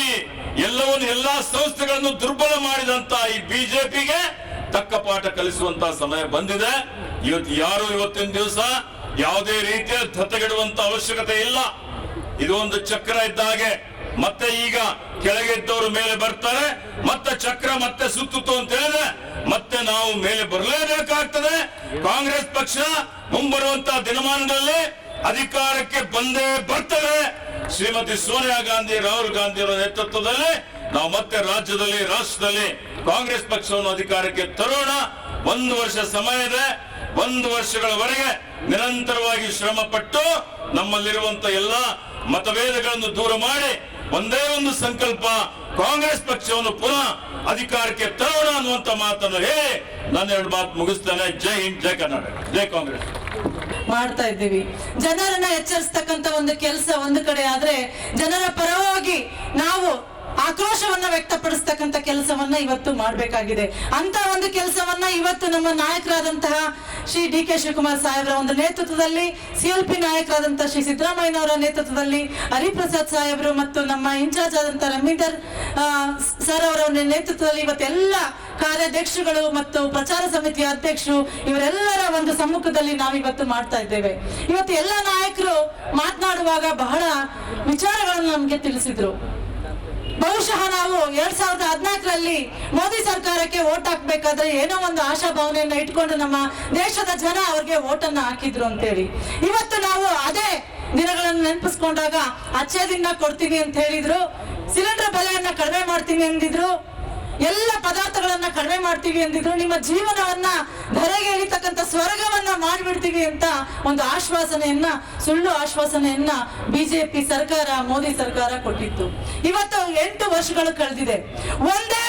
ಎಲ್ಲವನ್ನು ಎಲ್ಲಾ ಸಂಸ್ಥೆಗಳನ್ನು ದುರ್ಬಲ ಮಾಡಿದಂತ ಈ ಬಿಜೆಪಿಗೆ ತಕ್ಕ ಪಾಠ ಕಲಿಸುವಂತ ಸಮಯ ಬಂದಿದೆ. ಯಾರು ಇವತ್ತಿನ ದಿವಸ ಯಾವುದೇ ರೀತಿಯ ಧತೆಗೆಡುವಂತ ಅವಶ್ಯಕತೆ ಇಲ್ಲ. ಇದು ಒಂದು ಚಕ್ರ ಇದ್ದ ಹಾಗೆ. ಮತ್ತೆ ಈಗ ಕೆಳಗೆ ಇದ್ದವರು ಮೇಲೆ ಬರ್ತಾರೆ, ಮತ್ತೆ ಚಕ್ರ ಮತ್ತೆ ಸುತ್ತಿತು ಅಂತ ಹೇಳಿದ್ರೆ ಮತ್ತೆ ನಾವು ಮೇಲೆ ಬರಲೇಬೇಕಾಗ್ತದೆ. ಕಾಂಗ್ರೆಸ್ ಪಕ್ಷ ಮುಂಬರುವಂತಹ ದಿನಮಾನಗಳಲ್ಲಿ ಅಧಿಕಾರಕ್ಕೆ ಬಂದೇ ಬರ್ತದೆ. ಶ್ರೀಮತಿ ಸೋನಿಯಾ ಗಾಂಧಿ, ರಾಹುಲ್ ಗಾಂಧಿ ಅವರ ನೇತೃತ್ವದಲ್ಲಿ ನಾವು ಮತ್ತೆ ರಾಜ್ಯದಲ್ಲಿ ರಾಷ್ಟ್ರದಲ್ಲಿ ಕಾಂಗ್ರೆಸ್ ಪಕ್ಷವನ್ನು ಅಧಿಕಾರಕ್ಕೆ ತರೋಣ. 1 ವರ್ಷ ಸಮಯ ಇದೆ. 1 ವರ್ಷಗಳವರೆಗೆ ನಿರಂತರವಾಗಿ ಶ್ರಮ ಪಟ್ಟು ನಮ್ಮಲ್ಲಿರುವಂತ ಎಲ್ಲ ಮತಭೇದಗಳನ್ನು ದೂರ ಮಾಡಿ ಒಂದೇ ಒಂದು ಸಂಕಲ್ಪ, ಕಾಂಗ್ರೆಸ್ ಪಕ್ಷವನ್ನು ಪುನಃ ಅಧಿಕಾರಕ್ಕೆ ತರೋಣ ಅನ್ನುವಂತ ಮಾತನ್ನು ಹೇಳಿ ನಾನು 2 ಮಾತು ಮುಗಿಸ್ತೇನೆ. ಜೈ ಹಿಂದ್, ಜೈ ಕರ್ನಾಟಕ, ಜೈ ಕಾಂಗ್ರೆಸ್. ಮಾಡ್ತಾ ಇದ್ದೀವಿ. ಜನರನ್ನ ಎಚ್ಚರಿಸ್ತಕ್ಕಂತ ಒಂದು ಕೆಲಸ ಒಂದು ಕಡೆ ಆದ್ರೆ, ಜನರ ಪರವಾಗಿ ನಾವು ಆಕ್ರೋಶವನ್ನ ವ್ಯಕ್ತಪಡಿಸ್ತಕ್ಕಂಥ ಕೆಲಸವನ್ನ ಇವತ್ತು ಮಾಡಬೇಕಾಗಿದೆ. ಅಂತ ಒಂದು ಕೆಲಸವನ್ನ ಇವತ್ತು ನಮ್ಮ ನಾಯಕರಾದಂತಹ ಶ್ರೀ ಡಿ.ಕೆ. ಶಿವಕುಮಾರ್ ಸಾಹೇಬ್ರ ಒಂದು ನೇತೃತ್ವದಲ್ಲಿ, CLP ನಾಯಕರಾದಂತಹ ಶ್ರೀ ಸಿದ್ದರಾಮಯ್ಯನವರ ನೇತೃತ್ವದಲ್ಲಿ, ಹರಿಪ್ರಸಾದ್ ಸಾಹೇಬ್ರು ಮತ್ತು ನಮ್ಮ ಇನ್ಚಾರ್ಜ್ ಆದಂತಹ ರಮೀಂದರ್ ಸರ್ ಅವರ ನೇತೃತ್ವದಲ್ಲಿ ಇವತ್ತೆಲ್ಲ ಕಾರ್ಯಾಧ್ಯಕ್ಷಗಳು ಮತ್ತು ಪ್ರಚಾರ ಸಮಿತಿಯ ಅಧ್ಯಕ್ಷರು ಇವರೆಲ್ಲರ ಒಂದು ಸಮ್ಮುಖದಲ್ಲಿ ನಾವು ಇವತ್ತು ಮಾಡ್ತಾ ಇದ್ದೇವೆ. ಇವತ್ತು ಎಲ್ಲ ನಾಯಕರು ಮಾತನಾಡುವಾಗ ಬಹಳ ವಿಚಾರಗಳನ್ನು ನಮಗೆ ತಿಳಿಸಿದ್ರು. ಬಹುಶಃ ನಾವು 2014ರಲ್ಲಿ ಮೋದಿ ಸರ್ಕಾರಕ್ಕೆ ವೋಟ್ ಹಾಕ್ಬೇಕಾದ್ರೆ ಏನೋ ಒಂದು ಆಶಾಭಾವನೆಯನ್ನ ಇಟ್ಕೊಂಡು ನಮ್ಮ ದೇಶದ ಜನ ಅವ್ರಿಗೆ ವೋಟನ್ನ ಹಾಕಿದ್ರು ಅಂತೇಳಿ, ಇವತ್ತು ನಾವು ಅದೇ ದಿನಗಳನ್ನು ನೆನಪಿಸ್ಕೊಂಡಾಗ ಅಚ್ಚೇ ದಿನ ಕೊಡ್ತೀನಿ ಅಂತ ಹೇಳಿದ್ರು, ಸಿಲಿಂಡರ್ ಬೆಲೆಯನ್ನ ಕಡಿಮೆ ಮಾಡ್ತೀನಿ ಅಂದಿದ್ರು, ಎಲ್ಲ ಪದಾರ್ಥಗಳನ್ನ ಕಡಿಮೆ ಮಾಡ್ತೀವಿ ಅಂದಿದ್ರು, ನಿಮ್ಮ ಜೀವನವನ್ನ ಧರೆಗೆ ಇಳಿತಕ್ಕಂಥ ಸ್ವರ್ಗವನ್ನ ಮಾಡಿಬಿಡ್ತೀವಿ ಅಂತ ಒಂದು ಆಶ್ವಾಸನೆಯನ್ನ, ಸುಳ್ಳು ಆಶ್ವಾಸನೆಯನ್ನ ಬಿಜೆಪಿ ಸರ್ಕಾರ, ಮೋದಿ ಸರ್ಕಾರ ಕೊಟ್ಟಿತ್ತು. ಇವತ್ತು 8 ವರ್ಷಗಳು ಕಳೆದಿದೆ. ಒಂದೇ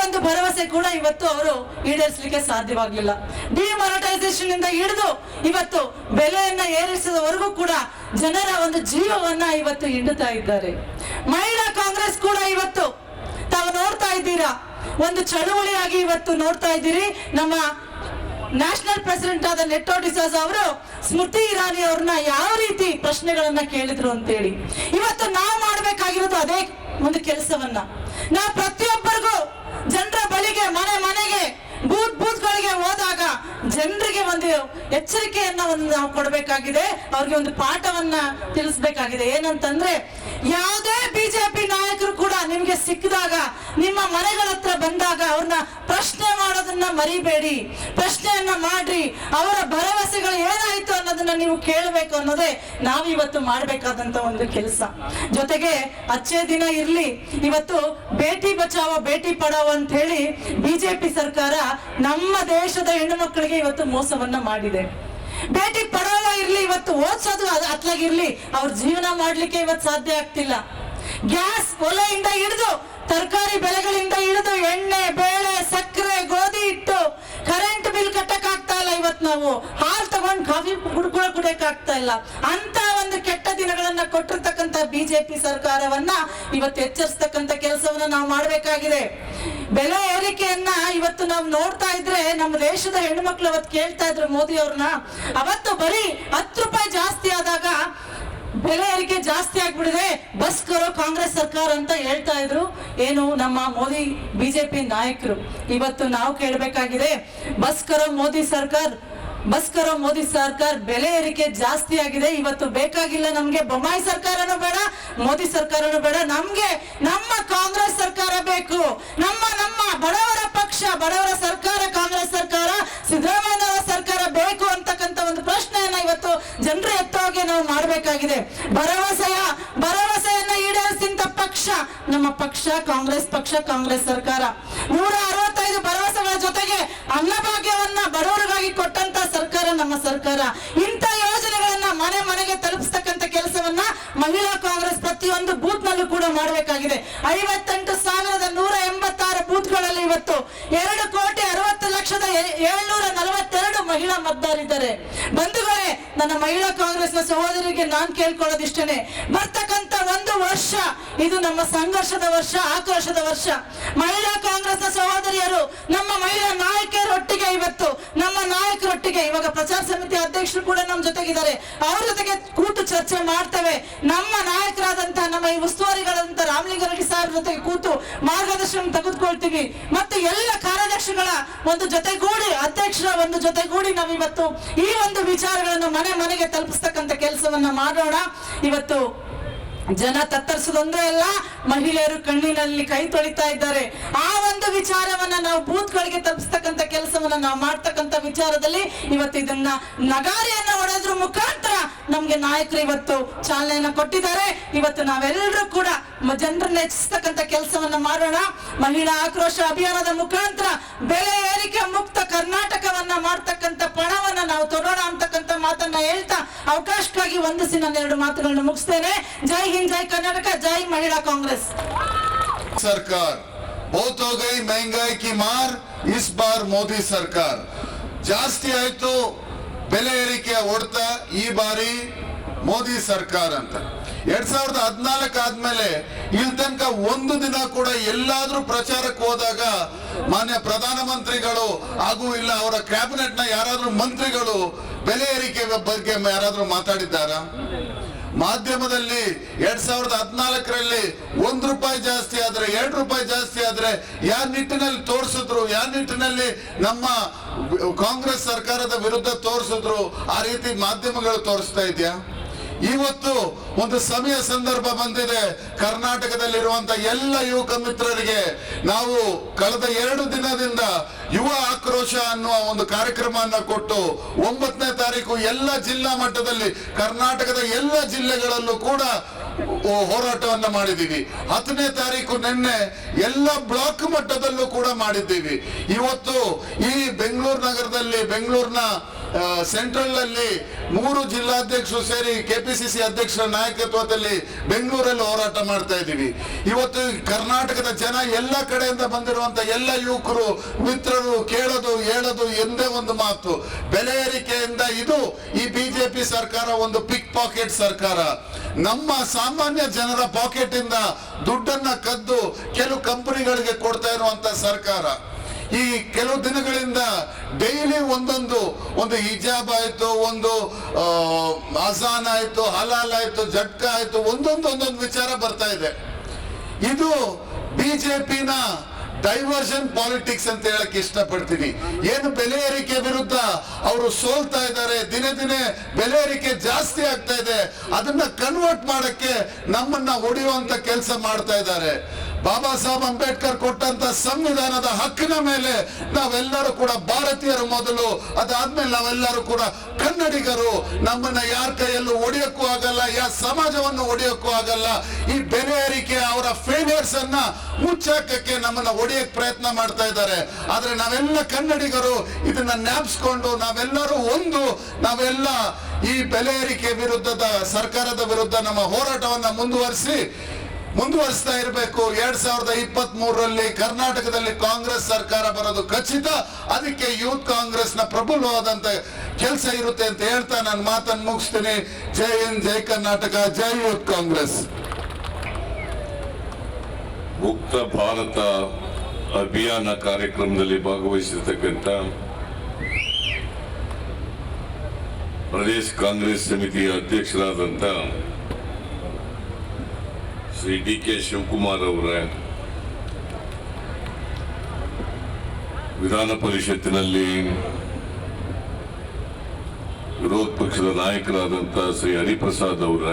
ಒಂದು ಭರವಸೆ ಕೂಡ ಇವತ್ತು ಅವರು ಈಡೇರಿಸಲಿಕ್ಕೆ ಸಾಧ್ಯವಾಗಲಿಲ್ಲ. ಡಿಮಾನಿಟೈಸೇಷನ್ ಇಂದ ಹಿಡಿದು ಇವತ್ತು ಬೆಲೆಯನ್ನ ಏರಿಸಿದವರೆಗೂ ಕೂಡ ಜನರ ಒಂದು ಜೀವವನ್ನ ಇವತ್ತು ಹಿಂಡುತ್ತಾ ಇದ್ದಾರೆ. ಮಹಿಳಾ ಕಾಂಗ್ರೆಸ್ ಕೂಡ ಇವತ್ತು ತಾವು ನೋಡ್ತಾ ಇದ್ದೀರಾ, ಒಂದು ಚಳುವಳಿಯಾಗಿ ಇವತ್ತು ನೋಡ್ತಾ ಇದ್ದೀರಿ. ನಮ್ಮ ನ್ಯಾಷನಲ್ ಪ್ರೆಸಿಡೆಂಟ್ ಆದ ನೆಟ್ಟೋ ಡಿಸೋಜ ಅವರು ಸ್ಮೃತಿ ಇರಾನಿ ಅವ್ರನ್ನ ಯಾವ ರೀತಿ ಪ್ರಶ್ನೆಗಳನ್ನ ಕೇಳಿದ್ರು ಅಂತೇಳಿ, ಇವತ್ತು ನಾವು ಮಾಡ್ಬೇಕಾಗಿರೋದು ಅದೇ ಒಂದು ಕೆಲಸವನ್ನ. ನಾವು ಪ್ರತಿಯೊಬ್ಬರಿಗೂ ಜನರ ಬಳಿಗೆ, ಮನೆಗೆ, ಬೂತ್ಗಳಿಗೆ ಹೋದಾಗ ಜನರಿಗೆ ಒಂದು ಎಚ್ಚರಿಕೆಯನ್ನ ನಾವು ಕೊಡಬೇಕಾಗಿದೆ, ಅವ್ರಿಗೆ ಒಂದು ಪಾಠವನ್ನ ತಿಳಿಸ್ಬೇಕಾಗಿದೆ. ಏನಂತಂದ್ರೆ, ಯಾವುದೇ ಬಿಜೆಪಿ ನಾಯಕರು ಕೂಡ ನಿಮ್ಗೆ ಸಿಕ್ಕಿದಾಗ, ನಿಮ್ಮ ಮನೆಗಳ ಹತ್ರ ಬಂದಾಗ ಅವ್ರನ್ನ ಪ್ರಶ್ನೆ ಮಾಡೋದನ್ನ ಮರಿಬೇಡಿ, ಪ್ರಶ್ನೆಯನ್ನ ಮಾಡ್ರಿ. ಅವರ ಭರವಸೆಗಳು ಏನಾಯ್ತು ಅನ್ನೋದನ್ನ ನೀವು ಕೇಳಬೇಕು ಅನ್ನೋದೇ ನಾವು ಇವತ್ತು ಮಾಡಬೇಕಾದಂತ ಒಂದು ಕೆಲಸ. ಜೊತೆಗೆ ಅಚ್ಚೇ ದಿನ ಇರ್ಲಿ, ಇವತ್ತು ಬೇಟಿ ಬಚಾವೋ ಬೇಟಿ ಪಡಾವೋ ಅಂತ ಹೇಳಿ ಬಿಜೆಪಿ ಸರ್ಕಾರ ನಮ್ಮ ದೇಶದ ಹೆಣ್ಣು ಮಕ್ಕಳಿಗೆ ಇವತ್ತು ಮೋಸವನ್ನ ಮಾಡಿದೆ. ಬೇಟಿ ಪಡಾವೋ ಇರ್ಲಿ, ಇವತ್ತು ಓದಿಸೋದು ಅತ್ಲಾಗಿರ್ಲಿ, ಅವ್ರ ಜೀವನ ಮಾಡ್ಲಿಕ್ಕೆ ಇವತ್ತು ಸಾಧ್ಯ ಆಗ್ತಿಲ್ಲ. ಗ್ಯಾಸ್ ಒಲೆಯಿಂದ ಹಿಡಿದು, ತರಕಾರಿ ಬೆಲೆಗಳಿಂದ ಹಿಡಿದು, ಎಣ್ಣೆ, ಬೇಳೆ, ಸಕ್ಕರೆ, ಗೋಧಿ ಹಿಟ್ಟು, ಕರೆಂಟ್ ಬಿಲ್ ಕಟ್ಟಕ್ ಆಗ್ತಾ ಇಲ್ಲ. ಇವತ್ತು ನಾವು ಹಾಲು ತಗೊಂಡು ಕಾಫಿ ಕುಡಿಯಕ್ ಆಗ್ತಾ ಇಲ್ಲ. ಅಂತ ಒಂದು ಕೆಟ್ಟ ದಿನಗಳನ್ನ ಕೊಟ್ಟಿರ್ತಕ್ಕಂಥ ಬಿಜೆಪಿ ಸರ್ಕಾರವನ್ನ ಇವತ್ತು ಎಚ್ಚರಿಸ್ತಕ್ಕಂಥ ಕೆಲಸವನ್ನ ನಾವು ಮಾಡಬೇಕಾಗಿದೆ. ಬೆಲೆ ಏರಿಕೆಯನ್ನ ಇವತ್ತು ನಾವು ನೋಡ್ತಾ ಇದ್ರೆ, ನಮ್ಮ ದೇಶದ ಹೆಣ್ಮಕ್ಳು ಅವತ್ತು ಕೇಳ್ತಾ ಇದ್ರು ಮೋದಿ ಅವ್ರನ್ನ, ಅವತ್ತು ಬರೀ 10 ರೂಪಾಯಿ ಜಾಸ್ತಿ ಆದಾಗ ಬೆಲೆ ಏರಿಕೆ ಜಾಸ್ತಿ ಆಗ್ಬಿಡಿದೆ, ಬಸ್ ಕರೋ ಕಾಂಗ್ರೆಸ್ ಸರ್ಕಾರ ಅಂತ ಹೇಳ್ತಾ ಇದ್ರು ಏನು ನಮ್ಮ ಮೋದಿ ಬಿಜೆಪಿ ನಾಯಕರು. ಇವತ್ತು ನಾವು ಕೇಳಬೇಕಾಗಿದೆ, ಬಸ್ ಕರೋ ಮೋದಿ ಸರ್ಕಾರ ಬೆಲೆ ಏರಿಕೆ ಜಾಸ್ತಿ ಆಗಿದೆ. ಇವತ್ತು ಬೇಕಾಗಿಲ್ಲ ನಮ್ಗೆ ಬೊಮ್ಮಾಯಿ ಸರ್ಕಾರನೂ ಬೇಡ, ಮೋದಿ ಸರ್ಕಾರನೂ ಬೇಡ, ನಮ್ಗೆ ನಮ್ಮ ಕಾಂಗ್ರೆಸ್ ಸರ್ಕಾರ ಬೇಕು. ನಮ್ಮ ಬಡವರ ಪಕ್ಷ, ಬಡವರ ಸರ್ಕಾರ, ಕಾಂಗ್ರೆಸ್ ಸರ್ಕಾರ, ಸಿದ್ದರಾಮಯ್ಯ ಸರ್ಕಾರ ಬೇಕು ಅಂತಕ್ಕಂಥ ಒಂದು ಪ್ರಶ್ನೆಯನ್ನ ಇವತ್ತು ಜನರ ಎತ್ತೋಗೆ ನಾವು ಮಾಡಬೇಕಾಗಿದೆ. ಭರವಸೆಯನ್ನ ಈಡೇರಿಸಿದ ಪಕ್ಷ ನಮ್ಮ ಪಕ್ಷ, ಕಾಂಗ್ರೆಸ್ ಪಕ್ಷ, ಕಾಂಗ್ರೆಸ್ ಸರ್ಕಾರ. 165 ಭರವಸೆಗಳ ಜೊತೆಗೆ ಅನ್ನಭಾಗ್ಯವನ್ನ ಬಡವರಿಗಾಗಿ ಕೊಟ್ಟಂತ ಸರ್ಕಾರ ನಮ್ಮ ಸರ್ಕಾರ. ಇಂಥ ಯೋಜನೆಗಳನ್ನ ಮನೆಗೆ ತಲುಪಿಸ್ತಕ್ಕಂಥ ಕೆಲಸವನ್ನ ಮಹಿಳಾ ಕಾಂಗ್ರೆಸ್ ಪ್ರತಿಯೊಂದು ಬೂತ್ ನಲ್ಲೂ ಕೂಡ ಮಾಡಬೇಕಾಗಿದೆ. 58,186 ಬೂತ್ಗಳಲ್ಲಿ ಇವತ್ತು 2,60,742 ಮಹಿಳಾ ಮತದಾರರಿದ್ದಾರೆ. ಬಂಧುಗಳೇ, ನನ್ನ ಮಹಿಳಾ ಕಾಂಗ್ರೆಸ್ನ ಸಹೋದರಿಗೆ ನಾನು ಕೇಳ್ಕೊಳ್ಳೋದಿಷ್ಟೇನೆ, ಬರ್ತಕ್ಕಂಥ ಒಂದು ವರ್ಷ ಇದು ನಮ್ಮ ಸಂಘರ್ಷದ ವರ್ಷ, ಆಕ್ರೋಶದ ವರ್ಷ. ಮಹಿಳಾ ಕಾಂಗ್ರೆಸ್ನ ಸಹೋದರಿಯರು, ನಮ್ಮ ಮಹಿಳಾ ನಾಯಕರೊಟ್ಟಿಗೆ, ಇವತ್ತು ನಮ್ಮ ನಾಯಕರೊಟ್ಟಿಗೆ, ಇವಾಗ ಪ್ರಚಾರ ಸಮಿತಿ ಅಧ್ಯಕ್ಷರು ಕೂಡ ನಮ್ಮ ಜೊತೆಗಿದ್ದಾರೆ, ಅವ್ರ ಜೊತೆಗೆ ಕೂತು ಚರ್ಚೆ ಮಾಡ್ತೇವೆ. ನಮ್ಮ ನಾಯಕರಾದಂತಹ, ನಮ್ಮ ಈ ಉಸ್ತುವಾರಿಗಳಂತ ರಾಮಲಿಂಗಾರೆಡ್ಡಿ ಸಾಹೇಬ್ರ ಜೊತೆಗೆ ಕೂತು ಮಾರ್ಗದರ್ಶನ ತೆಗೆದುಕೊಳ್ತೀವಿ. ಮತ್ತು ಎಲ್ಲ ಕಾರ್ಯಾಧ್ಯಕ್ಷಗಳ ಒಂದು ಜೊತೆಗೂಡಿ, ಅಧ್ಯಕ್ಷರ ಒಂದು ಜೊತೆಗೂಡಿ ನಾವು ಇವತ್ತು ಈ ಒಂದು ವಿಚಾರಗಳನ್ನು ಮನೆಗೆ ತಲುಪಿಸ್ತಕ್ಕಂಥ ಕೆಲಸವನ್ನ ಮಾಡೋಣ. ಇವತ್ತು ಜನ ತತ್ತರಿಸೋದೊಂದೇ ಅಲ್ಲ, ಮಹಿಳೆಯರು ಕಣ್ಣಿನಲ್ಲಿ ಕೈ ತೊಳಿತಾ ಇದ್ದಾರೆ. ಆ ಒಂದು ವಿಚಾರವನ್ನ ನಾವು ಬೂತ್ಗಳಿಗೆ ತಲುಪಿಸ್ತಕ್ಕಂಥ ಕೆಲಸವನ್ನ ನಾವು ಮಾಡ್ತಕ್ಕಂಥ ವಿಚಾರದಲ್ಲಿ ಇವತ್ತು ಇದನ್ನ ನಗಾರಿಯನ್ನ ಕೊಡೋದ್ರ ಮುಖಾಂತರ ನಮ್ಗೆ ನಾಯಕರು ಇವತ್ತು ಚಾಲನೆಯನ್ನ ಕೊಟ್ಟಿದ್ದಾರೆ. ಇವತ್ತು ನಾವೆಲ್ಲರೂ ಕೂಡ ಜನರನ್ನ ಹೆಚ್ಚಿಸ್ತಕ್ಕಂಥ ಕೆಲಸವನ್ನ ಮಾಡೋಣ. ಮಹಿಳಾ ಆಕ್ರೋಶ ಅಭಿಯಾನದ ಮುಖಾಂತರ ಬೆಲೆ ಏರಿಕೆ ಮುಕ್ತ ಕರ್ನಾಟಕವನ್ನ ಮಾಡ್ತಕ್ಕಂಥ ಪಣವನ್ನ ನಾವು ತೊಡೋಣ ಅಂತಕ್ಕಂಥ ಮಾತನ್ನ ಹೇಳ್ತಾ ಅವಕಾಶಕ್ಕಾಗಿ ವಂದಿಸಿ ನನ್ನ 2 ಮಾತುಗಳನ್ನ ಮುಗಿಸ್ತೇನೆ. ಜೈ ಹಿಂದ್, ಜೈ ಕರ್ನಾಟಕ, ಜೈ ಮಹಿಳಾ ಕಾಂಗ್ರೆಸ್. सरकार बहुत हो गई महंगाई की मार, इस बार मोदी सरकार ಜಾಸ್ತಿ ಆಯ್ತು ಬೆಲೆ ಏರಿಕೆ ಹೊಡೆತ, ಈ ಬಾರಿ ಮೋದಿ ಸರ್ಕಾರ ಅಂತ. 2014 ಆದ್ಮೇಲೆ ಇಲ್ಲಿ ತನಕ ಒಂದು ದಿನ ಕೂಡ ಎಲ್ಲಾದ್ರೂ ಪ್ರಚಾರಕ್ಕೆ ಹೋದಾಗ ಮಾನ್ಯ ಪ್ರಧಾನಮಂತ್ರಿಗಳು ಹಾಗೂ ಇಲ್ಲ ಅವರ ಕ್ಯಾಬಿನೆಟ್ ನ ಯಾರಾದ್ರೂ ಮಂತ್ರಿಗಳು ಬೆಲೆ ಏರಿಕೆ ಬಗ್ಗೆ ಯಾರಾದ್ರೂ ಮಾತಾಡಿದ್ದಾರಾ? ಮಾಧ್ಯಮದಲ್ಲಿ 2014ರಲ್ಲಿ ₹1 ಜಾಸ್ತಿ ಆದ್ರೆ, ₹2 ಜಾಸ್ತಿ ಆದ್ರೆ ಯಾವ ನಿಟ್ಟಿನಲ್ಲಿ ತೋರಿಸಿದ್ರು, ಯಾವ ನಿಟ್ಟಿನಲ್ಲಿ ನಮ್ಮ ಕಾಂಗ್ರೆಸ್ ಸರ್ಕಾರದ ವಿರುದ್ಧ ತೋರಿಸಿದ್ರು, ಆ ರೀತಿ ಮಾಧ್ಯಮಗಳು ತೋರಿಸ್ತಾ ಇದೆಯಾ? ಇವತ್ತು ಒಂದು ಸಮಯ ಸಂದರ್ಭ ಬಂದಿದೆ. ಕರ್ನಾಟಕದಲ್ಲಿರುವಂತ ಎಲ್ಲ ಯುವಕ ಮಿತ್ರರಿಗೆ ನಾವು ಕಳೆದ 2 ದಿನದಿಂದ ಯುವ ಆಕ್ರೋಶ ಅನ್ನುವ ಒಂದು ಕಾರ್ಯಕ್ರಮವನ್ನು ಕೊಟ್ಟು 9ನೇ ತಾರೀಕು ಎಲ್ಲ ಜಿಲ್ಲಾ ಮಟ್ಟದಲ್ಲಿ ಕರ್ನಾಟಕದ ಎಲ್ಲ ಜಿಲ್ಲೆಗಳಲ್ಲೂ ಕೂಡ ಹೋರಾಟವನ್ನ ಮಾಡಿದ್ದೀವಿ. 10ನೇ ತಾರೀಕು ನಿನ್ನೆ ಎಲ್ಲ ಬ್ಲಾಕ್ ಮಟ್ಟದಲ್ಲೂ ಕೂಡ ಮಾಡಿದ್ದೀವಿ. ಇವತ್ತು ಈ ಬೆಂಗಳೂರು ನಗರದಲ್ಲಿ, ಬೆಂಗಳೂರಿನ ಸೆಂಟ್ರಲ್ ಅಲ್ಲಿ 3 ಜಿಲ್ಲಾಧ್ಯಕ್ಷರು ಸೇರಿ ಕೆಪಿಸಿಸಿ ಅಧ್ಯಕ್ಷರ ನಾಯಕತ್ವದಲ್ಲಿ ಬೆಂಗಳೂರಲ್ಲಿ ಹೋರಾಟ ಮಾಡ್ತಾ ಇದ್ದೀವಿ. ಇವತ್ತು ಕರ್ನಾಟಕದ ಜನ ಎಲ್ಲ ಕಡೆಯಿಂದ ಬಂದಿರುವಂತ ಎಲ್ಲ ಯುವಕರು ಮಿತ್ರರು ಕೇಳೋದು ಹೇಳೋದು ಎಂದೇ ಒಂದು ಮಾತು, ಬೆಲೆ ಏರಿಕೆಯಿಂದ ಇದು ಈ ಬಿಜೆಪಿ ಸರ್ಕಾರ ಒಂದು ಪಿಕ್ ಪಾಕೆಟ್ ಸರ್ಕಾರ. ನಮ್ಮ ಸಾಮಾನ್ಯ ಜನರ ಪಾಕೆಟ್ ಇಂದ ದುಡ್ಡನ್ನ ಕದ್ದು ಕೆಲವು ಕಂಪನಿಗಳಿಗೆ ಕೊಡ್ತಾ ಇರುವಂತ ಸರ್ಕಾರ. ಈ ಕೆಲವು ದಿನಗಳಿಂದ ಡೈಲಿ ಒಂದು ಹಿಜಾಬ್ ಆಯ್ತು, ಒಂದು ಅಜಾನ್ ಆಯ್ತು, ಹಲಾಲ್ ಆಯ್ತು, ಜಟ್ಕಾ ಆಯ್ತು, ಒಂದೊಂದು ವಿಚಾರ ಬರ್ತಾ ಇದೆ. ಇದು ಬಿಜೆಪಿನ ಡೈವರ್ಷನ್ ಪಾಲಿಟಿಕ್ಸ್ ಅಂತ ಹೇಳಕ್ ಇಷ್ಟಪಡ್ತೀನಿ. ಏನು ಬೆಲೆ ಏರಿಕೆ ವಿರುದ್ಧ ಅವರು ಸೋಲ್ತಾ ಇದ್ದಾರೆ, ದಿನೇ ದಿನೇ ಬೆಲೆ ಏರಿಕೆ ಜಾಸ್ತಿ ಆಗ್ತಾ ಇದೆ, ಅದನ್ನ ಕನ್ವರ್ಟ್ ಮಾಡಕ್ಕೆ ನಮ್ಮನ್ನ ಹೊಡೆಯುವಂತ ಕೆಲಸ ಮಾಡ್ತಾ ಇದ್ದಾರೆ. ಬಾಬಾ ಸಾಹೇಬ್ ಅಂಬೇಡ್ಕರ್ ಕೊಟ್ಟಂತ ಸಂವಿಧಾನದ ಹಕ್ಕಿನ ಮೇಲೆ ನಾವೆಲ್ಲರೂ ಕೂಡ ಭಾರತೀಯರು ಮೊದಲು, ಅದಾದ್ಮೇಲೆ ನಾವೆಲ್ಲರೂ ಕೂಡ ಕನ್ನಡಿಗರು. ನಮ್ಮನ್ನ ಯಾರ ಕೈಯಲ್ಲೂ ಹೊಡೆಯಕ್ಕೂ ಆಗಲ್ಲ, ಯಾವ ಸಮಾಜವನ್ನು ಹೊಡೆಯಕ್ಕೂ ಆಗಲ್ಲ. ಈ ಬೆಲೆ ಏರಿಕೆ ಅವರ ಫೇಲಿಯರ್ಸ್ ಅನ್ನ ಮುಚ್ಚಾಕಕ್ಕೆ ನಮ್ಮನ್ನ ಹೊಡೆಯಕ್ಕೆ ಪ್ರಯತ್ನ ಮಾಡ್ತಾ ಇದ್ದಾರೆ. ಆದ್ರೆ ನಾವೆಲ್ಲ ಕನ್ನಡಿಗರು ಇದನ್ನ ಜ್ಞಾಪಿಸ್ಕೊಂಡು ನಾವೆಲ್ಲ ಈ ಬೆಲೆ ಏರಿಕೆ ವಿರುದ್ಧದ ಸರ್ಕಾರದ ವಿರುದ್ಧ ನಮ್ಮ ಹೋರಾಟವನ್ನ ಮುಂದುವರಿಸ್ತಾ ಇರಬೇಕು. 2023ರಲ್ಲಿ ಕರ್ನಾಟಕದಲ್ಲಿ ಕಾಂಗ್ರೆಸ್ ಸರ್ಕಾರ ಬರೋದು ಖಚಿತ. ಅದಕ್ಕೆ ಯೂತ್ ಕಾಂಗ್ರೆಸ್ ನ ಪ್ರಬಲವಾದಂತ ಕೆಲಸ ಇರುತ್ತೆ ಅಂತ ಹೇಳ್ತಾ ನನ್ನ ಮಾತನ್ನು ಮುಗಿಸ್ತೀನಿ. ಜೈ ಹಿಂದ್, ಜೈ ಕರ್ನಾಟಕ, ಜೈ ಯೂತ್ ಕಾಂಗ್ರೆಸ್. ಮುಕ್ತ ಭಾರತ ಅಭಿಯಾನ ಕಾರ್ಯಕ್ರಮದಲ್ಲಿ ಭಾಗವಹಿಸಿರ್ತಕ್ಕಂಥ ಪ್ರದೇಶ ಕಾಂಗ್ರೆಸ್ ಸಮಿತಿಯ ಅಧ್ಯಕ್ಷರಾದಂಥ ಶ್ರೀ ಡಿ.ಕೆ. ಶಿವಕುಮಾರ್ ಅವರ ವಿಧಾನ ಪರಿಷತ್ತಿನಲ್ಲಿ ವಿರೋಧ ಪಕ್ಷದ ನಾಯಕರಾದಂಥ ಶ್ರೀ ಹರಿಪ್ರಸಾದ್ ಅವರ,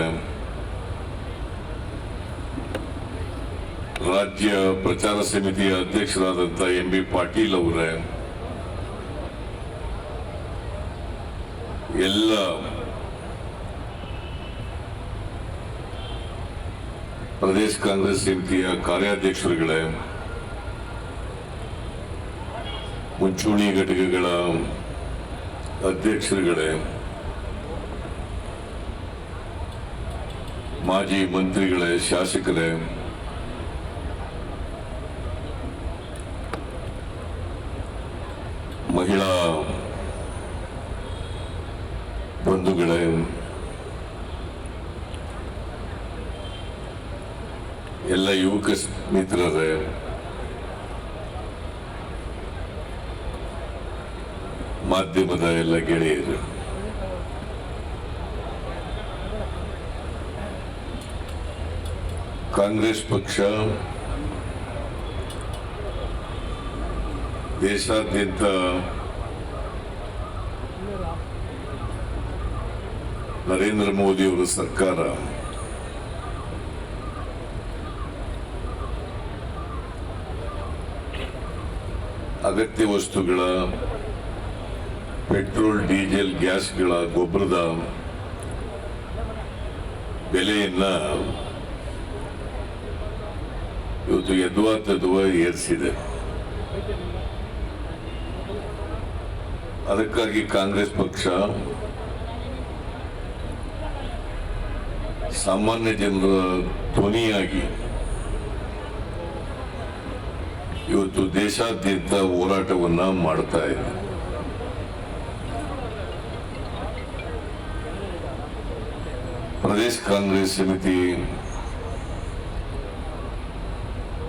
ರಾಜ್ಯ ಪ್ರಚಾರ ಸಮಿತಿಯ ಅಧ್ಯಕ್ಷರಾದಂಥ ಎಂ.ಬಿ. ಪಾಟೀಲ್ ಅವರ, ಎಲ್ಲ ಪ್ರದೇಶ ಕಾಂಗ್ರೆಸ್ ಸಮಿತಿಯ ಕಾರ್ಯಾಧ್ಯಕ್ಷರುಗಳೇ, ಮುಂಚೂಣಿ ಘಟಕಗಳ ಅಧ್ಯಕ್ಷರುಗಳೇ, ಮಾಜಿ ಮಂತ್ರಿಗಳೇ, ಶಾಸಕರೇ, ಮಹಿಳಾ ಬಂಧುಗಳೇ, ಎಲ್ಲ ಯುವಕ ಮಿತ್ರರೇ, ಮಾಧ್ಯಮದ ಎಲ್ಲ ಗೆಳೆಯರು, ಕಾಂಗ್ರೆಸ್ ಪಕ್ಷ ದೇಶಾದ್ಯಂತ ನರೇಂದ್ರ ಮೋದಿ ಅವರ ಸರ್ಕಾರ ಅಗತ್ಯ ವಸ್ತುಗಳ ಪೆಟ್ರೋಲ್, ಡೀಸೆಲ್, ಗ್ಯಾಸ್ಗಳ ಗೊಬ್ಬರದ ಬೆಲೆಯನ್ನ ಇವತ್ತು ಯದ್ವಾ ಏರಿಸಿದೆ. ಅದಕ್ಕಾಗಿ ಕಾಂಗ್ರೆಸ್ ಪಕ್ಷ ಸಾಮಾನ್ಯ ಜನರ ಧ್ವನಿಯಾಗಿ ಇವತ್ತು ದೇಶಾದ್ಯಂತ ಹೋರಾಟವನ್ನ ಮಾಡ್ತಾ ಇದೆ. ಪ್ರದೇಶ ಕಾಂಗ್ರೆಸ್ ಸಮಿತಿ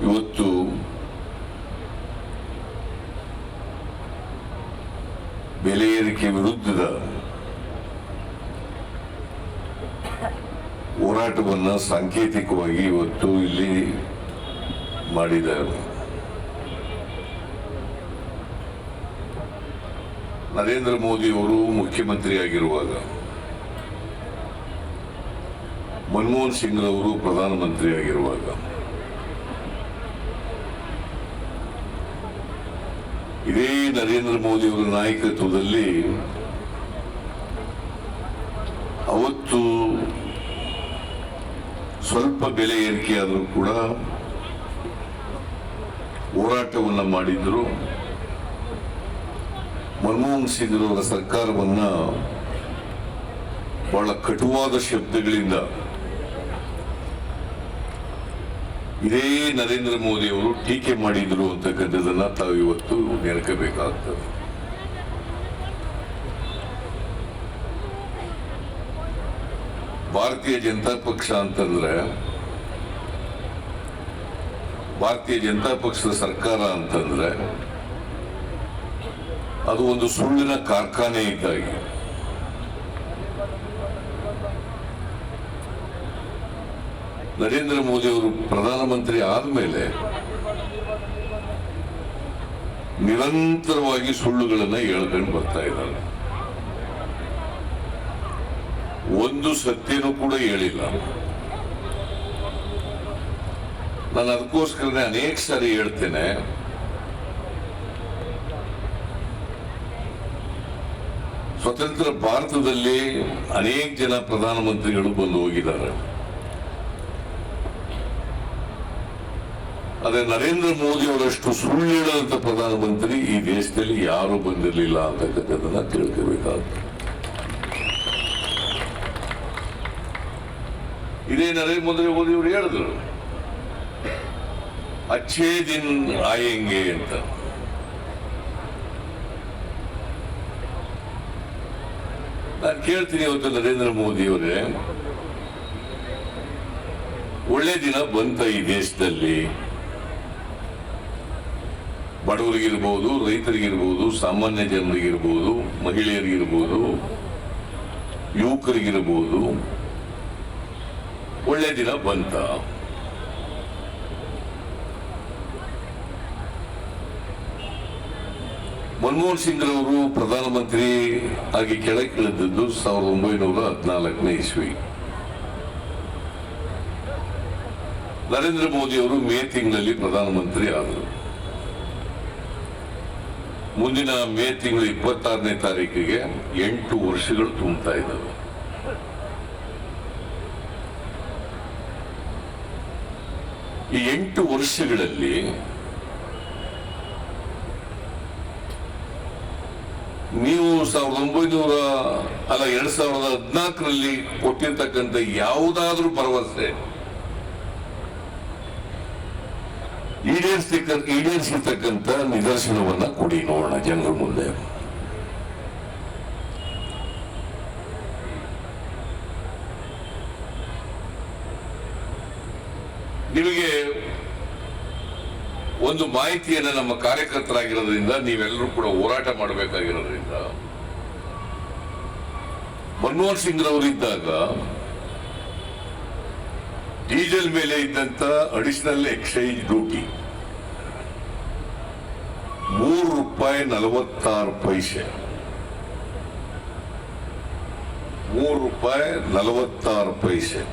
ಇವತ್ತು ಬೆಲೆ ಏರಿಕೆ ವಿರುದ್ಧದ ಹೋರಾಟವನ್ನ ಸಾಂಕೇತಿಕವಾಗಿ ಇವತ್ತು ಇಲ್ಲಿ ಮಾಡಿದ್ದಾರೆ. ನರೇಂದ್ರ ಮೋದಿ ಅವರು ಮುಖ್ಯಮಂತ್ರಿ ಆಗಿರುವಾಗ, ಮನಮೋಹನ್ ಸಿಂಗ್ ಅವರು ಪ್ರಧಾನಮಂತ್ರಿ ಆಗಿರುವಾಗ ಇದೇ ನರೇಂದ್ರ ಮೋದಿ ಅವರ ನಾಯಕತ್ವದಲ್ಲಿ ಅವತ್ತು ಸ್ವಲ್ಪ ಬೆಲೆ ಏರಿಕೆ ಆದರೂ ಕೂಡ ಹೋರಾಟವನ್ನ ಮಾಡಿದ್ರು. ಮನಮೋಹನ್ ಸಿಂಗ್ ಅವರ ಸರ್ಕಾರವನ್ನ ಬಹಳ ಕಟುವಾದ ಶಬ್ದಗಳಿಂದ ಇದೇ ನರೇಂದ್ರ ಮೋದಿ ಅವರು ಟೀಕೆ ಮಾಡಿದ್ರು ಅಂತಕ್ಕಂಥದ್ದನ್ನ ತಾವು ಇವತ್ತು ನೆನಕಬೇಕಾಗ್ತದೆ. ಭಾರತೀಯ ಜನತಾ ಪಕ್ಷ ಅಂತಂದ್ರೆ, ಭಾರತೀಯ ಜನತಾ ಪಕ್ಷದ ಸರ್ಕಾರ ಅಂತಂದ್ರೆ ಅದು ಒಂದು ಸುಳ್ಳಿನ ಕಾರ್ಖಾನೆ ಇದ್ದಾಗಿ. ನರೇಂದ್ರ ಮೋದಿ ಅವರು ಪ್ರಧಾನಮಂತ್ರಿ ಆದ್ಮೇಲೆ ನಿರಂತರವಾಗಿ ಸುಳ್ಳುಗಳನ್ನ ಹೇಳ್ಕೊಂಡು ಬರ್ತಾ ಇದ್ದಾರೆ. ಒಂದು ಸತ್ಯನೂ ಕೂಡ ಹೇಳಿಲ್ಲ. ನಾನು ಅದಕ್ಕೋಸ್ಕರನೇ ಅನೇಕ ಸಾರಿ ಹೇಳ್ತೇನೆ, ಸ್ವತಂತ್ರ ಭಾರತದಲ್ಲಿ ಅನೇಕ ಜನ ಪ್ರಧಾನಮಂತ್ರಿಗಳು ಬಂದು ಹೋಗಿದ್ದಾರೆ. ಆದ್ರೆ ನರೇಂದ್ರ ಮೋದಿ ಅವರಷ್ಟು ಸುಳ್ಳು ಹೇಳುವಂತ ಪ್ರಧಾನಮಂತ್ರಿ ಈ ದೇಶದಲ್ಲಿ ಯಾರು ಬಂದಿರಲಿಲ್ಲ ಅಂತಕ್ಕಂಥದ್ದನ್ನ ತಿಳ್ಕೋಬೇಕಾಗ್ತದೆ. ಇದೇ ನರೇಂದ್ರ ಮೋದಿ ಅವರು ಹೇಳಿದ್ರು, ಅಚ್ಚೇ ದಿನ್ ಆಯೆಂಗೆ ಅಂತ. ನಾನು ಕೇಳ್ತೀನಿ ಇವತ್ತು ನರೇಂದ್ರ ಮೋದಿ ಅವರೇ, ಒಳ್ಳೆ ದಿನ ಬಂತ ಈ ದೇಶದಲ್ಲಿ? ಬಡವರಿಗಿರ್ಬೋದು, ರೈತರಿಗಿರ್ಬೋದು, ಸಾಮಾನ್ಯ ಜನರಿಗಿರ್ಬೋದು, ಮಹಿಳೆಯರಿಗಿರ್ಬೋದು, ಯುವಕರಿಗಿರ್ಬೋದು, ಒಳ್ಳೆ ದಿನ ಬಂತ? ಮನಮೋಹನ್ ಸಿಂಗ್ ಅವರು ಪ್ರಧಾನಮಂತ್ರಿ ಆಗಿ ಕೆಳಗಿಳಿದದ್ದು 1914ನೇ ಇಸ್ವಿ. ನರೇಂದ್ರ ಮೋದಿ ಅವರು ಮೇ ತಿಂಗಳಲ್ಲಿ ಪ್ರಧಾನಮಂತ್ರಿ ಆದರು. ಮುಂದಿನ ಮೇ ತಿಂಗಳು 26ನೇ ತಾರೀಕಿಗೆ 8 ವರ್ಷಗಳು ತುಂಬುತ್ತಾ ಇದ್ದಾವೆ. ಈ 8 ವರ್ಷಗಳಲ್ಲಿ ನೀವು 2014ರಲ್ಲಿ ಕೊಟ್ಟಿರ್ತಕ್ಕಂಥ ಯಾವುದಾದ್ರೂ ಭರವಸೆ ಈಡೇರಿಸಿರ್ತಕ್ಕಂಥ ನಿದರ್ಶನವನ್ನ ಕೊಡಿ ನೋಡೋಣ ಜನರ ಮುಂದೆ. ನಿಮಗೆ ಒಂದು ಮಾಹಿತಿಯನ್ನ ನಮ್ಮ ಕಾರ್ಯಕರ್ತರಾಗಿರೋದ್ರಿಂದ, ನೀವೆಲ್ಲರೂ ಕೂಡ ಹೋರಾಟ ಮಾಡಬೇಕಾಗಿರೋದ್ರಿಂದ, ಮನಮೋಹನ್ ಸಿಂಗ್ ಅವರಿದ್ದಾಗ ಡೀಸೆಲ್ ಮೇಲೆ ಇದ್ದಂತ ಅಡಿಷನಲ್ ಎಕ್ಸೈಸ್ ಡ್ಯೂಟಿ ₹3.46. ₹3.46.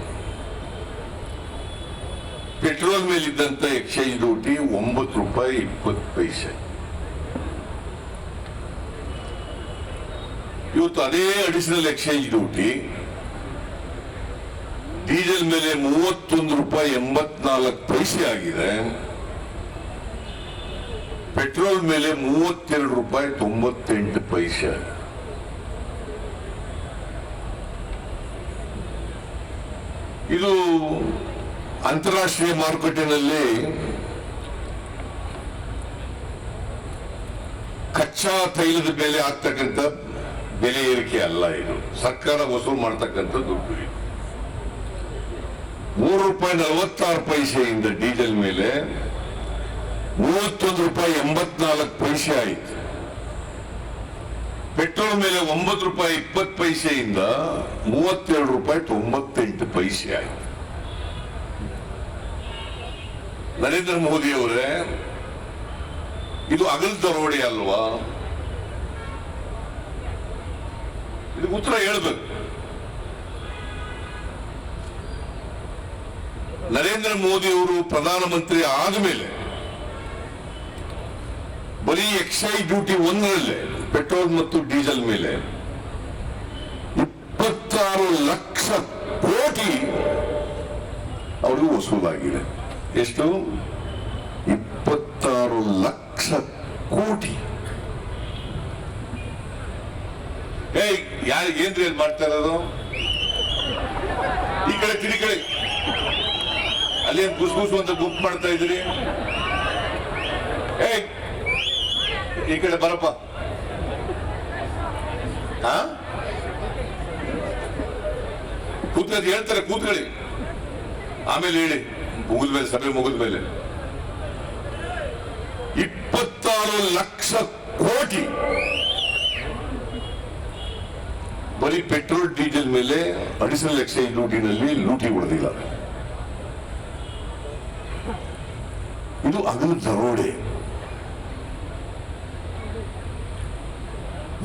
ಪೆಟ್ರೋಲ್ ಮೇಲಿದ್ದಂತ ಎಕ್ಸೈಸ್ ಡ್ಯೂಟಿ ₹9.20. ಇವತ್ತು ಅದೇ ಅಡಿಷನಲ್ ಎಕ್ಸೈಸ್ ಡ್ಯೂಟಿ ಡೀಸೆಲ್ ಮೇಲೆ 31 ರೂಪಾಯಿ 84 ಪೈಸೆ ಆಗಿದೆ, ಪೆಟ್ರೋಲ್ ಮೇಲೆ 32 ರೂಪಾಯಿ 98 ಪೈಸೆ ಆಗಿದೆ. ಇದು ಅಂತಾರಾಷ್ಟ್ರೀಯ ಮಾರುಕಟ್ಟೆನಲ್ಲಿ ಕಚ್ಚಾ ತೈಲದ ಬೆಲೆ ಆಗ್ತಕ್ಕಂಥ ಬೆಲೆ ಏರಿಕೆ ಅಲ್ಲ, ಇದು ಸರ್ಕಾರ ವಸೂಲು ಮಾಡ್ತಕ್ಕಂಥ ದುಡ್ಡು. ₹3.46 ಡೀಸೆಲ್ ಮೇಲೆ 31 ರೂಪಾಯಿ 84 ಪೈಸೆ ಆಯಿತು. ಪೆಟ್ರೋಲ್ ಮೇಲೆ 9 ರೂಪಾಯಿ 20 ಪೈಸೆಯಿಂದ 32 ರೂಪಾಯಿ 98 ಪೈಸೆ ಆಯಿತು. ನರೇಂದ್ರ ಮೋದಿ ಅವರೇ, ಇದು ಅಗಲ್ ದರೋಡೆ ಅಲ್ವಾ? ಇದು ಉತ್ತರ ಹೇಳ್ಬೇಕು. ನರೇಂದ್ರ ಮೋದಿ ಅವರು ಪ್ರಧಾನಮಂತ್ರಿ ಆದಮೇಲೆ ಬರೀ ಎಕ್ಸೈಸ್ ಡ್ಯೂಟಿ ಒಂದರಲ್ಲೇ ಪೆಟ್ರೋಲ್ ಮತ್ತು ಡೀಸೆಲ್ ಮೇಲೆ 26 ಲಕ್ಷ ಕೋಟಿ ಅವ್ರಿಗೂ ವಸೂಲಾಗಿದೆ. ಎಷ್ಟು? 26 ಲಕ್ಷ ಕೋಟಿ. ಯಾರಿಗೇನ್ರಿ ಏನ್ ಮಾಡ್ತಾ ಇರೋದು? ಈ ಕಡೆ ತಿಳಿ ಕಡೆ ಅಲ್ಲೇನ್ ಗುಸ್ಗುಸು ಅಂತ ಗುಂಪು ಮಾಡ್ತಾ ಇದ್ರಿ. ಈ ಕಡೆ ಬರಪ್ಪ. ಕೂತ್ಕೊಳ್ಳಿ, ಹೇಳ್ತಾರೆ ಕೂತ್ಕೊಳ್ಳಿ, ಆಮೇಲೆ ಹೇಳಿ ಮುಗಿದ್ಮೇಲೆ, ಸಭೆ ಮುಗಿದ್ಮೇಲೆ. 26 ಲಕ್ಷ ಕೋಟಿ ಬರೀ ಪೆಟ್ರೋಲ್ ಡೀಸೆಲ್ ಮೇಲೆ ಅಡಿಷನಲ್ ಎಕ್ಸೈಸ್ ಡ್ಯೂಟಿನಲ್ಲಿ ಲೂಟಿ ಹೊಡೆದಿಲ್ಲ. ಇದು ಅಗಲು ದರೋಡೆ.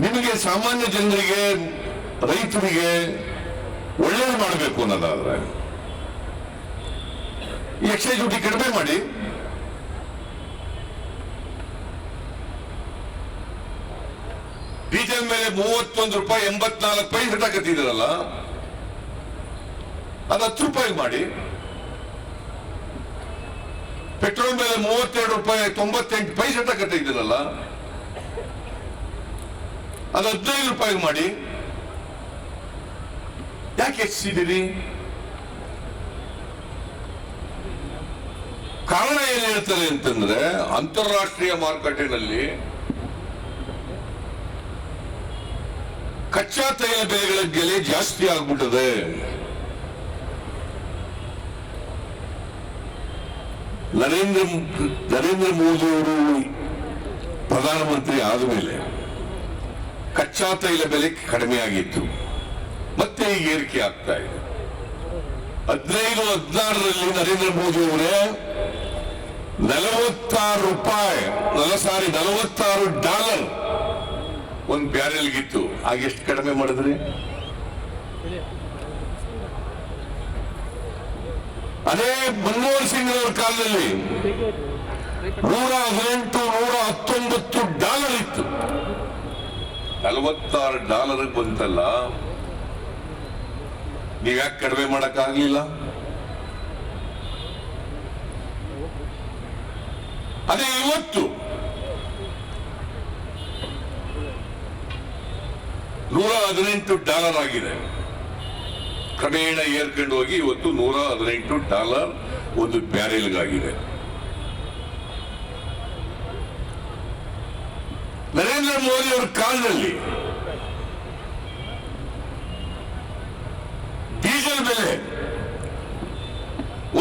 ನಿಮಗೆ ಸಾಮಾನ್ಯ ಜನರಿಗೆ, ರೈತರಿಗೆ ಒಳ್ಳೇದು ಮಾಡಬೇಕು ಅನ್ನೋದಾದ್ರೆ ಈ ಎಕ್ಸೈಸ್ ಡ್ಯೂಟಿ ಕಡಿಮೆ ಮಾಡಿ. ಡೀಸೆಲ್ ಮೇಲೆ 31 ರೂಪಾಯಿ 84 ಪೈಸೆ ಹಾಕತ್ತಿದ್ದೀರಲ್ಲ, ಅದು 10 ರೂಪಾಯಿ ಮಾಡಿ. ಪೆಟ್ರೋಲ್ ಮೇಲೆ 32 ರೂಪಾಯಿ 98 ಪೈಸೆ ಹಾಕತ್ತಿದ್ದೀರಲ್ಲ, ಅದು 15 ರೂಪಾಯಿ ಮಾಡಿ. ಯಾಕೆ ಹೆಚ್ಚಿಸಿದ್ದೀರಿ? ಕಾರಣ ಏನ್ ಹೇಳ್ತಾರೆ ಅಂತಂದ್ರೆ, ಅಂತಾರಾಷ್ಟ್ರೀಯ ಮಾರುಕಟ್ಟೆನಲ್ಲಿ ಕಚ್ಚಾ ತೈಲ ಬೆಲೆಗಳ ಬೆಲೆ ಜಾಸ್ತಿ ಆಗ್ಬಿಟ್ಟದೆ. ನರೇಂದ್ರ ಮೋದಿ ಅವರು ಪ್ರಧಾನಮಂತ್ರಿ ಆದ ಮೇಲೆ ಕಚ್ಚಾ ತೈಲ ಬೆಲೆ ಕಡಿಮೆ ಆಗಿತ್ತು, ಮತ್ತೆ ಈಗ ಏರಿಕೆ ಆಗ್ತಾ ಇದೆ. 15-16ರಲ್ಲಿ ನರೇಂದ್ರ ಮೋದಿ ಅವರೇ $46 ಒಂದು ಬ್ಯಾರೆಲ್ಗಿತ್ತು. ಆಗ ಎಷ್ಟು ಕಡಿಮೆ ಮಾಡಿದ್ರಿ? ಅದೇ ಮನಮೋಹನ್ ಸಿಂಗ್ ಅವರ ಕಾಲದಲ್ಲಿ $118-119 ಇತ್ತು. $46 ಬಂತಲ್ಲ, ನೀವ್ಯಾಕೆ ಕಡಿಮೆ ಮಾಡಕ್ಕಾಗ್ಲಿಲ್ಲ? ಅದೇ ಇವತ್ತು $118 ಆಗಿದೆ. ಕ್ರಮೇಣ ಏರ್ಕೊಂಡು ಹೋಗಿ ಇವತ್ತು $118 ಒಂದು ಬ್ಯಾರೆಲ್ಗಾಗಿದೆ. ನರೇಂದ್ರ ಮೋದಿ ಅವರ ಕಾಲದಲ್ಲಿ ಡೀಸೆಲ್ ಬೆಲೆ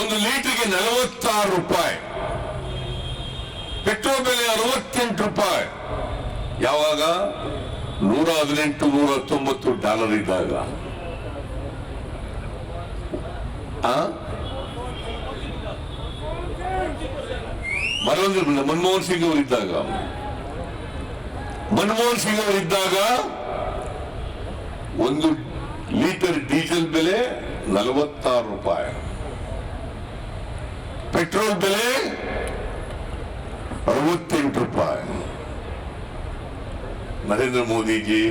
1 ಲೀಟರ್ಗೆ $46, ಪೆಟ್ರೋಲ್ ಬೆಲೆ $68. ಯಾವಾಗ? $118-119 ಇದ್ದಾಗ. ಮನಮೋಹನ್ ಸಿಂಗ್ ಅವರಿದ್ದಾಗ, ಒಂದು ಲೀಟರ್ ಡೀಸೆಲ್ ಬೆಲೆ $46, ಪೆಟ್ರೋಲ್ ಬೆಲೆ $68. ನರೇಂದ್ರ ಮೋದಿಜಿ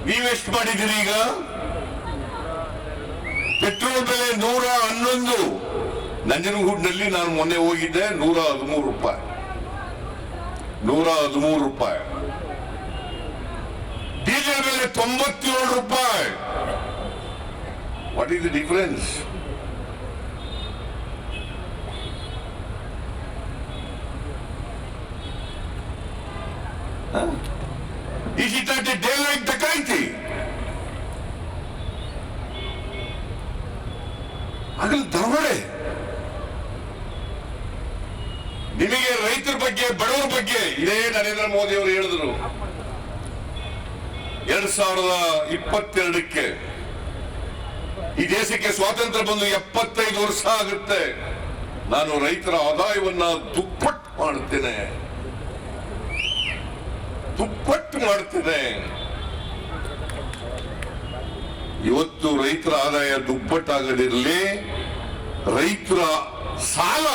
ನೀವೆಷ್ಟು ಮಾಡಿದಿರಿ? ಈಗ ಪೆಟ್ರೋಲ್ ಬೆಲೆ 111. ನಂಜನಗೂಡಿನಲ್ಲಿ ನಾನು ಮೊನ್ನೆ ಹೋಗಿದ್ದೆ, 113 ರೂಪಾಯಿ. 113 ರೂಪಾಯಿ. ಡೀಸೆಲ್ ಬೆಲೆ 97 ರೂಪಾಯಿ. What is the difference? Is it not a daylight ಡಕಾಯಿತಿ? ಆಗಲಿ ದರೋಡೆ. ನಿಮಗೆ ರೈತರ ಬಗ್ಗೆ, ಬಡವರ ಬಗ್ಗೆ ಇದೇ ನರೇಂದ್ರ ಮೋದಿ ಅವರು ಹೇಳಿದ್ರು. 2022ಕ್ಕೆ ಈ ದೇಶಕ್ಕೆ ಸ್ವಾತಂತ್ರ್ಯ ಬಂದು 75 ವರ್ಷ ಆಗುತ್ತೆ. ನಾನು ರೈತರ ಆದಾಯವನ್ನ ದುಪ್ಪಟ್ಟು ಮಾಡುತ್ತೇನೆ, ದುಪ್ಪಟ್ಟು ಮಾಡ್ತೇನೆ. ಇವತ್ತು ರೈತರ ಆದಾಯ ದುಪ್ಪಟ್ಟಾಗದಿರಲಿ, ರೈತರ ಸಾಲ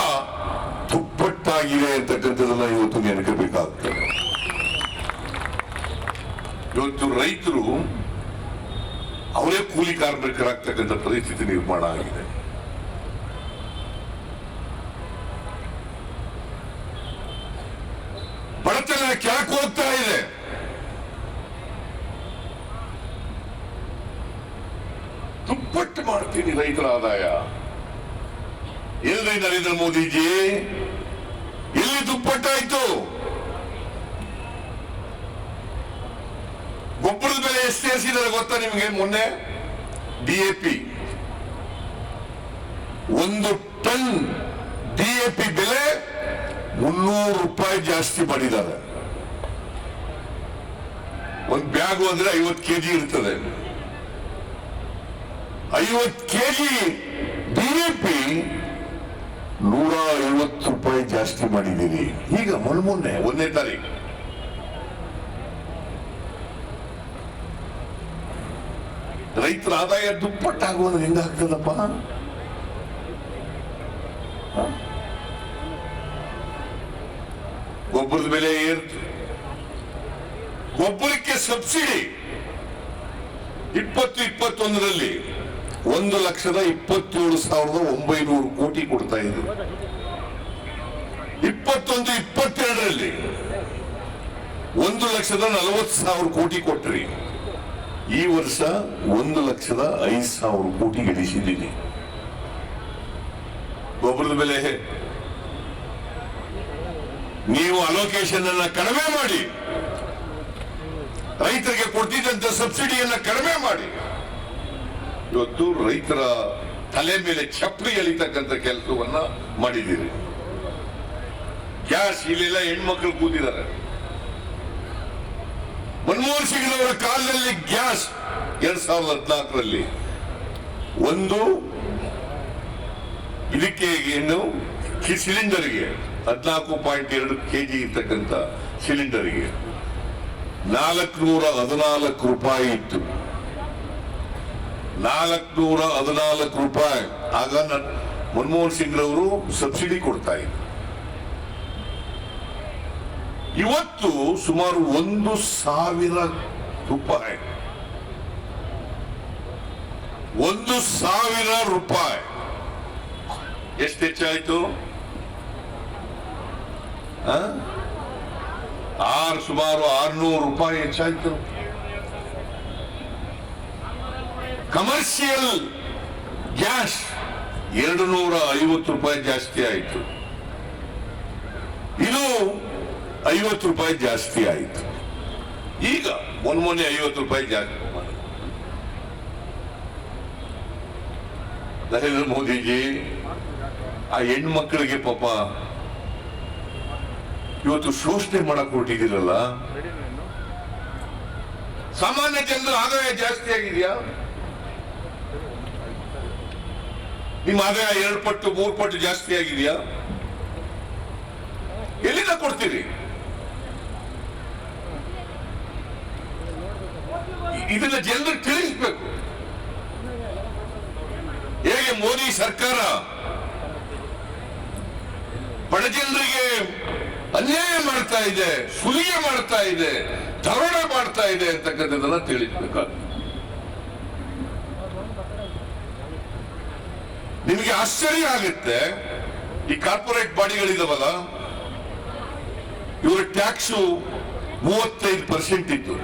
ದುಪ್ಪಟ್ಟಾಗಿದೆ ಅಂತಕ್ಕಂಥದ್ದನ್ನ ಇವತ್ತು ನೆನಕಬೇಕಾಗ್ತದೆ. ಇವತ್ತು ರೈತರು ಅವರೇ ಕೂಲಿ ಕಾರ್ಮಿಕರಾಗ್ತಕ್ಕಂಥ ಪರಿಸ್ಥಿತಿ ನಿರ್ಮಾಣ ಆಗಿದೆ. ಬಡತನ ಕೆಳಕ್ಕೆ ಹೋಗ್ತಾ ಇದೆ. ದುಪ್ಪಟ್ಟು ಮಾಡ್ತೀನಿ ರೈತರ ಆದಾಯ. ಎಲ್ಲಿ ನರೇಂದ್ರ ಮೋದಿಜಿ, ಎಲ್ಲಿ ದುಪ್ಪಟ್ಟಾಯ್ತು? ಗೊಬ್ಬರದ ಬೆಲೆ ಎಷ್ಟು ಏರಿಸಿದ್ದಾರೆ ಗೊತ್ತಾ ನಿಮಗೆ? ಮೊನ್ನೆ DAP 1 ಟನ್ DAP ಬೆಲೆ 300 ರೂಪಾಯಿ ಜಾಸ್ತಿ ಮಾಡಿದ್ದಾರೆ. ಒಂದು ಬ್ಯಾಗು ಅಂದ್ರೆ 50 kg ಇರ್ತದೆ. 50 kg DAP 150 ರೂಪಾಯಿ ಜಾಸ್ತಿ ಮಾಡಿದ್ದೀರಿ. ಈಗ ಮೊನ್ನೆ 1ನೇ ತಾರೀಕು ರೈತರ ಆದಾಯ ದುಪ್ಪಟ್ಟಾಗುವುದು ಹೆಂಗಾಗ್ತದಪ್ಪ? ಗೊಬ್ಬರದ ಬೆಲೆ ಏರ್ತು. ಗೊಬ್ಬರಕ್ಕೆ ಸಬ್ಸಿಡಿ 2021ರಲ್ಲಿ 1,27,900 ಕೋಟಿ ಕೊಡ್ತಾ ಇದ್ರು. 21-22ರಲ್ಲಿ 1,40,000 ಕೋಟಿ ಕೊಟ್ರಿ. ಈ ವರ್ಷ 1,05,000 ಕೋಟಿ ಗಳಿಸಿದ್ದೀನಿ. ಗೊಬ್ಬರದ ಬೆಲೆ ನೀವು ಅಲೋಕೇಶನ್ ಅನ್ನ ಕಡಿಮೆ ಮಾಡಿ, ರೈತರಿಗೆ ಕೊಡ್ತಿದ್ದಂತ ಸಬ್ಸಿಡಿಯನ್ನ ಕಡಿಮೆ ಮಾಡಿ, ಇವತ್ತು ರೈತರ ತಲೆ ಮೇಲೆ ಚಪ್ಪಲಿ ಎಳಿತಕ್ಕಂಥ ಕೆಲಸವನ್ನ ಮಾಡಿದ್ದೀರಿ. ಗ್ಯಾಸ್ ಇಲ್ಲೆಲ್ಲ ಹೆಣ್ಮಕ್ಳು ಕೂತಿದ್ದಾರೆ. ಮನಮೋಹನ್ ಸಿಂಗ್ ಅವರ ಕಾಲದಲ್ಲಿ ಗ್ಯಾಸ್ 2014ರಲ್ಲಿ ಒಂದು ಇದಕ್ಕೆ ಏನು ಸಿಲಿಂಡರ್ಗೆ 14.2 kg ಇರ್ತಕ್ಕಂಥ ಸಿಲಿಂಡರ್ಗೆ 414 ರೂಪಾಯಿ ಇತ್ತು. 414 ರೂಪಾಯಿ. ಆಗ ಮನಮೋಹನ್ ಸಿಂಗ್ ಅವರು ಸಬ್ಸಿಡಿ ಕೊಡ್ತಾ ಇದ್ರು. ಇವತ್ತು ಸುಮಾರು 1,000 ರೂಪಾಯಿ. 1,000 ರೂಪಾಯಿ. ಎಷ್ಟು ಹೆಚ್ಚಾಯ್ತು? ಸುಮಾರು 600 ರೂಪಾಯಿ ಹೆಚ್ಚಾಯ್ತು. ಕಮರ್ಷಿಯಲ್ ಗ್ಯಾಸ್ 250 ರೂಪಾಯಿ ಜಾಸ್ತಿ ಆಯಿತು. ಇದು 50 ರೂಪಾಯಿ ಜಾಸ್ತಿ ಆಯಿತು. ಈಗ ಮೊನ್ನೆ 50 ರೂಪಾಯಿ ಜಾಸ್ತಿ ಮಾಡಿ. ನರೇಂದ್ರ ಮೋದಿಜಿ ಆ ಹೆಣ್ಮಕ್ಳಿಗೆ ಪಾಪ ಇವತ್ತು ಶೋಷಣೆ ಮಾಡಕ್ ಹೊರಟಿದ್ದೀರಲ್ಲ. ಸಾಮಾನ್ಯ ಜನರ ಆದಾಯ ಜಾಸ್ತಿ ಆಗಿದೆಯಾ? ನಿಮ್ಮ ಆದಾಯ 2 ಪಟ್ಟು 3 ಪಟ್ಟು ಜಾಸ್ತಿ ಆಗಿದೆಯಾ? ಎಲ್ಲಿಂದ ಕೊಡ್ತೀರಿ? ಇದನ್ನ ಜನರಿಗೆ ತಿಳಿಸಬೇಕು. ಹೇಗೆ ಮೋದಿ ಸರ್ಕಾರ ಬಡ ಜನರಿಗೆ ಅನ್ಯಾಯ ಮಾಡ್ತಾ ಇದೆ, ಸುಲಿಗೆ ಮಾಡ್ತಾ ಇದೆ, ದರೋಡೆ ಮಾಡ್ತಾ ಇದೆ ಅಂತಕ್ಕಂಥದ್ದನ್ನ ತಿಳಿಸಬೇಕಾಗ್ತದೆ. ನಿಮಗೆ ಆಶ್ಚರ್ಯ ಆಗುತ್ತೆ, ಈ ಕಾರ್ಪೊರೇಟ್ ಬಾಡಿಗಳಿದಾವಲ್ಲ, ಇವರ ಟ್ಯಾಕ್ಸು 35% ಇತ್ತು.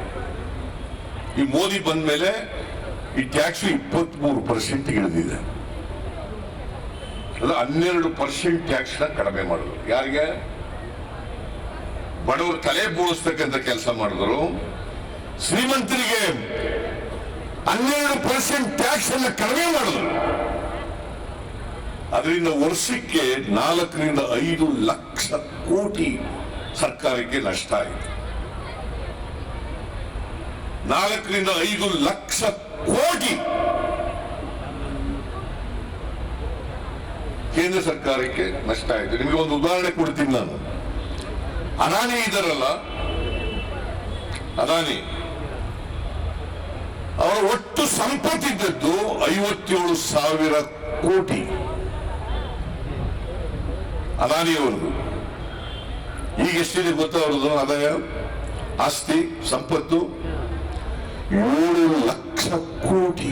ಈ ಮೋದಿ ಬಂದ ಮೇಲೆ ಈ ಟ್ಯಾಕ್ಸ್ 23% ಇಳಿದಿದೆ. ಅದು 12% ಟ್ಯಾಕ್ಸ್ ಕಡಿಮೆ ಮಾಡಿದ್ರು. ಯಾರಿಗೆ? ಬಡವರು ತಲೆ ಬೋಳಿಸ್ತಕ್ಕಂಥ ಕೆಲಸ ಮಾಡಿದ್ರು. ಶ್ರೀಮಂತರಿಗೆ 12% ಟ್ಯಾಕ್ಸ್ ಅನ್ನ ಕಡಿಮೆ ಮಾಡಿದ್ರು. ಅದರಿಂದ ವರ್ಷಕ್ಕೆ 4 ರಿಂದ 5 ಲಕ್ಷ ಕೋಟಿ ಸರ್ಕಾರಕ್ಕೆ ನಷ್ಟ ಆಯಿತು. 4 ರಿಂದ 5 ಲಕ್ಷ ಕೋಟಿ ಕೇಂದ್ರ ಸರ್ಕಾರಕ್ಕೆ ನಷ್ಟ ಆಯಿತು. ನಿಮಗೆ ಒಂದು ಉದಾಹರಣೆ ಕೊಡ್ತೀನಿ ನಾನು. ಅದಾನಿ ಇದಾರಲ್ಲ, ಅದಾನಿ ಅವರ ಒಟ್ಟು ಸಂಪತ್ತಿದ್ದದ್ದು 57,000 ಕೋಟಿ. ಅದಾನಿಯವರದು ಈಗ ಎಷ್ಟಿದೆ ಗೊತ್ತಾ? ಅವ್ರದ್ದು ಆದಾಯ, ಆಸ್ತಿ, ಸಂಪತ್ತು 7 ಲಕ್ಷ ಕೋಟಿ.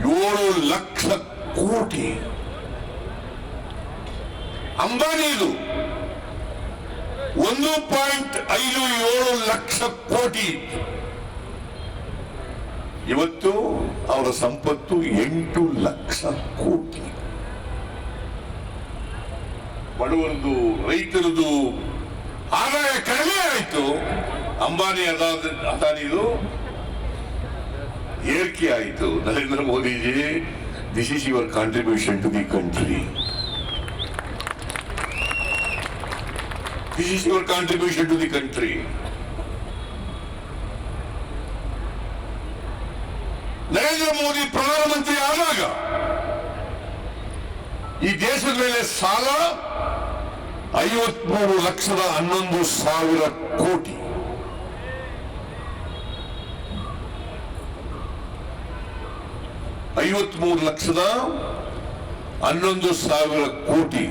7 ಲಕ್ಷ ಕೋಟಿ. ಅಂಬಾನಿದು 1.57 ಲಕ್ಷ ಕೋಟಿ. ಇವತ್ತು ಅವರ ಸಂಪತ್ತು 8 ಲಕ್ಷ ಕೋಟಿ. ಬಡವರದು, ರೈತರದು ಆದಾಯ ಕಡಿಮೆ ಆಯಿತು. ಅಂಬಾನಿ ಅದಾನಿದು ಏರಿಕೆ ಆಯಿತು. Narendra Modiji, this is your contribution to the country. This is your contribution to the country. Narendra Modi ಪ್ರಧಾನಮಂತ್ರಿ ಆದಾಗ ಈ ದೇಶದ ಮೇಲೆ ಸಾಲ 53,11,000 ಕೋಟಿ. $53,11,000 ಕೋಟಿ.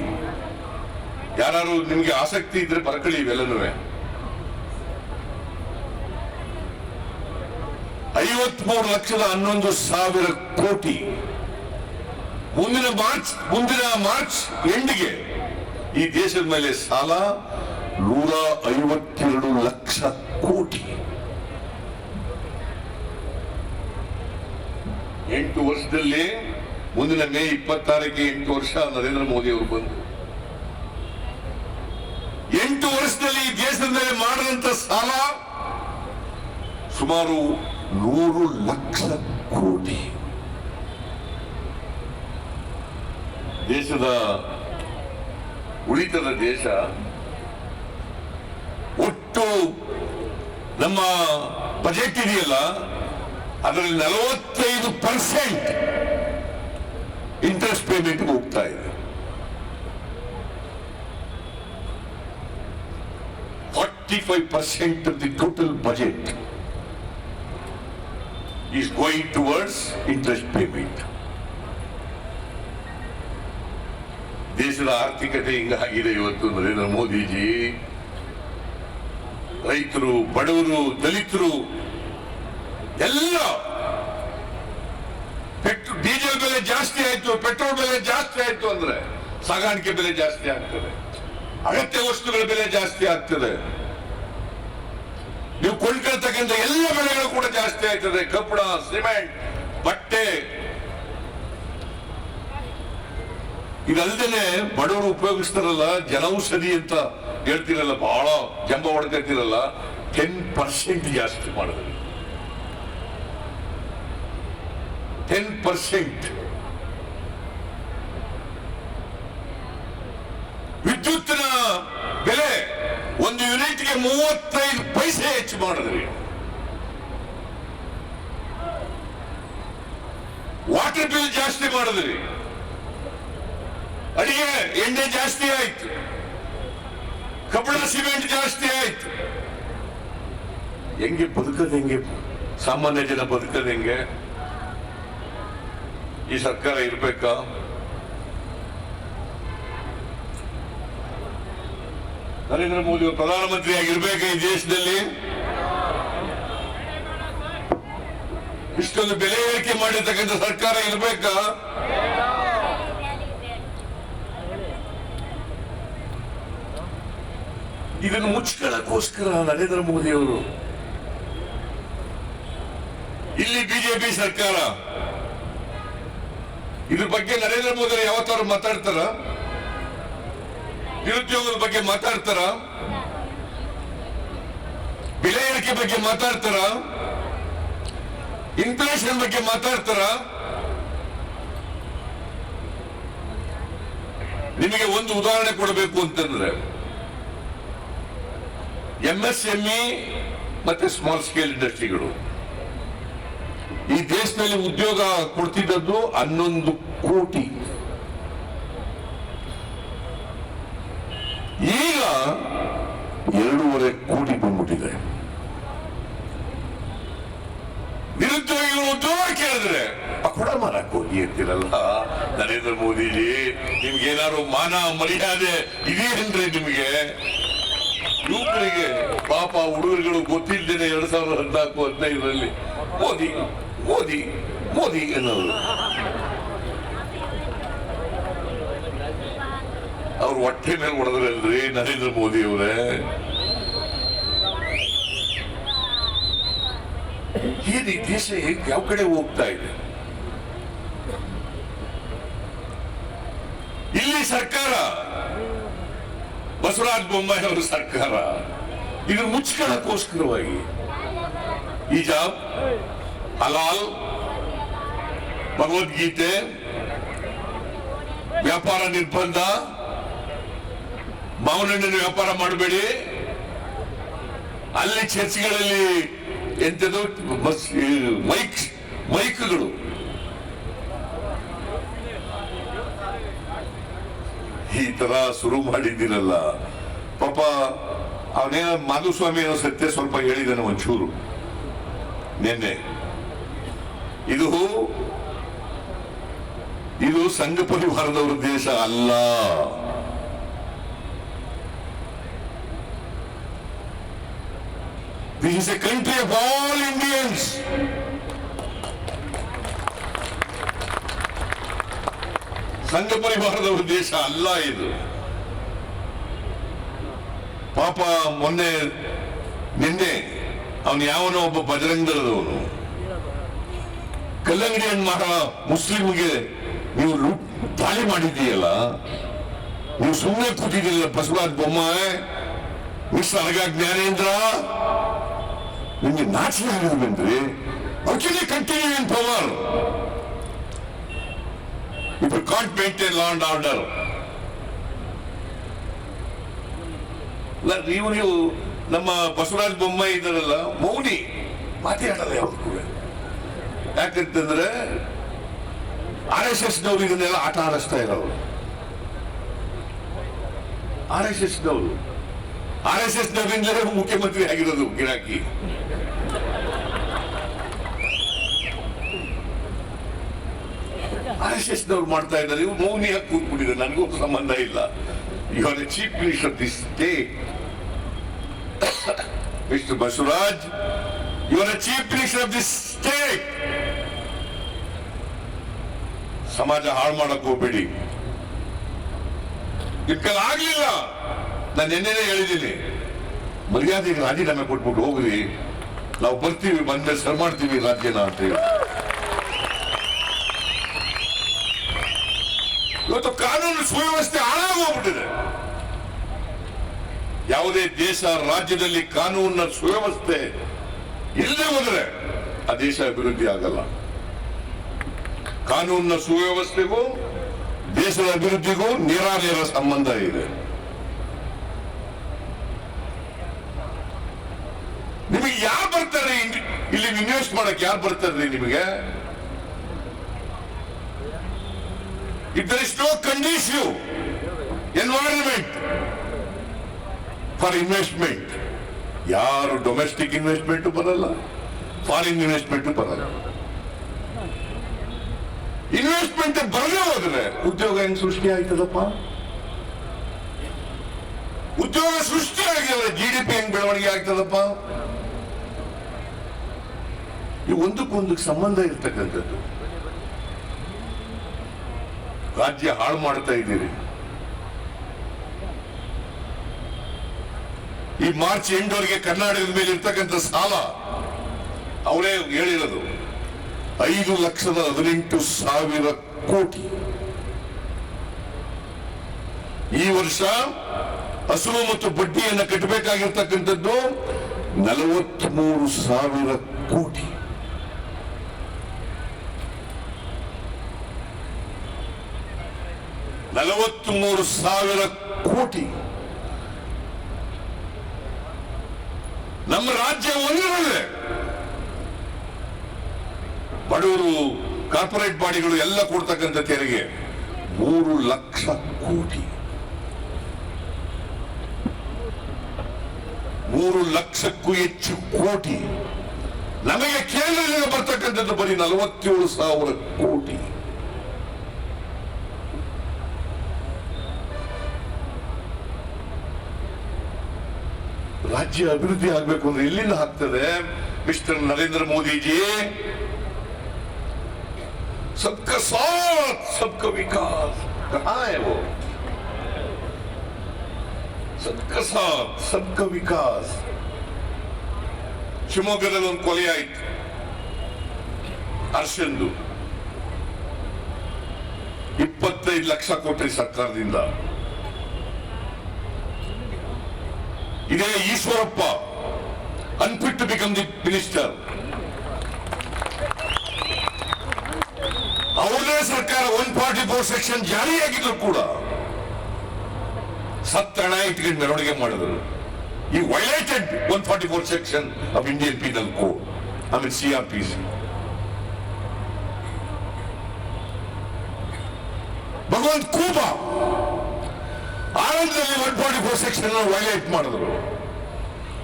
ಯಾರು ನಿಮ್ಗೆ ಆಸಕ್ತಿ ಇದ್ರೆ ಬರ್ಕೊಳ್ಳಿ ಇವೆಲ್ಲನೂ. 53,11,000 ಕೋಟಿ. ಮುಂದಿನ ಮಾರ್ಚ್ ಎಂಡ್ಗೆ ಈ ದೇಶದ ಮೇಲೆ ಸಾಲ 152 ಲಕ್ಷ ಕೋಟಿ. 8 ವರ್ಷದಲ್ಲಿ, ಮುಂದಿನ ಮೇ 26ಕ್ಕೆ 8 ವರ್ಷ ನರೇಂದ್ರ ಮೋದಿ ಅವರು ಬಂದು 8 ವರ್ಷದಲ್ಲಿ ಈ ದೇಶದ ಮೇಲೆ ಮಾಡಿದಂತ ಸಾಲ ಸುಮಾರು 100 ಲಕ್ಷ ಕೋಟಿ. ದೇಶದ ಉಳಿತದ ದೇಶ ಒಟ್ಟು ನಮ್ಮ ಬಜೆಟ್ ಇದೆಯಲ್ಲ, ಅದರಲ್ಲಿ 45% ಇಂಟ್ರೆಸ್ಟ್ ಪೇಮೆಂಟ್ ಹೋಗ್ತಾ ಇದೆ. 45% of the total budget is going towards interest payment. ದೇಶದ ಆರ್ಥಿಕತೆ ಹಿಂಗಾಗಿದೆ ಇವತ್ತು. ನರೇಂದ್ರ ಮೋದಿಜಿ ರೈತರು, ಬಡವರು, ದಲಿತರು ಎಲ್ಲ ಡೀಸೆಲ್ ಬೆಲೆ ಜಾಸ್ತಿ ಆಯ್ತು, ಪೆಟ್ರೋಲ್ ಬೆಲೆ ಜಾಸ್ತಿ ಆಯ್ತು ಅಂದ್ರೆ ಸಾಗಾಣಿಕೆ ಬೆಲೆ ಜಾಸ್ತಿ ಆಗ್ತದೆ, ಅಗತ್ಯ ವಸ್ತುಗಳ ಬೆಲೆ ಜಾಸ್ತಿ ಆಗ್ತದೆ, ನೀವು ಕೊಂಡ್ಕೊಳ್ತಕ್ಕಂಥ ಎಲ್ಲ ಬೆಲೆಗಳು ಕೂಡ ಜಾಸ್ತಿ ಆಯ್ತದೆ. ಕಬ್ಬಣ, ಸಿಮೆಂಟ್, ಬಟ್ಟೆ. ಇದಲ್ದೇನೆ ಬಡವರು ಉಪಯೋಗಿಸ್ತಾರಲ್ಲ, ಜನೌಷಧಿ ಅಂತ ಹೇಳ್ತಿರಲ್ಲ, ಬಹಳ ಜಂಬ ಹೊಡ್ಕೊಳ್ತಿರಲ್ಲ, 10% ಜಾಸ್ತಿ ಮಾಡಿದ್ರು. 10%. ವಿದ್ಯುತ್ತಿನ ಬೆಲೆ 1 ಯೂನಿಟ್ಗೆ 35 ಪೈಸೆ ಹೆಚ್ಚು ಮಾಡಿದ್ರಿ. ವಾಟರ್ ಬಿಲ್ ಜಾಸ್ತಿ ಮಾಡಿದ್ರಿ. ಅಡಿಗೆ ಎಣ್ಣೆ ಜಾಸ್ತಿ ಆಯ್ತು, ಕಬ್ಬಣ ಸಿಮೆಂಟ್ ಜಾಸ್ತಿ ಆಯ್ತು. ಹೆಂಗೆ ಬದುಕದ, ಹೆಂಗೆ ಸಾಮಾನ್ಯ ಜನ ಬದುಕದ, ಹೆಂಗೆ ಈ ಸರ್ಕಾರ ಇರ್ಬೇಕಾ? ನರೇಂದ್ರ ಮೋದಿ ಅವರು ಪ್ರಧಾನಮಂತ್ರಿ ಆಗಿರ್ಬೇಕಾ ಈ ದೇಶದಲ್ಲಿ? ಇಷ್ಟೊಂದು ಬೆಲೆ ಏರಿಕೆ ಮಾಡಿರ್ತಕ್ಕಂಥ ಸರ್ಕಾರ ಇರ್ಬೇಕಾ? ಇದನ್ನು ಮುಚ್ಕೊಳ್ಳೋಕ್ಕೋಸ್ಕರ ನರೇಂದ್ರ ಮೋದಿ ಅವರು ಇಲ್ಲಿ ಬಿಜೆಪಿ ಸರ್ಕಾರ ಇದ್ರ ಬಗ್ಗೆ ನರೇಂದ್ರ ಮೋದಿ ಅವರು ಯಾವತ್ತಾರು ಮಾತಾಡ್ತಾರ? ನಿರುದ್ಯೋಗದ ಬಗ್ಗೆ ಮಾತಾಡ್ತಾರ? ಬೆಲೆ ಏರಿಕೆ ಬಗ್ಗೆ ಮಾತಾಡ್ತಾರ? ಇನ್ಫ್ಲೇಷನ್ ಬಗ್ಗೆ ಮಾತಾಡ್ತಾರ? ನಿಮಗೆ ಒಂದು ಉದಾಹರಣೆ ಕೊಡಬೇಕು ಅಂತಂದ್ರೆ, MSME ಮತ್ತೆ ಸ್ಮಾಲ್ ಸ್ಕೇಲ್ ಇಂಡಸ್ಟ್ರಿಗಳು ಈ ದೇಶದಲ್ಲಿ ಉದ್ಯೋಗ ಕೊಡ್ತಿದ್ದದ್ದು 11 ಕೋಟಿ. ಈಗ 2.5 ಕೋಟಿ ಬಂದ್ಬಿಟ್ಟಿದೆ. ನಿರುದ್ಯೋಗಿಗಳು ಉದ್ಯೋಗ ಕೇಳಿದ್ರೆ ಪಕೋಡ ಮಾರಕ್ ಹೋಗಿ ಅಂತಿರಲ್ಲ ನರೇಂದ್ರ ಮೋದಿಜಿ. ನಿಮ್ಗೆ ಏನಾದ್ರು ಮಾನ ಮರ್ಯಾದೆ ಇದೆಯೇನ್ರಿ ನಿಮಗೆ? ಯುವಕರಿಗೆ ಪಾಪ ಹುಡುಗರುಗಳು ಗೊತ್ತಿದ್ದೇನೆ 2014-15ರಲ್ಲಿ ಮೋದಿ ಮೋದಿ ಮೋದಿ ಅನ್ನೋರು. ಅವ್ರು ಹೊಟ್ಟೆ ಮೇಲೆ ಹೊಡೆದ್ರಲ್ರಿ ನರೇಂದ್ರ ಮೋದಿ ಅವರೇ. ಏನ್ ಈ ದೇಶ ಯಾವ ಕಡೆ ಹೋಗ್ತಾ ಇದೆ? ಇಲ್ಲಿ ಸರ್ಕಾರ ಬಸವರಾಜ ಬೊಮ್ಮಾಯಿ ಅವರ ಸರ್ಕಾರ ಇದು ಮುಚ್ಕೊಳ್ಳೋಕ್ಕೋಸ್ಕರವಾಗಿ ಹಿಜಾಬ್, ಹಲಾಲ್, ಭಗವದ್ಗೀತೆ, ವ್ಯಾಪಾರ ನಿರ್ಬಂಧ, ಮಾವಿನಹಣ್ಣಿನ ವ್ಯಾಪಾರ ಮಾಡಬೇಡಿ, ಅಲ್ಲಿ ಚರ್ಚ್ಗಳಲ್ಲಿ ಎಂತದು ಮೈಕ್ಗಳು, ಈ ತರ ಶುರು ಮಾಡಿದ್ದೀರಲ್ಲ. ಪಾಪ ಅವನೇನೋ ಮಾಧುಸ್ವಾಮಿ ಏನೋ ಸತ್ಯ ಸ್ವಲ್ಪ ಹೇಳಿದಾನೆ ಒಂಚೂರು ನಿನ್ನೆ. ಇದು ಸಂಘ ಪರಿವಾರದವರ ದೇಶ ಅಲ್ಲ. This is a country of all Indians. ಸಂಘ ಪರಿವಾರದವರ ದೇಶ ಅಲ್ಲ ಇದು. ಪಾಪ ನಿನ್ನೆ ಅವನು ಯಾವನೋ ಒಬ್ಬ ಬಜರಂಗ ದಳದವನು ಕಲ್ಲಂಗಡಿ ಹಣ್ಣು ಮಾರ ಮುಸ್ಲಿಮ್ಗೆ ನೀವು ದಾಳಿ ಮಾಡಿದ್ದೀಯಲ್ಲ, ನೀವು ಸುಮ್ಮನೆ ಕೂತಿದ್ದೀರಲ್ಲ ಬಸವರಾಜ ಬೊಮ್ಮಾಯಿ, ಮಿಸ್ಟರ್ ಅನಗ ಜ್ಞಾನೇಂದ್ರ, ನಿಮ್ಗೆ ನಾಚಿಕೆ ಆಗಿರ್ಬೇನ್ರಿ. Actually continue in power if you can't maintain law and order. ನೀವು ನಮ್ಮ ಬಸವರಾಜ ಬೊಮ್ಮಾಯಿ ಇದ್ದಾರಲ್ಲ, ಮೌನಿ ಮಾತಾಡಲ್ಲ ಯಾವ್ದಕ್ಕೂ. ಯಾಕಂತಂದ್ರೆ RSS ನವರು ಇದನ್ನೆಲ್ಲ ಆಟ ಆಡಿಸ್ತಾ ಇರೋರು. RSS ನವರಿಂದಲೇ ಮುಖ್ಯಮಂತ್ರಿ ಆಗಿರೋದು ಗಿರಾಕಿ. RSS ನವರು ಮಾಡ್ತಾ ಇದ್ದಾರೆ. ಇವ್ರು ಮೌನಿಯಾಗಿ ಕೂತ್ಬಿಟ್ಟಿದ್ದಾರೆ, ನನಗೂ ಸಂಬಂಧ ಇಲ್ಲ. You are the chief minister of the state mister Basavaraj, you are the chief minister of the state. ಸಮಾಜ ಹಾಳು ಮಾಡಕ್ ಹೋಗ್ಬೇಡಿ. ಇದಕ್ಕೆಲ್ಲ ಆಗ್ಲಿಲ್ಲ. ನಾನು ನಿನ್ನೆನೇ ಹೇಳಿದ್ದೀನಿ, ಮರ್ಯಾದೆಗೆ ರಾಜೀನಾಮೆ ಕೊಟ್ಬಿಟ್ಟು ಹೋಗ್ರಿ, ನಾವು ಬರ್ತೀವಿ, ಬಂದ್ರೆ ಸರ್ ಮಾಡ್ತೀವಿ ರಾಜ್ಯನ ಅಂತ ಹೇಳಿ. ಇವತ್ತು ಕಾನೂನು ಸುವ್ಯವಸ್ಥೆ ಹಾಳಾಗೋಗ್ಬಿಟ್ಟಿದೆ. ಯಾವುದೇ ದೇಶ ರಾಜ್ಯದಲ್ಲಿ ಕಾನೂನಿನ ಸುವ್ಯವಸ್ಥೆ ಇಲ್ಲದೆ ಹೋದ್ರೆ ಆ ದೇಶ ಅಭಿವೃದ್ಧಿ ಆಗಲ್ಲ. ಕಾನೂನಿನ ಸುವ್ಯವಸ್ಥೆಗೂ ದೇಶದ ಅಭಿವೃದ್ಧಿಗೂ ನೇರಾನೇರ ಸಂಬಂಧ ಇದೆ. ನಿಮಗೆ ಯಾರು ಬರ್ತಾರೆ ಇಲ್ಲಿ ಇನ್ವೆಸ್ಟ್ ಮಾಡಕ್ಕೆ? ಯಾರು ಬರ್ತಾರೆ ನಿಮಗೆ? If there is no conducive environment for investment, ಯಾರು ಡೊಮೆಸ್ಟಿಕ್ ಇನ್ವೆಸ್ಟ್ಮೆಂಟ್ ಬರಲ್ಲ, ಫಾರಿನ್ ಇನ್ವೆಸ್ಟ್ಮೆಂಟ್ ಬರಲ್ಲ. ಇನ್ವೆಸ್ಟ್ಮೆಂಟ್ ಬರದೇ ಹೋದ್ರೆ ಉದ್ಯೋಗ ಹೆಂಗ್ ಸೃಷ್ಟಿ ಆಯ್ತದಪ್ಪ? ಉದ್ಯೋಗ ಸೃಷ್ಟಿ ಆಗಿಲ್ಲ, GDP ಹೆಂಗ್ ಬೆಳವಣಿಗೆ ಆಗ್ತದಪ್ಪ? ಈ ಒಂದಕ್ಕೊಂದಕ್ಕೆ ಸಂಬಂಧ ಇರ್ತಕ್ಕಂಥದ್ದು. ರಾಜ್ಯ ಹಾಳು ಮಾಡ್ತಾ ಇದ್ದೀರಿ. ಈ ಮಾರ್ಚ್ ಎಂಡ್ವರೆಗೆ ಕರ್ನಾಟಕದ ಮೇಲೆ ಇರ್ತಕ್ಕಂಥ ಸಾಲ ಅವರೇ ಹೇಳಿರೋದು 5,18,000 ಕೋಟಿ. ಈ ವರ್ಷ ಅಸಲು ಮತ್ತು ಬಡ್ಡಿಯನ್ನು ಕಟ್ಟಬೇಕಾಗಿರ್ತಕ್ಕಂಥದ್ದು 43,000 ಕೋಟಿ. ಕೋಟಿ. ನಮ್ಮ ರಾಜ್ಯ ಒಂದರಲ್ಲೇ ಬಡವರು, ಕಾರ್ಪೊರೇಟ್ ಬಾಡಿಗಳು ಎಲ್ಲ ಕೊಡ್ತಕ್ಕಂಥ ತೆರಿಗೆ 3 ಲಕ್ಷ ಕೋಟಿ. 3 ಲಕ್ಷಕ್ಕೂ ಹೆಚ್ಚು ಕೋಟಿ. ನಮಗೆ ಕೇಂದ್ರದಿಂದ ಬರ್ತಕ್ಕಂಥದ್ದು ಬರೀ 47,000 ಕೋಟಿ. ರಾಜ್ಯ ಅಭಿವೃದ್ಧಿ ಆಗ್ಬೇಕು ಅಂದ್ರೆ ಎಲ್ಲಿಂದ ಆಗ್ತದೆ? ಮಿಸ್ಟರ್ ನರೇಂದ್ರ ಮೋದಿಜಿ, सबका साथ सबका विकास कहाँ है वो? सबका साथ सबका विकास. ಶಿವಮೊಗ್ಗದಲ್ಲಿ ಒಂದು ಕೊಲೆ ಆಯ್ತು, ಅರ್ಶಂದು 25 ಲಕ್ಷ ಕೊಟ್ರಿ ಸರ್ಕಾರದಿಂದ. ಇದೇ Eshwarappa unfit to become the minister. ಅವ್ರದೇ ಸರ್ಕಾರ 144 ಸೆಕ್ಷನ್ ಜಾರಿಯಾಗಿದ್ರು ಕೂಡ ಸತ್ತಣ ಇಟ್ಕೊಂಡು ಮೆರವಣಿಗೆ ಮಾಡಿದ್ರು. ಈ violated 144 section of Indian penal code, I mean CRPC. Bhagwanth Khuba ಆನಂದದಲ್ಲಿ 144 ಸೆಕ್ಷನ್ ವೈಲೇಟ್ ಮಾಡಿದ್ರು.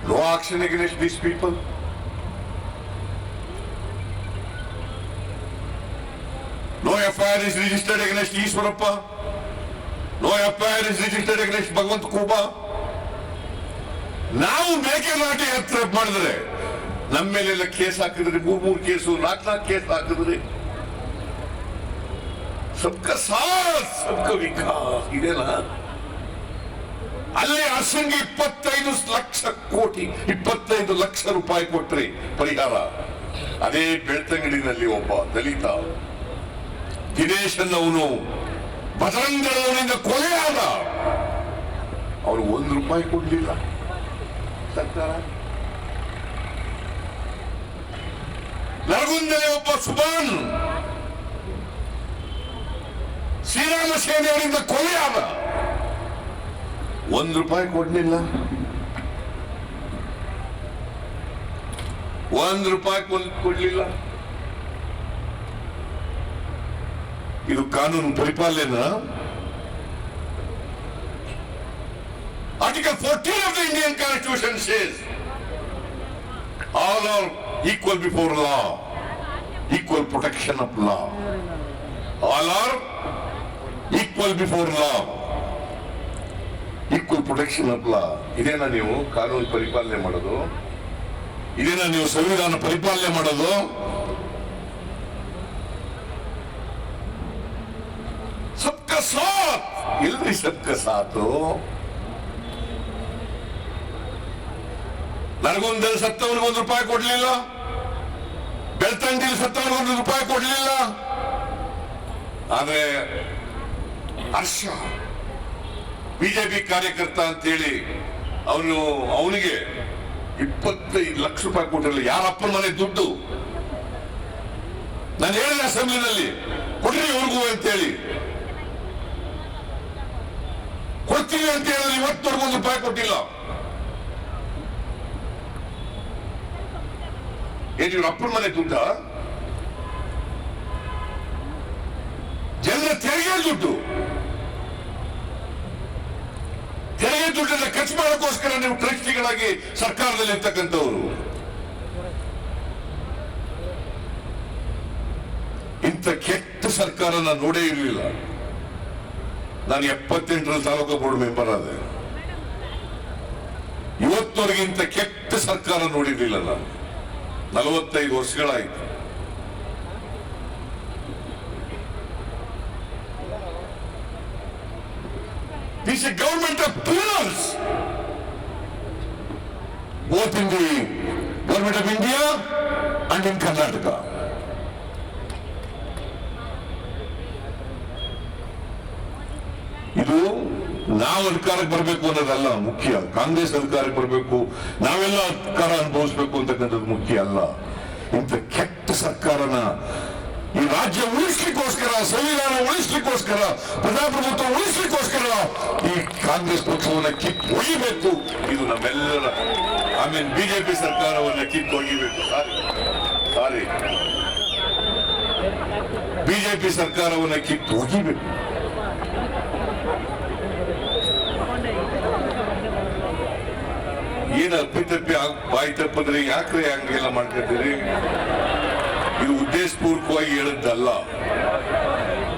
No action against these people. No FIR is registered against Ishwarappa. No FIR is registered against Bhagwant Kuba. ನಾವು ಮೇಕೆದಾಟಿ ಹತ್ರ ಮಾಡಿದ್ರೆ ನಮ್ಮ ಮೇಲೆಲ್ಲ ಕೇಸ್ ಹಾಕಿದ್ರಿ, 3 ಕೇಸು, 4 ಕೇಸ್ ಹಾಕಿದ್ರಿ. ಸಬ್ಕಾ ಸಾಥ್ ಸಬ್ಕಾ ವಿಕಾಸ್ ಇದೆಲ್ಲ. ಅಲ್ಲಿ ಅರ್ಶನ್ಗೆ 25 ಲಕ್ಷ ಕೋಟಿ, 25 ಲಕ್ಷ ರೂಪಾಯಿ ಕೊಟ್ರಿ ಪರಿಹಾರ. ಅದೇ ಬೆಳ್ತಂಗಡಿನಲ್ಲಿ ಒಬ್ಬ ದಲಿತ ದಿನೇಶ್ ಅನ್ನವನು ಬಜರಂಗದವನಿಂದ ಕೊಲೆಯಾದ. ಅವರು 1 ರೂಪಾಯಿ ಕೊಡ್ಲಿಲ್ಲ ಸರ್ಕಾರ. ನರಗುಂದದಲ್ಲಿ ಒಬ್ಬ ಸುಬಾನ್ ಶ್ರೀರಾಮ ಸೇನೆಯವರಿಂದ ಕೊಲೆಯಾದ. 1 ರೂಪಾಯಿ ಕೊಡ್ಲಿಲ್ಲ. 1 ರೂಪಾಯಿ ಕೊಡ್ಲಿಲ್ಲ. ಇದು ಕಾನೂನು ಪರಿಪಾಲನೆ. Article 14 of the Indian Constitution says all are equal before law, equal protection of law. All are equal before law, equal protection of law. ಇದೇನಾ ನೀವು ಕಾನೂನು ಪರಿಪಾಲನೆ ಮಾಡೋದು? ಇದೇನಾ ನೀವು ಸಂವಿಧಾನ ಪರಿಪಾಲನೆ ಮಾಡೋದು? सबका साथ इल्ली सबका साथ. ನರಗುಂದದಲ್ಲಿ ಸತ್ತವನಿಗೆ 1 ರೂಪಾಯಿ ಕೊಡ್ಲಿಲ್ಲ, ಬೆಳ್ತಂಗಡಿಯಲ್ಲಿ ಸತ್ತವನಿಗೆ 1 ರೂಪಾಯಿ ಕೊಡ್ಲಿಲ್ಲ. ಆದ್ರೆ ಹರ್ಷ ಬಿಜೆಪಿ ಕಾರ್ಯಕರ್ತ ಅಂತೇಳಿ ಅವನಿಗೆ 25 ಲಕ್ಷ ರೂಪಾಯಿ ಕೊಟ್ಟಿರಲಿಲ್ಲ. ಯಾರಪ್ಪನ ಮನೆ ದುಡ್ಡು? ನಾನು ಹೇಳಿದೆ ಅಸೆಂಬ್ಲಿನಲ್ಲಿ, ಕೊಡ್ರಿ ಇವ್ರಿಗೂ ಅಂತೇಳಿ. ಕೊಡ್ತೀವಿ ಅಂತ ಹೇಳಿದ್ರೆ ಇವತ್ತವರೆಗೂ 1 ರೂಪಾಯಿ ಕೊಟ್ಟಿಲ್ಲ. ಏನು ಇವ್ರ ಅಪ್ಪನ ಮನೆ ದುಡ್ಡ? ಜನರ ತೆರಿಗೆ ದುಡ್ಡು. ತೆರಿಗೆ ದುಡ್ಡನ್ನ ಖರ್ಚು ಮಾಡೋಕ್ಕೋಸ್ಕರ ನೀವು ಟ್ರಸ್ಟಿಗಳಾಗಿ ಸರ್ಕಾರದಲ್ಲಿ ಇರ್ತಕ್ಕಂಥವ್ರು. ಇಂಥ ಕೆಟ್ಟ ಸರ್ಕಾರ ನಾನು ನೋಡೇ ಇರಲಿಲ್ಲ. ನಾನು 78ರಲ್ಲಿ ತಾಲೂಕು ಬೋರ್ಡ್ ಮೆಂಬರ್ ಆದೆ. ಇವತ್ತವರೆಗಿಂತ ಕೆಟ್ಟ ಸರ್ಕಾರ ನೋಡಿರ್ಲಿಲ್ಲ ನಾನು. 45 ವರ್ಷಗಳಾಯ್ತು. This is a government of criminals, both in the government of India and in Karnataka. ಇದು ನಾವು ಅಧಿಕಾರಕ್ಕೆ ಬರಬೇಕು ಅನ್ನೋದಲ್ಲ ಮುಖ್ಯ. ಕಾಂಗ್ರೆಸ್ ಅಧಿಕಾರಕ್ಕೆ ಬರಬೇಕು, ನಾವೆಲ್ಲ ಅಧಿಕಾರ ಅನುಭವಿಸಬೇಕು ಅಂತಕ್ಕಂಥದ್ದು ಮುಖ್ಯ ಅಲ್ಲ. ಇಂಥ ಕೆಟ್ಟ ಸರ್ಕಾರನ ಈ ರಾಜ್ಯ ಉಳಿಸ್ಲಿಕ್ಕೋಸ್ಕರ, ಸಂವಿಧಾನ ಉಳಿಸ್ಲಿಕ್ಕೋಸ್ಕರ, ಪ್ರಜಾಪ್ರಭುತ್ವ ಉಳಿಸ್ಲಿಕ್ಕೋಸ್ಕರ ಈ ಕಾಂಗ್ರೆಸ್ ಪಕ್ಷವನ್ನ ಕಿತ್ತು ಒಯ್ಯಬೇಕು. ಇದು ನಮ್ಮೆಲ್ಲರ ಬಿಜೆಪಿ ಸರ್ಕಾರವನ್ನ ಕಿತ್ತು ಒಯ್ಯಬೇಕು. ಸಾರಿ, ಬಿಜೆಪಿ ಸರ್ಕಾರವನ್ನ ಕಿತ್ತು ಒಯ್ಯಬೇಕು. ಏನ ಅಪ್ಪಿತಪ್ಪಿ ಬಾಯಿ ತಪ್ಪಂದ್ರೆ ಯಾಕ್ರೆ ಹಂಗೆಲ್ಲ ಮಾಡ್ಕೊತೀರಿ? ಇದು ಉದ್ದೇಶಪೂರ್ವಕವಾಗಿ ಹೇಳಿದ್ದಲ್ಲ,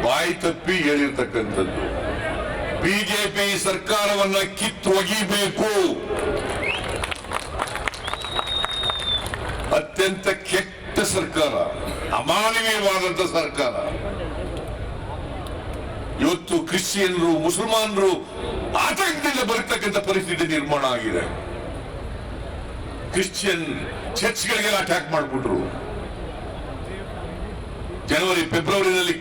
ಬಾಯಿ ತಪ್ಪಿ ಹೇಳಿರ್ತಕ್ಕಂಥದ್ದು. ಬಿಜೆಪಿ ಸರ್ಕಾರವನ್ನ ಕಿತ್ತು ಒಗಿಬೇಕು. ಅತ್ಯಂತ ಕೆಟ್ಟ ಸರ್ಕಾರ, ಅಮಾನವೀಯವಾದಂತ ಸರ್ಕಾರ. ಇವತ್ತು ಕ್ರಿಶ್ಚಿಯನ್ರು, ಮುಸಲ್ಮಾನರು ಆತಂಕದಿಂದ ಬರತಕ್ಕಂಥ ಪರಿಸ್ಥಿತಿ ನಿರ್ಮಾಣ ಆಗಿದೆ. ಕ್ರಿಶ್ಚಿಯನ್ ಚರ್ಚ್ಗಳಿಗೆಲ್ಲ ಅಟ್ಯಾಕ್ ಮಾಡಿಬಿಟ್ರು. ಜನವರಿ, ಫೆಬ್ರವರಿನಲ್ಲಿ,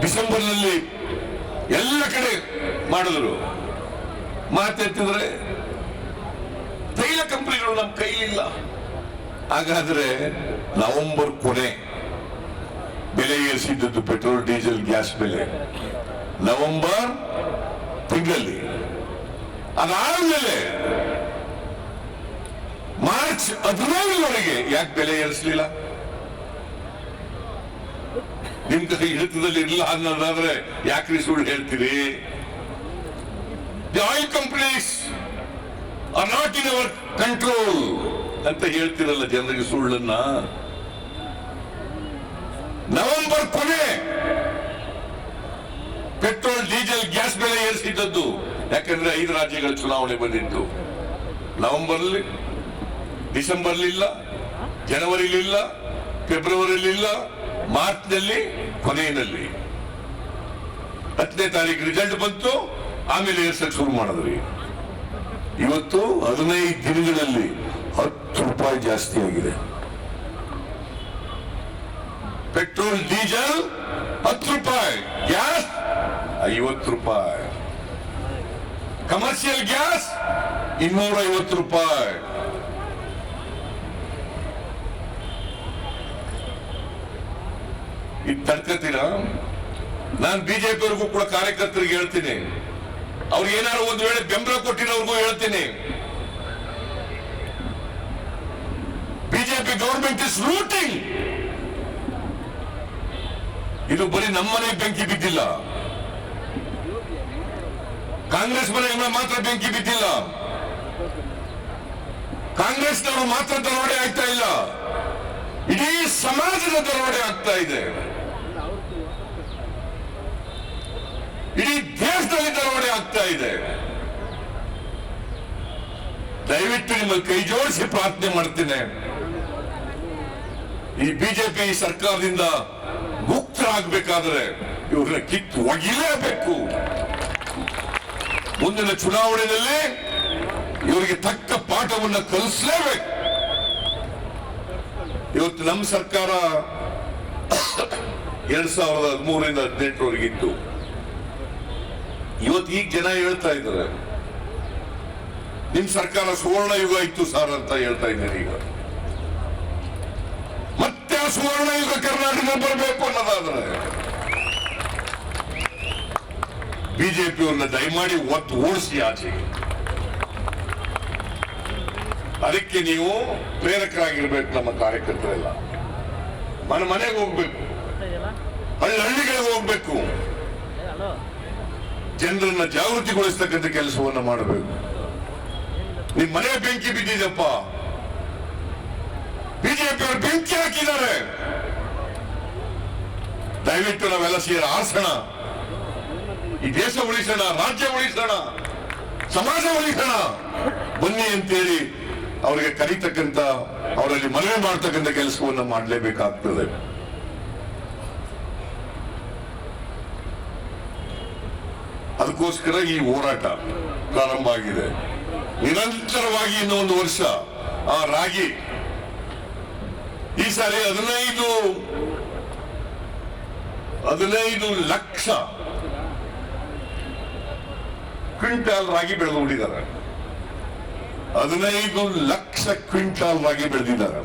ಡಿಸೆಂಬರ್ನಲ್ಲಿ ಎಲ್ಲ ಕಡೆ ಮಾಡಿದ್ರು. ಮಾತೆತ್ತಿದ್ರೆ ತೈಲ ಕಂಪನಿಗಳು ನಮ್ಮ ಕೈಲಿಲ್ಲ. ಹಾಗಾದ್ರೆ ನವೆಂಬರ್ ಕೊನೆ ಬೆಲೆ ಏರಿಸಿದ್ದದ್ದು ಪೆಟ್ರೋಲ್, ಡೀಸೆಲ್, ಗ್ಯಾಸ್ ಬೆಲೆ ನವೆಂಬರ್ ತಿಂಗಳಲ್ಲಿ. ಅದಾದ್ಮೇಲೆ ಮಾರ್ಚ್ 15ರವರೆಗೆ ಯಾಕೆ ಬೆಲೆ ಏರಿಸಲಿಲ್ಲ? ನಿಮ್ ಕೈ ಹಿಡಿತದಲ್ಲಿ ಇರಲಿಲ್ಲ ಅನ್ನೋದಾದ್ರೆ ಯಾಕ್ರಿ ಸುಳ್ಳು ಹೇಳ್ತೀರಿ? The oil companies are not in our control ಅಂತ ಹೇಳ್ತಿರಲ್ಲ ಜನರಿಗೆ ಸುಳ್ಳನ್ನ. ನವೆಂಬರ್ ಕೊನೆ ಪೆಟ್ರೋಲ್, ಡೀಸೆಲ್, ಗ್ಯಾಸ್ ಬೆಲೆ ಏರಿಸಿದ್ದದ್ದು. ಯಾಕಂದ್ರೆ 5 ರಾಜ್ಯಗಳ ಚುನಾವಣೆ ಬಂದಿತ್ತು. ನವೆಂಬರ್ಲಿ, ಡಿಸೆಂಬರ್ಲಿಲ್ಲ, ಜನವರಿಲಿಲ್ಲ, ಫೆಬ್ರವರಿಲಿಲ್ಲ, ಮಾರ್ಚ್ನಲ್ಲಿ ಕೊನೆಯಲ್ಲಿ. 10ನೇ ತಾರೀಕು ರಿಸಲ್ಟ್ ಬಂತು, ಆಮೇಲೆ ಏರ್ಸಕ್ ಶುರು ಮಾಡಿದ್ರಿ. ಇವತ್ತು 15 ದಿನಗಳಲ್ಲಿ 10 ರೂಪಾಯಿ ಜಾಸ್ತಿ ಆಗಿದೆ. ಪೆಟ್ರೋಲ್, ಡೀಸೆಲ್ 10 ರೂಪಾಯಿ, ಗ್ಯಾಸ್ 50 ರೂಪಾಯಿ, ಕಮರ್ಷಿಯಲ್ ಗ್ಯಾಸ್ 250 ರೂಪಾಯಿ. ಇದು ತಡ್ಕತೀರಾ? ನಾನು ಬಿಜೆಪಿಯವರಿಗೂ ಕೂಡ ಕಾರ್ಯಕರ್ತರಿಗೆ ಹೇಳ್ತೀನಿ, ಅವ್ರಿಗೆ ಏನಾದ್ರು ಒಂದು ವೇಳೆ ಬೆಂಬಲ ಕೊಟ್ಟಿರೋರ್ಗೂ ಹೇಳ್ತೀನಿ, ಬಿಜೆಪಿ ಗವರ್ಮೆಂಟ್ ಇಸ್ ಲೂಟಿಂಗ್. ಇದು ಬರೀ ನಮ್ಮನೆ ಬೆಂಕಿ ಬಿದ್ದಿಲ್ಲ, ಕಾಂಗ್ರೆಸ್ ಮನೆಗೆ ಮಾತ್ರ ಬೆಂಕಿ ಬಿದ್ದಿಲ್ಲ, ಕಾಂಗ್ರೆಸ್ನವರು ಮಾತ್ರ ದರೋಡೆ ಆಗ್ತಾ ಇಲ್ಲ, ಇಡೀ ಸಮಾಜದ ದರೋಡೆ ಆಗ್ತಾ ಇದೆ. ಇಡೀ ದೇಶದಲ್ಲಿ ದರೋಡೆ ಆಗ್ತಾ ಇದೆ. ದಯವಿಟ್ಟು ನಿಮ್ಮಲ್ಲಿ ಕೈ ಜೋಡಿಸಿ ಪ್ರಾರ್ಥನೆ ಮಾಡ್ತೇನೆ, ಈ ಬಿಜೆಪಿ ಸರ್ಕಾರದಿಂದ ಮುಕ್ತರಾಗಬೇಕಾದ್ರೆ ಇವ್ರನ್ನ ಕಿತ್ತು ಒಗಿಲೇಬೇಕು. ಮುಂದಿನ ಚುನಾವಣೆಯಲ್ಲಿ ಇವರಿಗೆ ತಕ್ಕ ಪಾಠವನ್ನು ಕಲಿಸಲೇಬೇಕು. ಇವತ್ತು ನಮ್ಮ ಸರ್ಕಾರ 2013ರಿಂದ 2018ರವರೆಗಿತ್ತು. ಇವತ್ತು ಈಗ ಜನ ಹೇಳ್ತಾ ಇದ್ದಾರೆ ನಿಮ್ ಸರ್ಕಾರ ಸುವರ್ಣ ಯುಗ ಇತ್ತು ಸರ್ ಅಂತ ಹೇಳ್ತಾ ಇದ್ದಾರೆ. ಈಗ ಮತ್ತೆ ಆ ಸುವರ್ಣ ಯುಗ ಕರ್ನಾಟಕ ಬರಬೇಕು ಅನ್ನೋದಾದ್ರೆ ಬಿಜೆಪಿಯವ್ರನ್ನ ದಯಮಾಡಿ ಒತ್ತು ಓಡಿಸಿ ಆಚೆಗೆ. ಅದಕ್ಕೆ ನೀವು ಪ್ರೇರಕರಾಗಿರ್ಬೇಕು. ನಮ್ಮ ಕಾರ್ಯಕರ್ತರೆಲ್ಲ ಮನೆ ಮನೆಗೆ ಹೋಗ್ಬೇಕು, ಹಳ್ಳಿಗಳಿಗೆ ಹೋಗ್ಬೇಕು, ಜನರನ್ನ ಜಾಗೃತಿಗೊಳಿಸ್ತಕ್ಕಂಥ ಕೆಲಸವನ್ನ ಮಾಡಬೇಕು. ನಿಮ್ ಮನೆ ಬೆಂಕಿ ಬಿದ್ದಿದೆಪ್ಪ, ಬಿಜೆಪಿಯವರು ಬೆಂಕಿ ಹಾಕಿದ್ದಾರೆ, ದಯವಿಟ್ಟು ನಾವೆಲ್ಲ ಸೇರಿ ಆರಿಸೋಣ. ಈ ದೇಶ ಉಳಿಸೋಣ, ರಾಜ್ಯ ಉಳಿಸೋಣ, ಸಮಾಜ ಉಳಿಸೋಣ. ಬನ್ನಿ ಅಂತೇಳಿ ಅವರಿಗೆ ಕರೀತಕ್ಕಂಥ, ಅವರಲ್ಲಿ ಮನವಿ ಮಾಡ್ತಕ್ಕಂಥ ಕೆಲಸವನ್ನು ಮಾಡಲೇಬೇಕಾಗ್ತದೆ. ಅದಕ್ಕೋಸ್ಕರ ಈ ಹೋರಾಟ ಪ್ರಾರಂಭ ಆಗಿದೆ. ನಿರಂತರವಾಗಿ ಇನ್ನೂ 1 ವರ್ಷ ಆ ರಾಗಿ ಈ ಸಾರಿ 15 ಲಕ್ಷ ಕ್ವಿಂಟಾಲ್ ರಾಗಿ ಬೆಳೆದು ಬಿಟ್ಟಿದ್ದಾರೆ. 15 ಲಕ್ಷ ಕ್ವಿಂಟಾಲ್ ರಾಗಿ ಬೆಳೆದಿದ್ದಾರೆ.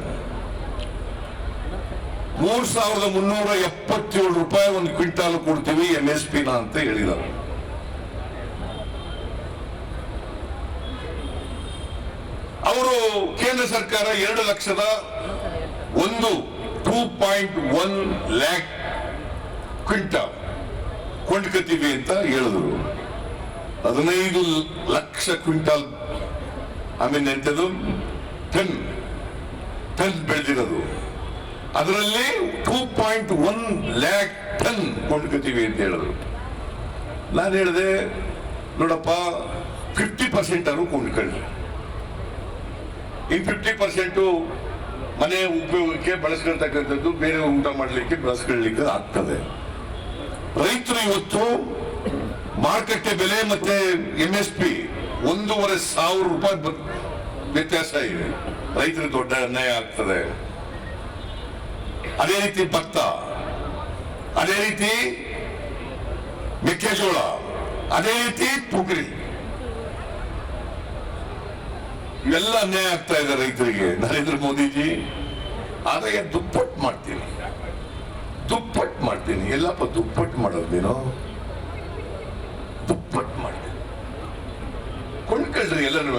3,377 ರೂಪಾಯಿ ಒಂದು ಕ್ವಿಂಟಾಲ್ ಕೊಡ್ತೀವಿ MSP ಅಂತ ಹೇಳಿದ್ದಾರೆ. ಅವರು ಕೇಂದ್ರ ಸರ್ಕಾರ 2.1 ಲ್ಯಾಕ್ ಕ್ವಿಂಟಾಲ್ ಕೊಂಡ್ಕತ್ತೀವಿ ಅಂತ ಹೇಳಿದ್ರು. 15 ಲಕ್ಷ ಕ್ವಿಂಟಾಲ್ ಎಂತದು ಟನ್ ಬೆಳೆದಿರೋದು, ಅದರಲ್ಲಿ 2.1 ಲ್ಯಾಕ್ ಟನ್ ಕೊಂಡ್ಕತ್ತೀವಿ ಅಂತ ಹೇಳಿದ್ರು. ನಾನು ಹೇಳಿದೆ, ನೋಡಪ್ಪ 50% ಅವರು ಕೊಂಡ್ಕೊಳ್ಳಿ, ಇನ್ 50% ಮನೆ ಉಪಯೋಗಕ್ಕೆ ಬಳಸ್ಕೊಳ್ತಕ್ಕಂಥದ್ದು, ಬೇರೆ ಊಟ ಮಾಡಲಿಕ್ಕೆ ಬಳಸ್ಕೊಳ್ಳಿಕ್ಕೆ ಆಗ್ತದೆ. ರೈತರು ಇವತ್ತು ಮಾರುಕಟ್ಟೆ ಬೆಲೆ ಮತ್ತೆ MSP 1,500 ರೂಪಾಯಿ ವ್ಯತ್ಯಾಸ ಇದೆ. ರೈತರಿಗೆ ದೊಡ್ಡ ಅನ್ಯಾಯ ಆಗ್ತದೆ. ಅದೇ ರೀತಿ ಭತ್ತ, ಅದೇ ರೀತಿ ಮೆಕ್ಕೆಜೋಳ, ಅದೇ ರೀತಿ ತೊಗರಿ, ಇವೆಲ್ಲ ಅನ್ಯಾಯ ಆಗ್ತಾ ಇದೆ ರೈತರಿಗೆ. ನರೇಂದ್ರ ಮೋದಿಜಿ ಆದಾಯ ದುಪ್ಪಟ್ಟು ಮಾಡ್ತೀನಿ. ಎಲ್ಲಪ್ಪ ದುಪ್ಪಟ್ಟು ಮಾಡೋದು ನೀನು? ದುಪ್ಪಟ್ಟು ಮಾಡ್ತೀನಿ, ಕೊಂಡ್ಕೊಳ್ರಿ ಎಲ್ಲನೂ.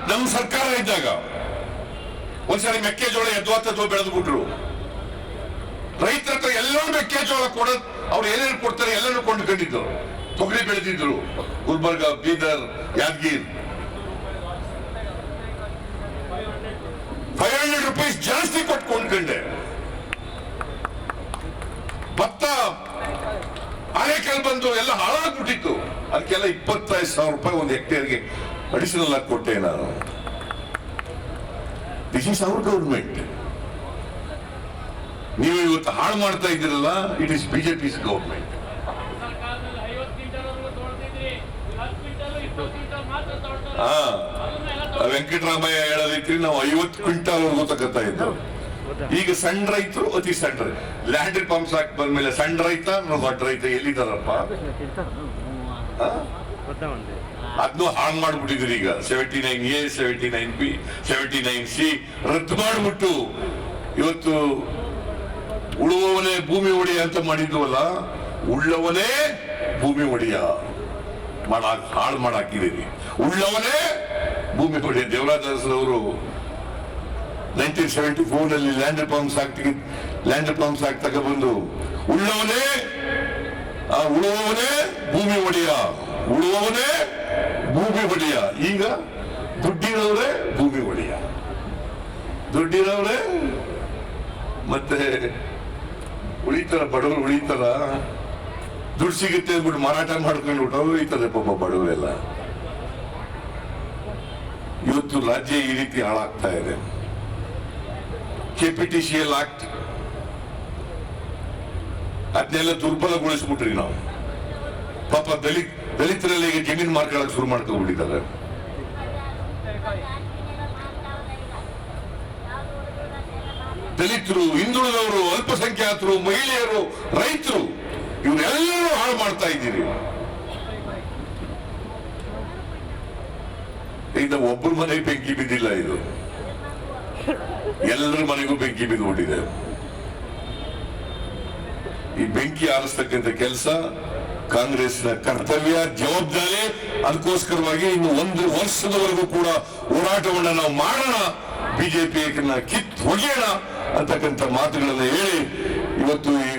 ನಮ್ಮ ಸರ್ಕಾರ ಇದ್ದಾಗ ಒಂದ್ಸರಿ ಮೆಕ್ಕೆಜೋಳ ಎದ್ವಾತದ್ವ ಬೆಳೆದು ಬಿಟ್ರು. ರೈತರ ಹತ್ರ ಎಲ್ಲರೂ ಮೆಕ್ಕೆಜೋಳ ಕೊಡೋದು, ಅವ್ರು ಏನೇನು ಕೊಡ್ತಾರೆ ಎಲ್ಲನೂ ಕೊಂಡ್ಕೊಂಡಿದ್ದು. ತೊಗರಿ ಬೆಳೆದಿದ್ರು ಗುಲ್ಬರ್ಗ, ಬೀದರ್, ಯಾದಗಿರಿ. 500 ರೂಪಾಯಿ ಜಾಸ್ತಿ ಕೊಟ್ಟು ಕೊಂಡ್ಕೊಂಡೆ. ಭತ್ತ ಆನೆಕಲ್ ಬಂದು ಎಲ್ಲ ಹಾಳಾಗ್ಬಿಟ್ಟಿತ್ತು. ಅದಕ್ಕೆಲ್ಲ 25,000 ರೂಪಾಯಿ ಒಂದು ಹೆಕ್ಟೇರ್ಗೆ ಅಡಿಷನಲ್ ಆಗಿ ಕೊಟ್ಟೆ ನಾನು. This is our government. ನೀವು ಇವತ್ತು ಹಾಳು ಮಾಡ್ತಾ ಇದ್ದೀರಲ್ಲ, it is BJP's government. Venkataramaiah ಹೇಳೋದೈತಿ, ನಾವು 50 ಕ್ವಿಂಟಾಲ್ ವರೆಗೂ ತಗೋತಾ ಇದ್ದವು. ಈಗ ಸಣ್ಣ ರೈತರು, ಅತಿ ಸಣ್ಣ ರೈತ, ಲ್ಯಾಂಡ್ ಪಂಪ್ಸ್ ಹಾಕಿ ಬಂದ್ಮೇಲೆ ಸಣ್ಣ ರೈತ, ದೊಡ್ಡ ರೈತ ಎಲ್ಲಿದ್ದಾರಪ್ಪ? ಅದನ್ನು ಹಾಳು ಮಾಡ್ಬಿಟ್ಟಿದ್ರಿ. ಈಗ 79A, 79B, 79C ರದ್ದು ಮಾಡಿಬಿಟ್ಟು ಇವತ್ತು ಉಳುವವನೇ ಭೂಮಿ ಒಡೆಯ ಅಂತ ಮಾಡಿದ್ವಲ್ಲ, ಉಳ್ಳವನೇ ಭೂಮಿ ಒಡೆಯ ಹಾಳು ಮಾಡಾಕಿದ್ದೀರಿ. ಉಳ್ಳವನೇ ಭೂಮಿ ಒಡೆಯ. ದೇವರಾಜ ಅರಸರವರು 1974 ಲ್ಯಾಂಡ್ ಪಂಪ್ಸ್ ಆಕ್ಟ್ ತಗೊಬಂದು ಉಳ್ಳವನೇ ಭೂಮಿ ಒಡೆಯ, ಉಳುವವನೇ ಭೂಮಿ ಒಡೆಯ. ಈಗ ದುಡ್ಡಿರೋರೇ ಭೂಮಿ ಒಡೆಯ, ದುಡ್ಡಿರೋರೇ ಮತ್ತೆ ಉಳಿತಾರ, ಬಡವರು ಉಳಿತಾರ. ದುಡ್ಡು ಸಿಗುತ್ತೆ ಅಂದ್ಬಿಟ್ಟು ಮಾರಾಟ ಮಾಡ್ಕೊಂಡು ಉಳಿತಾರೆ ಪಾಪ ಬಡವರೆಲ್ಲ. ಇವತ್ತು ರಾಜ್ಯ ಈ ರೀತಿ ಹಾಳಾಗ್ತಾ ಇದೆ. KPTCL ಆಕ್ಟ್ ಅದನ್ನೆಲ್ಲ ದುರ್ಬಲಗೊಳಿಸ್ಬಿಟ್ರಿ ನಾವು. ಪಾಪ ದಲಿತರಲ್ಲಿ ಈಗ ಜಮೀನು ಮಾರ್ಕೊಳ್ಳೋಕೆ ಶುರು ಮಾಡ್ಕೊಂಡ್ಬಿಟ್ಟಿದ್ದಾರೆ. ದಲಿತರು, ಹಿಂದುಳಿದವರು, ಅಲ್ಪಸಂಖ್ಯಾತರು, ಮಹಿಳೆಯರು, ರೈತರು ಇವರೆಲ್ಲರೂ ಹಾಳು ಮಾಡ್ತಾ ಇದ್ದೀರಿ. ಈಗ ಒಬ್ಬರ ಮನೆಗೆ ಬೆಂಕಿ ಬಿದ್ದಿಲ್ಲ, ಇದು ಎಲ್ಲರ ಮನೆಗೂ ಬೆಂಕಿ ಬಿದ್ದುಬಿಟ್ಟಿದೆ. ಈ ಬೆಂಕಿ ಆರಿಸ್ತಕ್ಕಂಥ ಕೆಲಸ ಕಾಂಗ್ರೆಸ್ನ ಕರ್ತವ್ಯ, ಜವಾಬ್ದಾರಿ. ಅದಕ್ಕೋಸ್ಕರವಾಗಿ ಇನ್ನು 1 ವರ್ಷದವರೆಗೂ ಕೂಡ ಹೋರಾಟವನ್ನು ನಾವು ಮಾಡೋಣ, ಬಿಜೆಪಿಯನ್ನ ಕಿತ್ತು ಒಗೆಯೋಣ ಅಂತಕ್ಕಂಥ ಮಾತುಗಳನ್ನು ಹೇಳಿ ಇವತ್ತು ಈ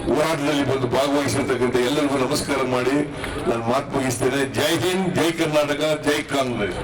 ಹೋರಾಟದಲ್ಲಿ ಬಂದು ಭಾಗವಹಿಸಿರ್ತಕ್ಕಂಥ ಎಲ್ಲರಿಗೂ ನಮಸ್ಕಾರ ಮಾಡಿ ನಾನು ಮಾತು ಮುಗಿಸ್ತೇನೆ. ಜೈ ಹಿಂದ್, ಜೈ ಕರ್ನಾಟಕ, ಜೈ ಕಾಂಗ್ರೆಸ್.